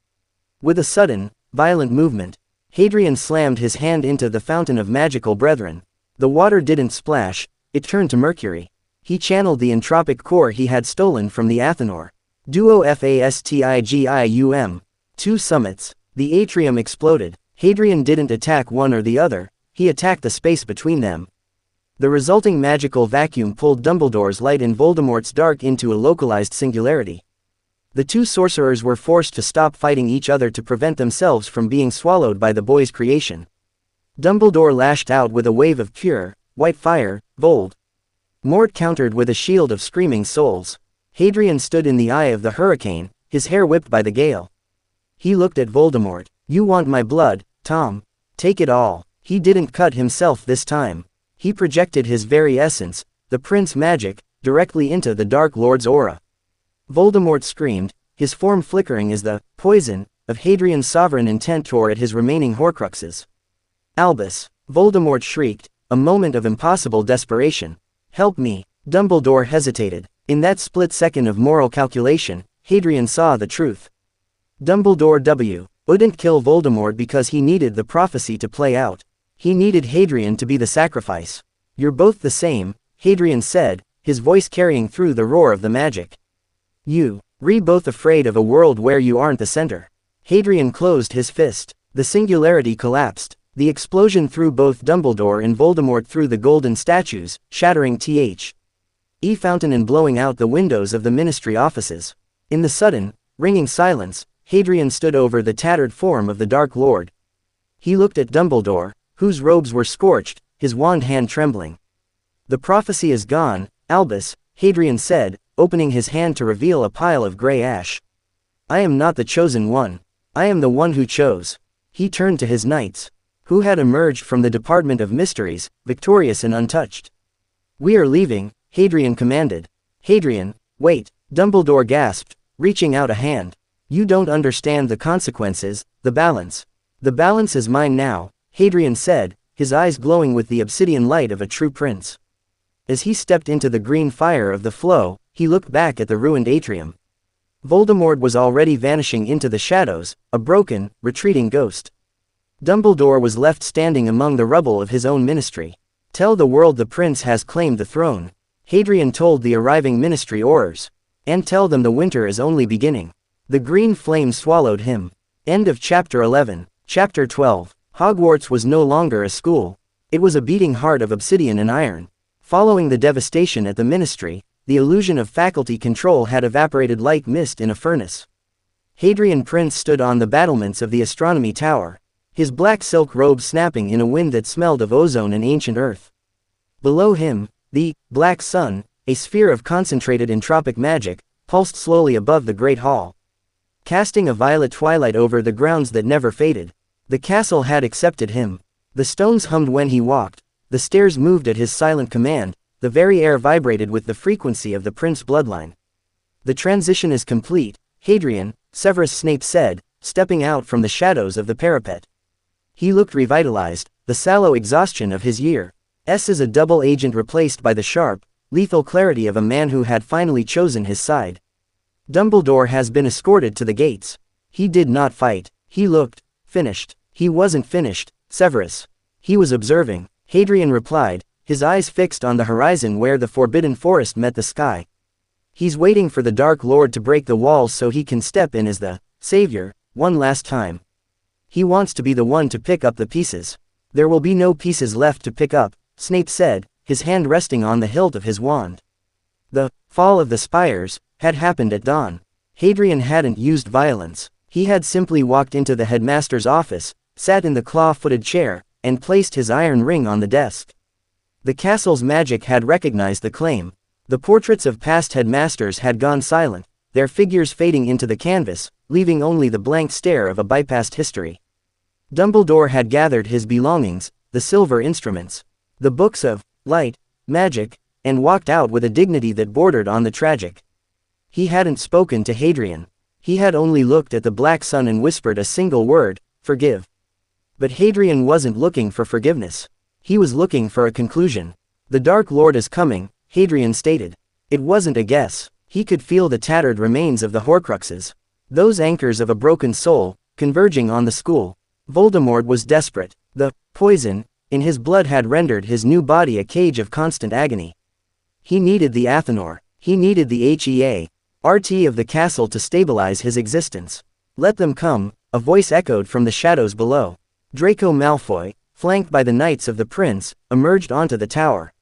With a sudden, violent movement, Hadrian slammed his hand into the fountain of magical brethren. The water didn't splash, it turned to mercury. He channeled the entropic core he had stolen from the Athanor. Duo Fastigium. Two summits. The atrium exploded. Hadrian didn't attack one or the other, he attacked the space between them. The resulting magical vacuum pulled Dumbledore's light and Voldemort's dark into a localized singularity. The two sorcerers were forced to stop fighting each other to prevent themselves from being swallowed by the boy's creation. Dumbledore lashed out with a wave of pure, white fire. Voldemort countered with a shield of screaming souls. Hadrian stood in the eye of the hurricane, his hair whipped by the gale. He looked at Voldemort. "You want my blood, Tom? Take it all." He didn't cut himself this time. He projected his very essence, the prince magic, directly into the Dark Lord's aura. Voldemort screamed, his form flickering as the poison of Hadrian's sovereign intent tore at his remaining Horcruxes. "Albus!" Voldemort shrieked, a moment of impossible desperation. "Help me!" Dumbledore hesitated. In that split second of moral calculation, Hadrian saw the truth. Dumbledore wouldn't kill Voldemort because he needed the prophecy to play out. He needed Hadrian to be the sacrifice. "You're both the same," Hadrian said, his voice carrying through the roar of the magic. "You're both afraid of a world where you aren't the center." Hadrian closed his fist. The singularity collapsed. The explosion threw both Dumbledore and Voldemort through the golden statues, shattering the fountain and blowing out the windows of the ministry offices. In the sudden, ringing silence, Hadrian stood over the tattered form of the Dark Lord. He looked at Dumbledore, whose robes were scorched, his wand hand trembling. "The prophecy is gone, Albus," Hadrian said, opening his hand to reveal a pile of gray ash. "I am not the chosen one. I am the one who chose." He turned to his knights, who had emerged from the Department of Mysteries, victorious and untouched. "We are leaving," Hadrian commanded. "Hadrian, wait," Dumbledore gasped, reaching out a hand. "You don't understand the consequences, the balance." "The balance is mine now," Hadrian said, his eyes glowing with the obsidian light of a true prince. As he stepped into the green fire of the flow, he looked back at the ruined atrium. Voldemort was already vanishing into the shadows, a broken, retreating ghost. Dumbledore was left standing among the rubble of his own ministry. "Tell the world the prince has claimed the throne," Hadrian told the arriving ministry Aurors. "And tell them the winter is only beginning." The green flame swallowed him. End of Chapter 11. Chapter 12. Hogwarts was no longer a school. It was a beating heart of obsidian and iron. Following the devastation at the ministry, the illusion of faculty control had evaporated like mist in a furnace. Hadrian Prince stood on the battlements of the astronomy tower, his black silk robe snapping in a wind that smelled of ozone and ancient earth. Below him, the black sun, a sphere of concentrated entropic magic, pulsed slowly above the great hall, casting a violet twilight over the grounds that never faded. The castle had accepted him. The stones hummed when he walked, the stairs moved at his silent command, the very air vibrated with the frequency of the prince bloodline. "The transition is complete, Hadrian," Severus Snape said, stepping out from the shadows of the parapet. He looked revitalized, the sallow exhaustion of his years as a double agent replaced by the sharp, lethal clarity of a man who had finally chosen his side. "Dumbledore has been escorted to the gates." He did not fight. He looked finished. He wasn't finished, Severus. He was observing, Hadrian replied, his eyes fixed on the horizon where the forbidden forest met the sky. "He's waiting for the Dark Lord to break the walls so he can step in as the savior, one last time. He wants to be the one to pick up the pieces." "There will be no pieces left to pick up," Snape said, his hand resting on the hilt of his wand. The fall of the spires had happened at dawn. Hadrian hadn't used violence. He had simply walked into the headmaster's office, sat in the claw-footed chair, and placed his iron ring on the desk. The castle's magic had recognized the claim. The portraits of past headmasters had gone silent, their figures fading into the canvas, leaving only the blank stare of a bypassed history. Dumbledore had gathered his belongings, the silver instruments, the books of light, magic, and walked out with a dignity that bordered on the tragic. He hadn't spoken to Hadrian. He had only looked at the black sun and whispered a single word, "Forgive." But Hadrian wasn't looking for forgiveness. He was looking for a conclusion. "The Dark Lord is coming," Hadrian stated. It wasn't a guess. He could feel the tattered remains of the Horcruxes. Those anchors of a broken soul, converging on the school. Voldemort was desperate. The poison in his blood had rendered his new body a cage of constant agony. He needed the Athenor. He needed the HEA-RT of the castle to stabilize his existence. Let them come, a voice echoed from the shadows below. Draco Malfoy, flanked by the knights of the prince, emerged onto the tower.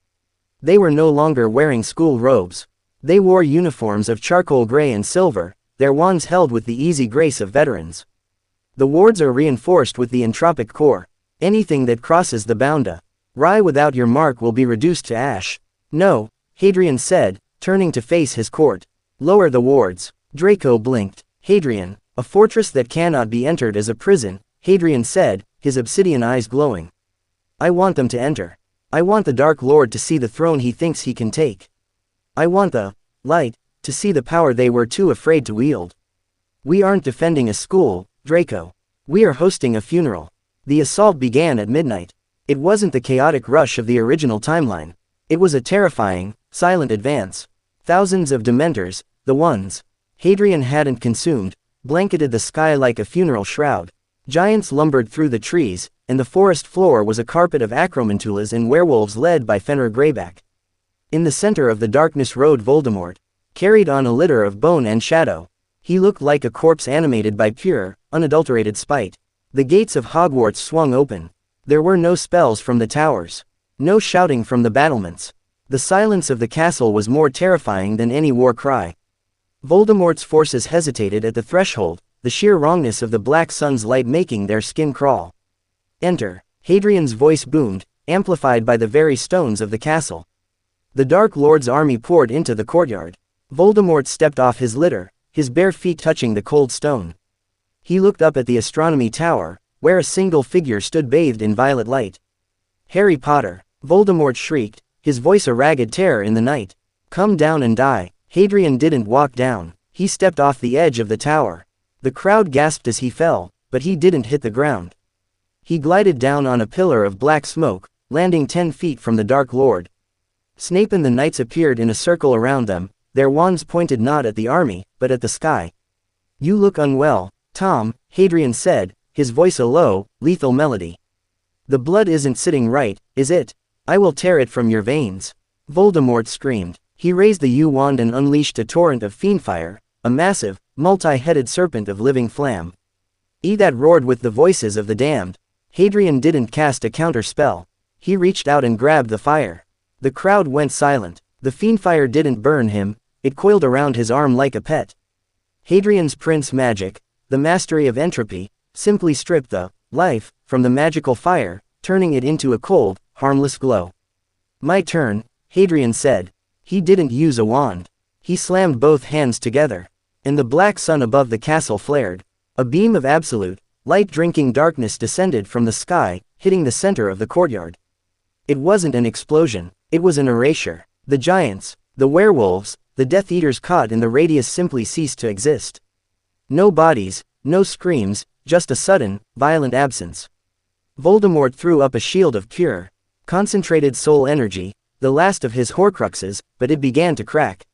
They were no longer wearing school robes. They wore uniforms of charcoal gray and silver, their wands held with the easy grace of veterans. The wards are reinforced with the entropic core. Anything that crosses the bounda Rye without your mark will be reduced to ash. No, Hadrian said, turning to face his court. Lower the wards. Draco blinked. Hadrian, a fortress that cannot be entered is a prison, Hadrian said, his obsidian eyes glowing. I want them to enter. I want the Dark Lord to see the throne he thinks he can take. I want the light to see the power they were too afraid to wield. We aren't defending a school, Draco. We are hosting a funeral. The assault began at midnight. It wasn't the chaotic rush of the original timeline. It was a terrifying, silent advance. Thousands of Dementors, the ones Hadrian hadn't consumed, blanketed the sky like a funeral shroud. Giants lumbered through the trees, and the forest floor was a carpet of acromantulas and werewolves led by Fenrir Greyback. In the center of the darkness rode Voldemort, carried on a litter of bone and shadow. He looked like a corpse animated by pure, unadulterated spite. The gates of Hogwarts swung open. There were no spells from the towers. No shouting from the battlements. The silence of the castle was more terrifying than any war cry. Voldemort's forces hesitated at the threshold, the sheer wrongness of the black sun's light making their skin crawl. Enter, Hadrian's voice boomed, amplified by the very stones of the castle. The Dark Lord's army poured into the courtyard. Voldemort stepped off his litter, his bare feet touching the cold stone. He looked up at the astronomy tower, where a single figure stood bathed in violet light. Harry Potter, Voldemort shrieked, his voice a ragged terror in the night. Come down and die. Hadrian didn't walk down, he stepped off the edge of the tower. The crowd gasped as he fell, but he didn't hit the ground. He glided down on a pillar of black smoke, landing 10 feet from the Dark Lord. Snape and the knights appeared in a circle around them, their wands pointed not at the army, but at the sky. You look unwell, Tom, Hadrian said, his voice a low, lethal melody. The blood isn't sitting right, is it? I will tear it from your veins. Voldemort screamed. He raised the U-wand and unleashed a torrent of fiendfire, a massive, multi-headed serpent of living flam. That roared with the voices of the damned. Hadrian didn't cast a counter spell. He reached out and grabbed the fire. The crowd went silent. The fiendfire didn't burn him, it coiled around his arm like a pet. Hadrian's prince magic, the mastery of entropy, simply stripped the life from the magical fire, turning it into a cold, harmless glow. My turn, Hadrian said. He didn't use a wand. He slammed both hands together. And the black sun above the castle flared. A beam of absolute, light-drinking darkness descended from the sky, hitting the center of the courtyard. It wasn't an explosion, it was an erasure. The giants, the werewolves, the Death Eaters caught in the radius simply ceased to exist. No bodies, no screams, just a sudden, violent absence. Voldemort threw up a shield of pure, concentrated soul energy, the last of his Horcruxes, but it began to crack.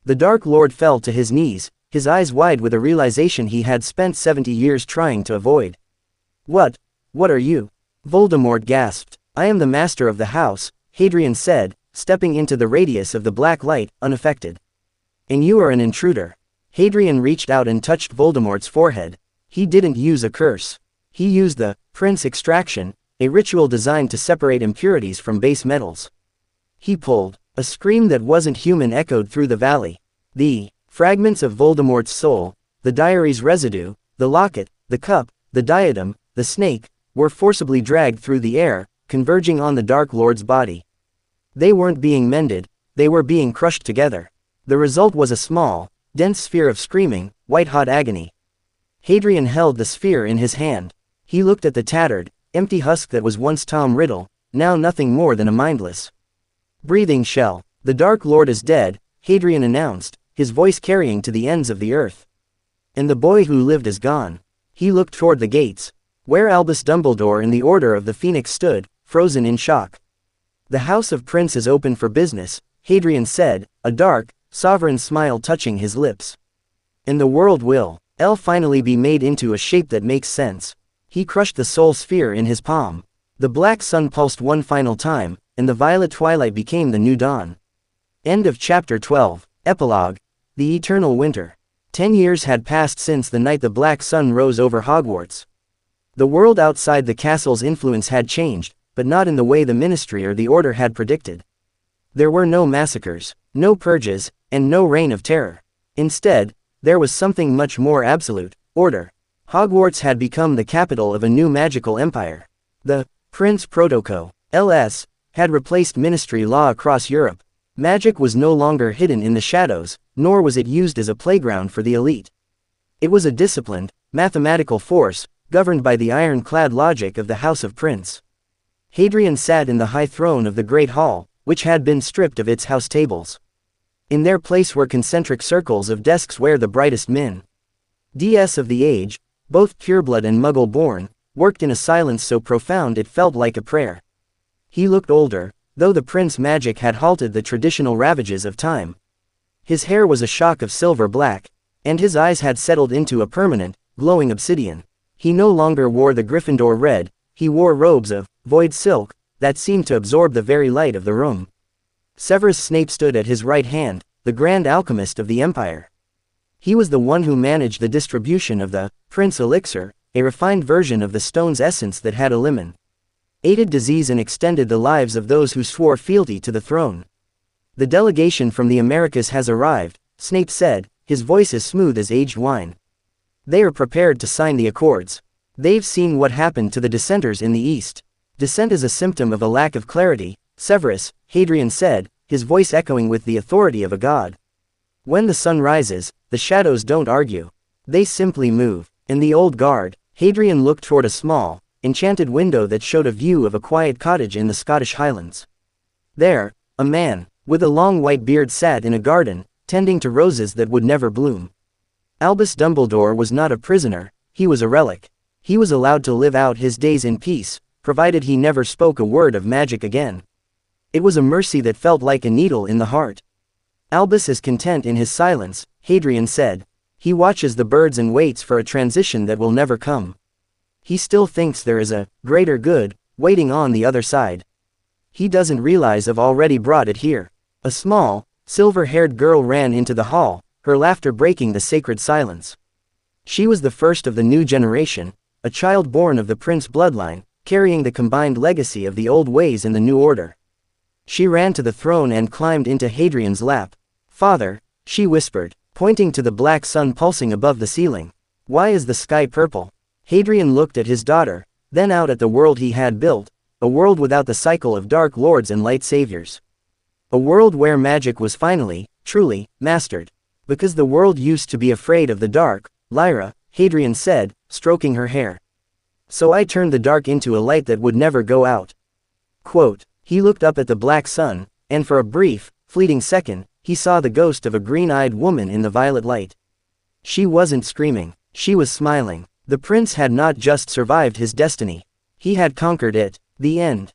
The Dark Lord fell to his knees, his eyes wide with a realization he had spent 70 years trying to avoid. What are you? Voldemort gasped. I am the master of the house, Hadrian said, stepping into the radius of the black light, unaffected. And you are an intruder. Hadrian reached out and touched Voldemort's forehead. He didn't use a curse. He used the Prince Extraction, a ritual designed to separate impurities from base metals. He pulled. A scream that wasn't human echoed through the valley. The fragments of Voldemort's soul, the diary's residue, the locket, the cup, the diadem, the snake, were forcibly dragged through the air, converging on the Dark Lord's body. They weren't being mended, they were being crushed together. The result was a small, dense sphere of screaming, white-hot agony. Hadrian held the sphere in his hand. He looked at the tattered, empty husk that was once Tom Riddle, now nothing more than a mindless, breathing shell. The Dark Lord is dead, Hadrian announced, his voice carrying to the ends of the earth. And the boy who lived is gone. He looked toward the gates, where Albus Dumbledore and the Order of the Phoenix stood, frozen in shock. The House of Prince is open for business, Hadrian said, a dark, sovereign smile touching his lips. And the world will finally be made into a shape that makes sense. He crushed the soul sphere in his palm. The black sun pulsed one final time, and the violet twilight became the new dawn. End of Chapter 12. Epilogue. The Eternal Winter. 10 years had passed since the night the black sun rose over Hogwarts. The world outside the castle's influence had changed, but not in the way the Ministry or the Order had predicted. There were no massacres, no purges, and no reign of terror. Instead, there was something much more absolute: order. Hogwarts had become the capital of a new magical empire. The Prince Protocol, LS, had replaced ministry law across Europe. Magic was no longer hidden in the shadows, nor was it used as a playground for the elite. It was a disciplined, mathematical force, governed by the ironclad logic of the House of Prince. Hadrian sat in the high throne of the Great Hall, which had been stripped of its house tables. In their place were concentric circles of desks where the brightest men, DS of the age, both pureblood and Muggle-born, worked in a silence so profound it felt like a prayer. He looked older, though the prince magic had halted the traditional ravages of time. His hair was a shock of silver black, and his eyes had settled into a permanent, glowing obsidian. He no longer wore the Gryffindor red, he wore robes of void silk that seemed to absorb the very light of the room. Severus Snape stood at his right hand, the grand alchemist of the Empire. He was the one who managed the distribution of the Prince Elixir, a refined version of the stone's essence that had eliminated disease and extended the lives of those who swore fealty to the throne. "The delegation from the Americas has arrived," Snape said, his voice as smooth as aged wine. "They are prepared to sign the accords. They've seen what happened to the dissenters in the East." "Dissent is a symptom of a lack of clarity, Severus," Hadrian said, his voice echoing with the authority of a god. "When the sun rises, the shadows don't argue. They simply move." In the old guard, Hadrian looked toward a small, enchanted window that showed a view of a quiet cottage in the Scottish Highlands. There, a man, with a long white beard sat in a garden, tending to roses that would never bloom. Albus Dumbledore was not a prisoner, he was a relic. He was allowed to live out his days in peace, provided he never spoke a word of magic again. It was a mercy that felt like a needle in the heart. "Albus is content in his silence," Hadrian said. "He watches the birds and waits for a transition that will never come. He still thinks there is a greater good waiting on the other side. He doesn't realize I've already brought it here." A small, silver-haired girl ran into the hall, her laughter breaking the sacred silence. She was the first of the new generation, a child born of the Prince bloodline, carrying the combined legacy of the old ways and the new order. She ran to the throne and climbed into Hadrian's lap. "Father," she whispered, pointing to the black sun pulsing above the ceiling. "Why is the sky purple?" Hadrian looked at his daughter, then out at the world he had built, a world without the cycle of dark lords and light saviors. A world where magic was finally, truly, mastered. "Because the world used to be afraid of the dark, Lyra," Hadrian said, stroking her hair. "So I turned the dark into a light that would never go out." Quote. He looked up at the black sun, and for a brief, fleeting second, he saw the ghost of a green-eyed woman in the violet light. She wasn't screaming, she was smiling. The prince had not just survived his destiny. He had conquered it. The end.